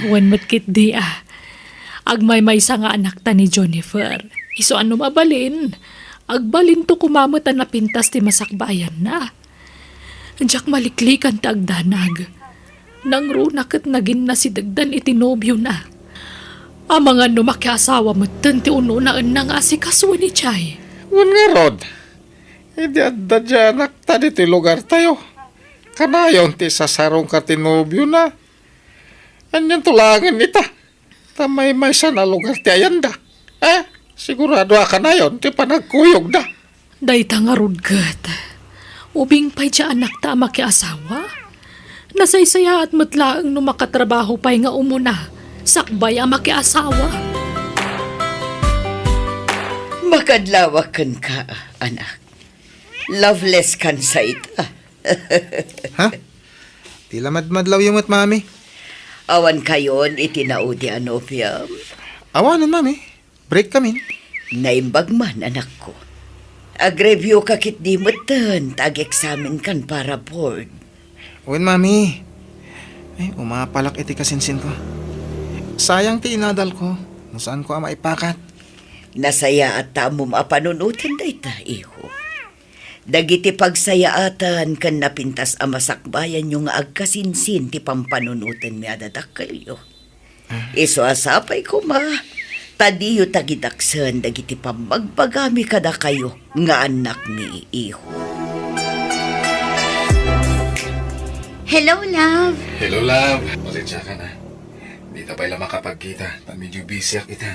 [SPEAKER 1] Wan matkit di ah. Agmay-may sa nga anak ta ni Jennifer. Iso ano mabalin? Agbalin to kumamatan na pintas ti masakbayan na. Diyak maliklikan ta agdanag. Nang runak at nagin na si dagdan itinobyo na. Ang mga numakiasawa mo ti uno na nga asikaswa ni Chay.
[SPEAKER 8] Wan nga rod. Hindi adda dyan akta di ti lugar tayo. Kanayon ti sasarong katinobyo na. Anyan tulangan nita. Tamay-may sa na lugar ti ayanda. Sigurado ka na yun, ti panagkuyog da.
[SPEAKER 1] Dayta nga rudgat. Ubing pa'y dya anak ta makiasawa. Nasaysaya at matlaang numakatrabaho pa'y nga umuna. Sakbay ang makiasawa.
[SPEAKER 3] Makadlawakan ka, anak. Loveless kan sa ita.
[SPEAKER 10] Ha? Tila madmadlaw yung mat, mami.
[SPEAKER 3] Awan kayon itinaudi anopiam.
[SPEAKER 10] Awanan, mami. Break kami.
[SPEAKER 3] Naimbag man, anak ko. Agrevyo kakit di matan, tag-examen kan para board.
[SPEAKER 10] Uwin, mami. Ay, umapalak iti kasinsin ko. Sayang ti inadal ko. Kung saan ko ang maipakat.
[SPEAKER 3] Nasaya at tamom apanunutin da ita, iho. Dagiti pagsayaatan kan napintas amasakbayan yung agkasinsin ti pampanunutin mi adadakilyo. Iso asapay ko ma. Tadiyo tagidaksan dagiti pamagbagami kada kayo nga anak mi iho.
[SPEAKER 4] Hello, love.
[SPEAKER 9] Hello, love. Pasensya ka na. Di ta pala makapagkita. Medyo busy ak ita.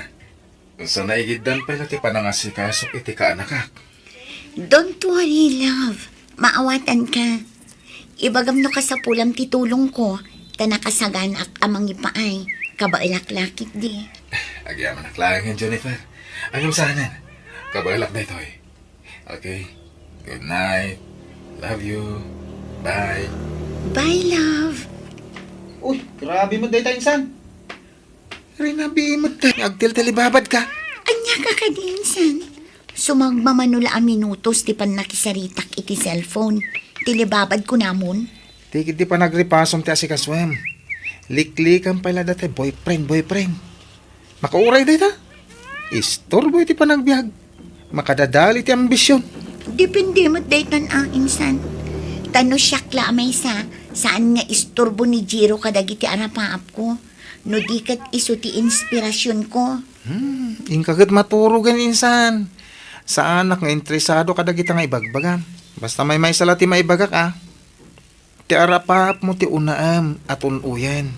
[SPEAKER 9] Sa naigiddan pala ti panangasikasok iti ka anak.
[SPEAKER 4] Don't worry, love. Maawatan ka. Ibagam no ka sa pulam titulong ko, tanakasagan ak amang ipaay, kabailaklakit di.
[SPEAKER 9] Agyaman naklangan, Jennifer. Ang sanan. Kabalak na ito eh. Okay. Good night. Love you. Bye.
[SPEAKER 4] Bye, love.
[SPEAKER 10] Uy, grabe mo dayta insan. Rinabi mo tayo, agtil-talibabad ka.
[SPEAKER 4] Anya ka kadinsan. Sumagmamanula a minutos ti pan nakisaritak iti cellphone. Tilibabad ko namon.
[SPEAKER 10] Tikit di pa nagripasom ti asikaswem. Liklikan pala dati, boyfriend. Makauray dayta. Istorbo iti pa nagbiag. Makadadali ti ambisyon.
[SPEAKER 4] Depende mo daytan ang insan. Tano siyakla amay saan nga isturbo ni Jiro kadagiti arapaap ko. No di kat iso ti inspirasyon ko.
[SPEAKER 10] Ingkagat maturugan insan. Sa anak nga interesado kadagita nga ibagbagan. Basta may salati maibagak Ti arapap mo ti unaam at unuyan.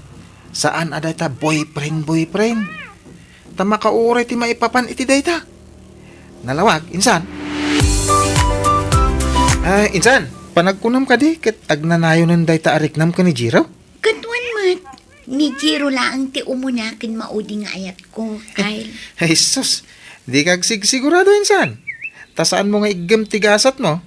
[SPEAKER 10] Saan aday ta boyfriend. Ta makauray ti maipapan iti dayta. Nalawag, insan. Insan, panagkunam ka di, ket agnanayo ng dayta ariknam ka ni Jiro?
[SPEAKER 4] Katwan mat. Ni Jiro laang ti umunakin maudi nga ayat ko, Kyle.
[SPEAKER 10] Ay, sus, di kag sigurado insan. Ta saan mo nga igam tigasat mo?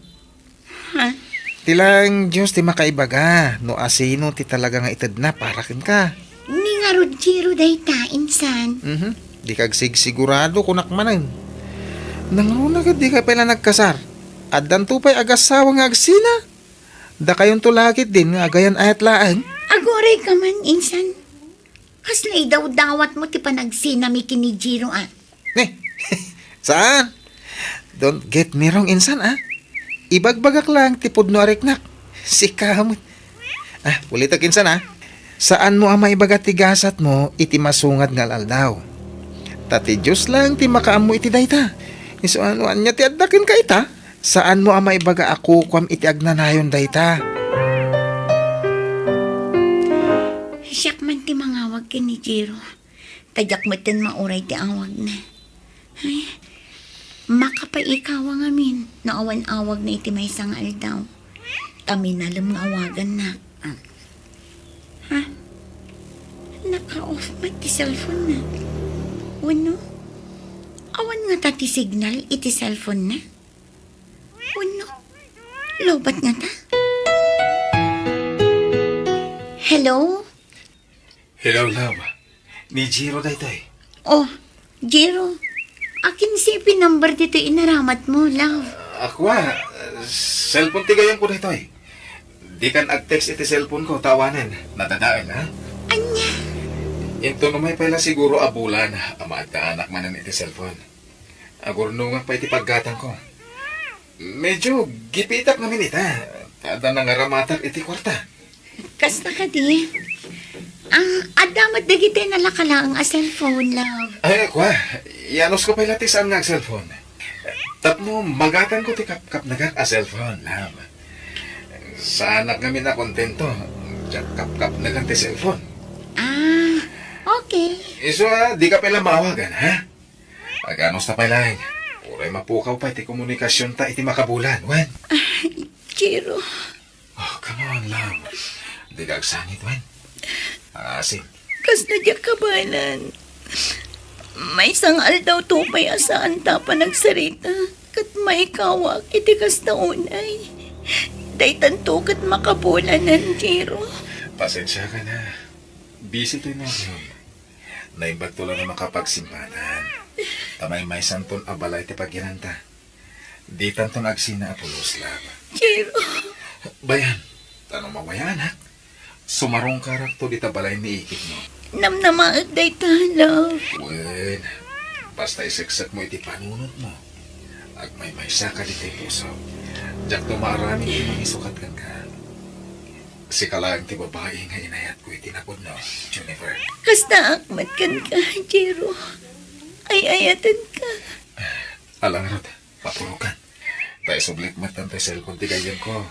[SPEAKER 4] Ha?
[SPEAKER 10] Tilang Diyos ti makaibaga, no asino ti talaga nga itad na parakin ka.
[SPEAKER 4] Ni nga rod Jiro dayta, insan.
[SPEAKER 10] Di kag sigurado kunak manan. Nangruna ka di ka pala nagkasar. At dantupay agasawa nga agsina. Da kayon tulakit din nga agayan ayat laang.
[SPEAKER 4] Agoray ka man, insan. Kaslay daw dawat mo ti panagsinami kini Jiro
[SPEAKER 10] Saan? Don't get me wrong, insan Ibagbagak lang tipod no ariknak. Si kamot. Ulitak insan Saan mo ang maibagat tigasat mo, iti masungat nga aldaw. Tati Diyos lang ti makaam mo iti dayta. So anuan niya ti addakin ka ita? Saan mo ang maibaga ako kwam iti agnanayon dayta?
[SPEAKER 4] Siyak man ti mangawag kini Jiro. Tadyak mo tin mauray ti awag na. Ay, makapaikawa nga min. Naawan-awag na iti may sang aldaw. Taminalam nga awagan na. Ha? Naka-off ba ti cellphone na? Wano? Awan nga ta ti signal iti cellphone na? Wano? Lobat nga ta? Hello?
[SPEAKER 9] Hello, love. Ni Jiro dayto eh.
[SPEAKER 4] Oh, Jiro. Akin si pinumber dito inaramat mo, love.
[SPEAKER 9] Ako cellphone tigayan ko dito eh. Di kan ag-text iti cellphone ko, tawanan. Nadadaan
[SPEAKER 4] Anya?
[SPEAKER 9] Ito numay pala siguro abulan. Amaat ka anak manan iti cellphone. Agurnungan pa iti paggatang ko. Medyo gipitak namin ita. Tada nangaramatak iti kwarta.
[SPEAKER 4] Kasta ka di. Adamat dagiti nalakala ang cellphone, love.
[SPEAKER 9] Ay, kwa. Yanos ko pala ti saan nga cellphone. Tapno, magatan ko ti kap-kap nagak cellphone, love. Sa anak kami na kontento. Diyak kap-kap nagang ti cellphone.
[SPEAKER 4] Okay.
[SPEAKER 9] Iso di ka pala mawagan, ha? Aganos na pala. Uray mapukaw pa iti komunikasyon ta iti makabulan, wen?
[SPEAKER 4] Jiro.
[SPEAKER 9] Oh, come on, love. Di ka agsangit, wen? Asin.
[SPEAKER 4] Kas na diyak kabalan. May isang aldaw to may asaan ta pa nagsarita. Kat may kawak iti kas na unay. Daytan to kat makabulan ng Jiro.
[SPEAKER 9] Pasensya ka na. Busy to na yun. Naimbag to lang na makapagsimpanan. Tamay may santon abalay ti pagginanta. Di tanton agsina apulos lab.
[SPEAKER 4] Jiro.
[SPEAKER 9] Bayan, tanong mawayan ha? Sumarong karakto di tabalay ni ikit mo.
[SPEAKER 4] Namnamaag daytan, love.
[SPEAKER 9] Wen, basta isiksak mo iti panunot mo. Ag may saka di tayo puso. Diyak tumarami di mangisukat kan ka. Si kalang ti babae nga inayat ko itinapod no, Jennifer.
[SPEAKER 4] Kasta akmat kan ka, Jiro. Ay ayatan ka.
[SPEAKER 9] Alang rod, papurukan. Tayo sublik matan tayo cellphone ti gayon ko.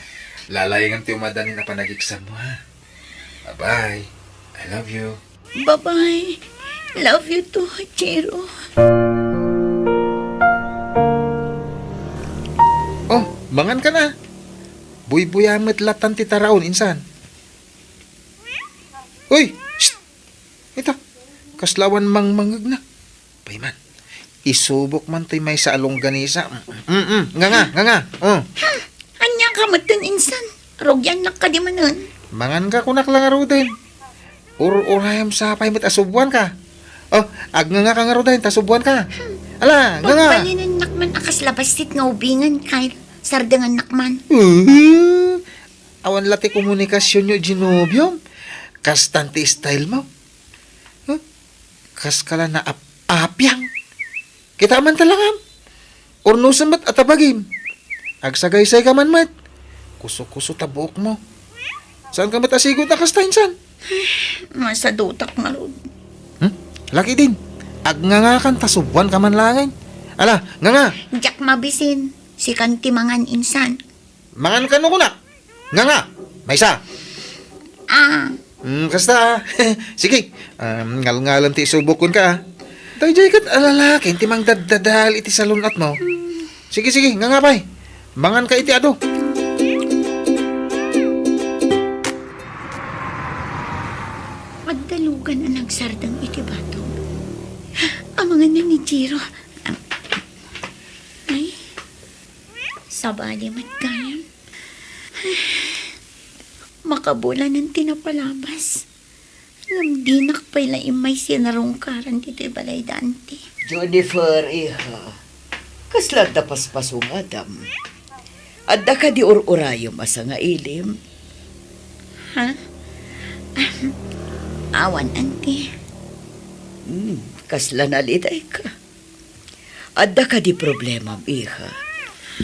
[SPEAKER 9] Lalayangan ti umadanin na panagiksan mo ha. Bye-bye. I love you.
[SPEAKER 4] Bye-bye. Love you too, Jiro.
[SPEAKER 10] Oh, mangan ka na. Buy-buyamet latan ti taraon, insan. Uy! Shh! Ito, kaslawan mangmangag na. Payman, isubok man to'y may sa alongganisa. Nga. Oh.
[SPEAKER 4] Anya ka matan insan. Rogyan na ka di manan.
[SPEAKER 10] Mangan ka kunak lang aro din. Urayam sapay mo't asubuan ka. Oh, nga ka nga ro din, tasubuan ka. Ala, nga.
[SPEAKER 4] Pagbalinan nakman akas labastit nga ubingan kay sardangan nakman.
[SPEAKER 10] Awan lati komunikasyon nyo, Genobium. Kastante style mo. Huh? Kas kala na apyang. Kita man talangam. Ornusan mat atabagim. Agsagaysay ka man mat. Kuso-kuso tabuok mo. Saan ka matasigot na kastain san?
[SPEAKER 4] Masa dutak marod.
[SPEAKER 10] Laki din. Nga kan tasubuan ka man langin. Ala, nga.
[SPEAKER 4] Jack mabisin. Si kanti mangan insan.
[SPEAKER 10] Mangan ka no kunak. Nga. May isa. Kasta. Sige. Ngal-ngalan ti subukon ka. Dayjay kat alalakin ti mang daddadal iti salunat mo. Sige. Nga pay. Mangan ka iti ado.
[SPEAKER 4] Magdalugan ang nagsardang iti bato. Amangan na ni Jiro. Ay, sabali matgayam. Makabulan ng tinapalabas. Namdinak pa'y laim may sinarungkaran dito'y balay dante.
[SPEAKER 3] Jennifer, iha. Kasla tapas pasungadam. Adda ka di ururayom asa nga ilim.
[SPEAKER 4] Ha? Awan, auntie.
[SPEAKER 3] Kasla naliday ka. Adda ka di problema, iha.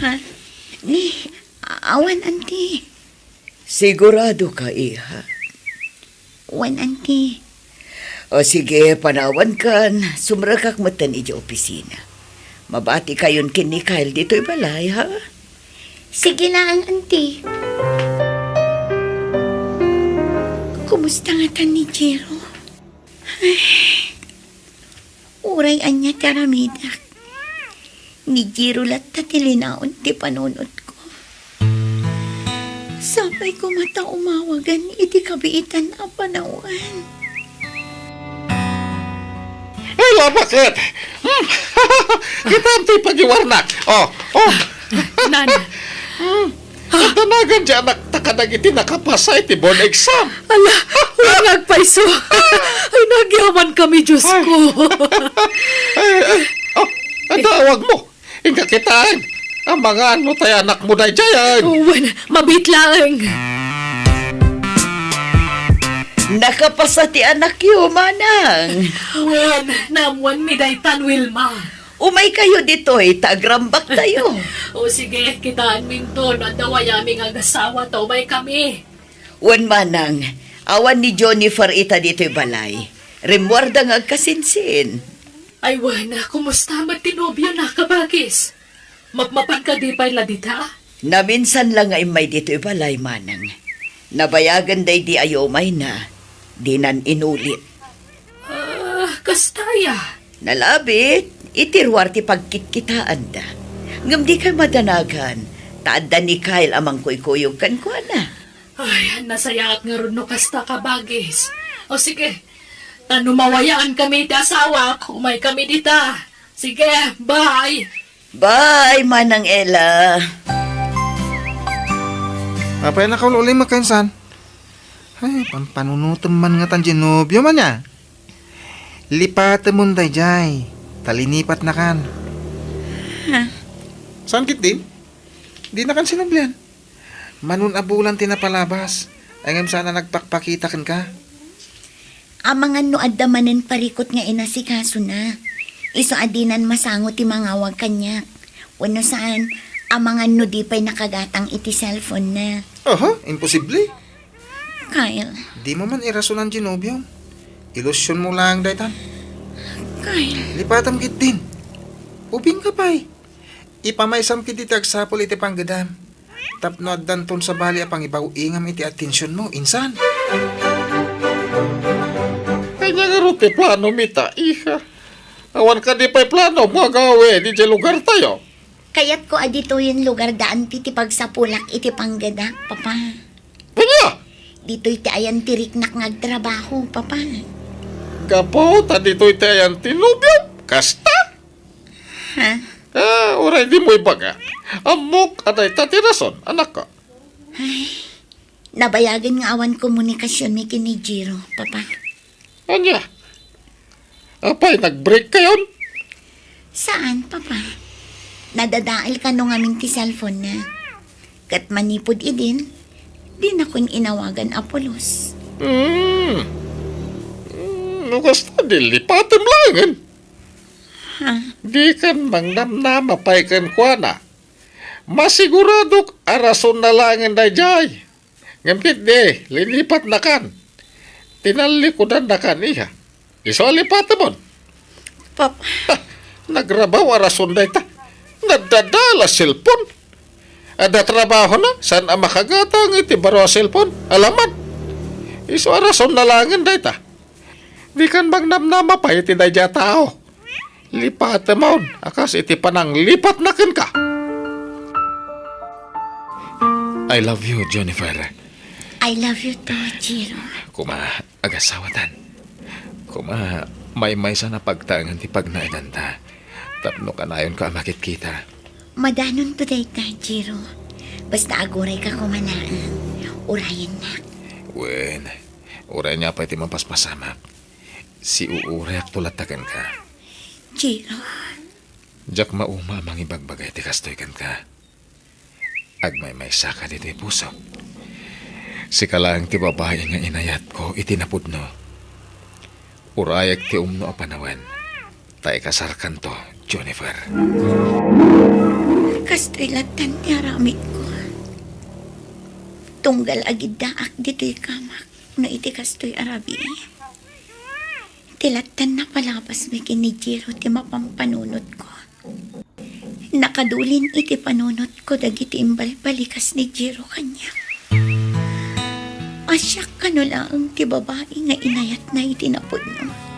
[SPEAKER 4] Ha? Ni, awan, auntie.
[SPEAKER 3] Sigurado ka, iha.
[SPEAKER 4] Wan, auntie.
[SPEAKER 3] O sige, panawan kan. Sumrakak matan iji opisina. Mabati kayon kin ni Kyle dito'y balay, ha?
[SPEAKER 4] Sige lang, auntie. Kumusta nga tan ni Jiro? Ay, uray anya taramidak. Ni Jiro latta tilinaon ti panunod ko. Sabay ko mata umawagan iti kabiitan na panawan.
[SPEAKER 8] Ay, bakit? Kita ang ti pagiwarnak. Oh.
[SPEAKER 1] Nana,
[SPEAKER 8] At tanagan dyan nagtakadag iti nakapasay ti board exam.
[SPEAKER 1] ala, wala nagpaiso. Ay, nagyaman kami, Diyos ko.
[SPEAKER 8] Ang tawag mo. Inga kitaan. Ang mga ano tayo anak mo na dyan.
[SPEAKER 1] Uwan, mabitlang.
[SPEAKER 3] Nakapasa ti anak yu, manang.
[SPEAKER 1] Uwan, namuan mi daytan, Wilma.
[SPEAKER 3] Umay kayo dito'y, tagrambak tayo.
[SPEAKER 1] O sige, kitaan minto, nadawayami nga gasawa to, may kami.
[SPEAKER 3] Wan manang, awan ni Jennifer ita dito'y balay. Remwarda nga kasinsin.
[SPEAKER 1] Ay, wana, kumusta matinobyo na kabagis? Magmapan ka di pa'y ladita?
[SPEAKER 3] Naminsan lang ay may dito'y balay, manang. Nabayagan day di ayomay na, di nan inulit.
[SPEAKER 1] Kastaya.
[SPEAKER 3] Nalabit, itirwar ti pagkitkitaan da. Ngam di ka madanagan, taadda ni Kyle amang kuy-kuyog kan ko na.
[SPEAKER 1] Ay, nasayaat nga rin no kasta kabagis. O sige, mawayaan kami ti asawa, kumay kami dita. Sige, bye.
[SPEAKER 3] Bye, manang Ella.
[SPEAKER 10] Apay na kaulo ulit magkainsan. Ay, pampanunutan man nga tan Genobio man ya. Lipatan mo day jay. Talinipat na kan. Saan kit din? Di na kan sinablihan. Manun abulan tinapalabas. Ayngam sana nagpakpakita kan ka.
[SPEAKER 4] Amangan no adamanen parikot nga inasikaso na. Iso adinan masangot ti mga wag kanya. Wano saan, amangan no di pa'y nakagatang iti cellphone na.
[SPEAKER 10] Aha, imposible.
[SPEAKER 4] Kyle,
[SPEAKER 10] Di mo man irasonan Genobio. Ilusyon mo lang daytan.
[SPEAKER 4] Kyle,
[SPEAKER 10] Lipatam kit din. Ubing ka pa'y. Ipamaysam kit iti agsapol iti panggadam. Tapno danton sa bali apang ibaw ingam iti atensyon mo, insan.
[SPEAKER 8] Kanya nga rin ti plano mita, iha. Awan ka di pa'y plano, mga gawe, di dyan lugar tayo.
[SPEAKER 4] Kayat ko adito yung lugar daan ti pagsapulak iti panggadak, papa.
[SPEAKER 8] Kanya!
[SPEAKER 4] Dito iti ayan tiriknak ngagtrabaho, papa.
[SPEAKER 8] Gapo, ta dito'y tayan tinubyo. Kasta?
[SPEAKER 4] Ha?
[SPEAKER 8] Uray di mo ibaga. Amok aday tatirason, anak ko.
[SPEAKER 4] Nabayagan nga awan komunikasyon mi kini Jiro, papa.
[SPEAKER 8] Anya? Apay, nag-break kayon?
[SPEAKER 4] Saan, papa? Nadadaal ka nung aming ti cellphone na. Kat manipod idin, di na ko'y inawagan Apolos.
[SPEAKER 8] Kasta dilipatem langan.
[SPEAKER 4] Ha?
[SPEAKER 8] Di kan mangnamnama pay kan kuana. Masiguradok arason na langan da jay. Ngampit de, lilipat na kan. Tinalikodan na kan iha. Iso lipat mon.
[SPEAKER 4] Papa,
[SPEAKER 8] Nagrabaw arason da ita. Nadadala cellphone. Ada trabaho na, saan ang makagatang iti baro cellphone? Alaman. Iso arason na langan da ita. Di kan magnamnama pa iti da jay tao. Lipat mon, akas iti panang lipat na kan ka.
[SPEAKER 9] I love you, Jennifer.
[SPEAKER 4] I love you too, Jiro.
[SPEAKER 9] Kuma, agasawatan. Kuma, may sana pagtaangan ti pagnaidanta. Tapno kanayon ka makikita.
[SPEAKER 4] Madanon to day ka, Jiro. Basta aguray ka kumanaan. Urayan na.
[SPEAKER 9] Wen, uray niya pa iti mampaspasamak. Si uuray ak tulatagan ka.
[SPEAKER 4] Jiro,
[SPEAKER 9] Jak mauma mangibagbagay ti kastoy kan ka. Agmay saka dito puso. Si kalang ti babae nga inayat ko itinapudno. Urayak ti umno a panawan. Tay kasarkan to, Jennifer.
[SPEAKER 4] kastoy latan ti aramid ko. Tunggal agid daak dito'y kamak no iti kastoy arabi. Tilatan na palabas may kini Jiro ti mapampanunot ko. Nakadulin iti panunot ko dagiti imbal balikas ni Jiro kanya. Asyak ka no lang ti babae nga inayat na itinapod no.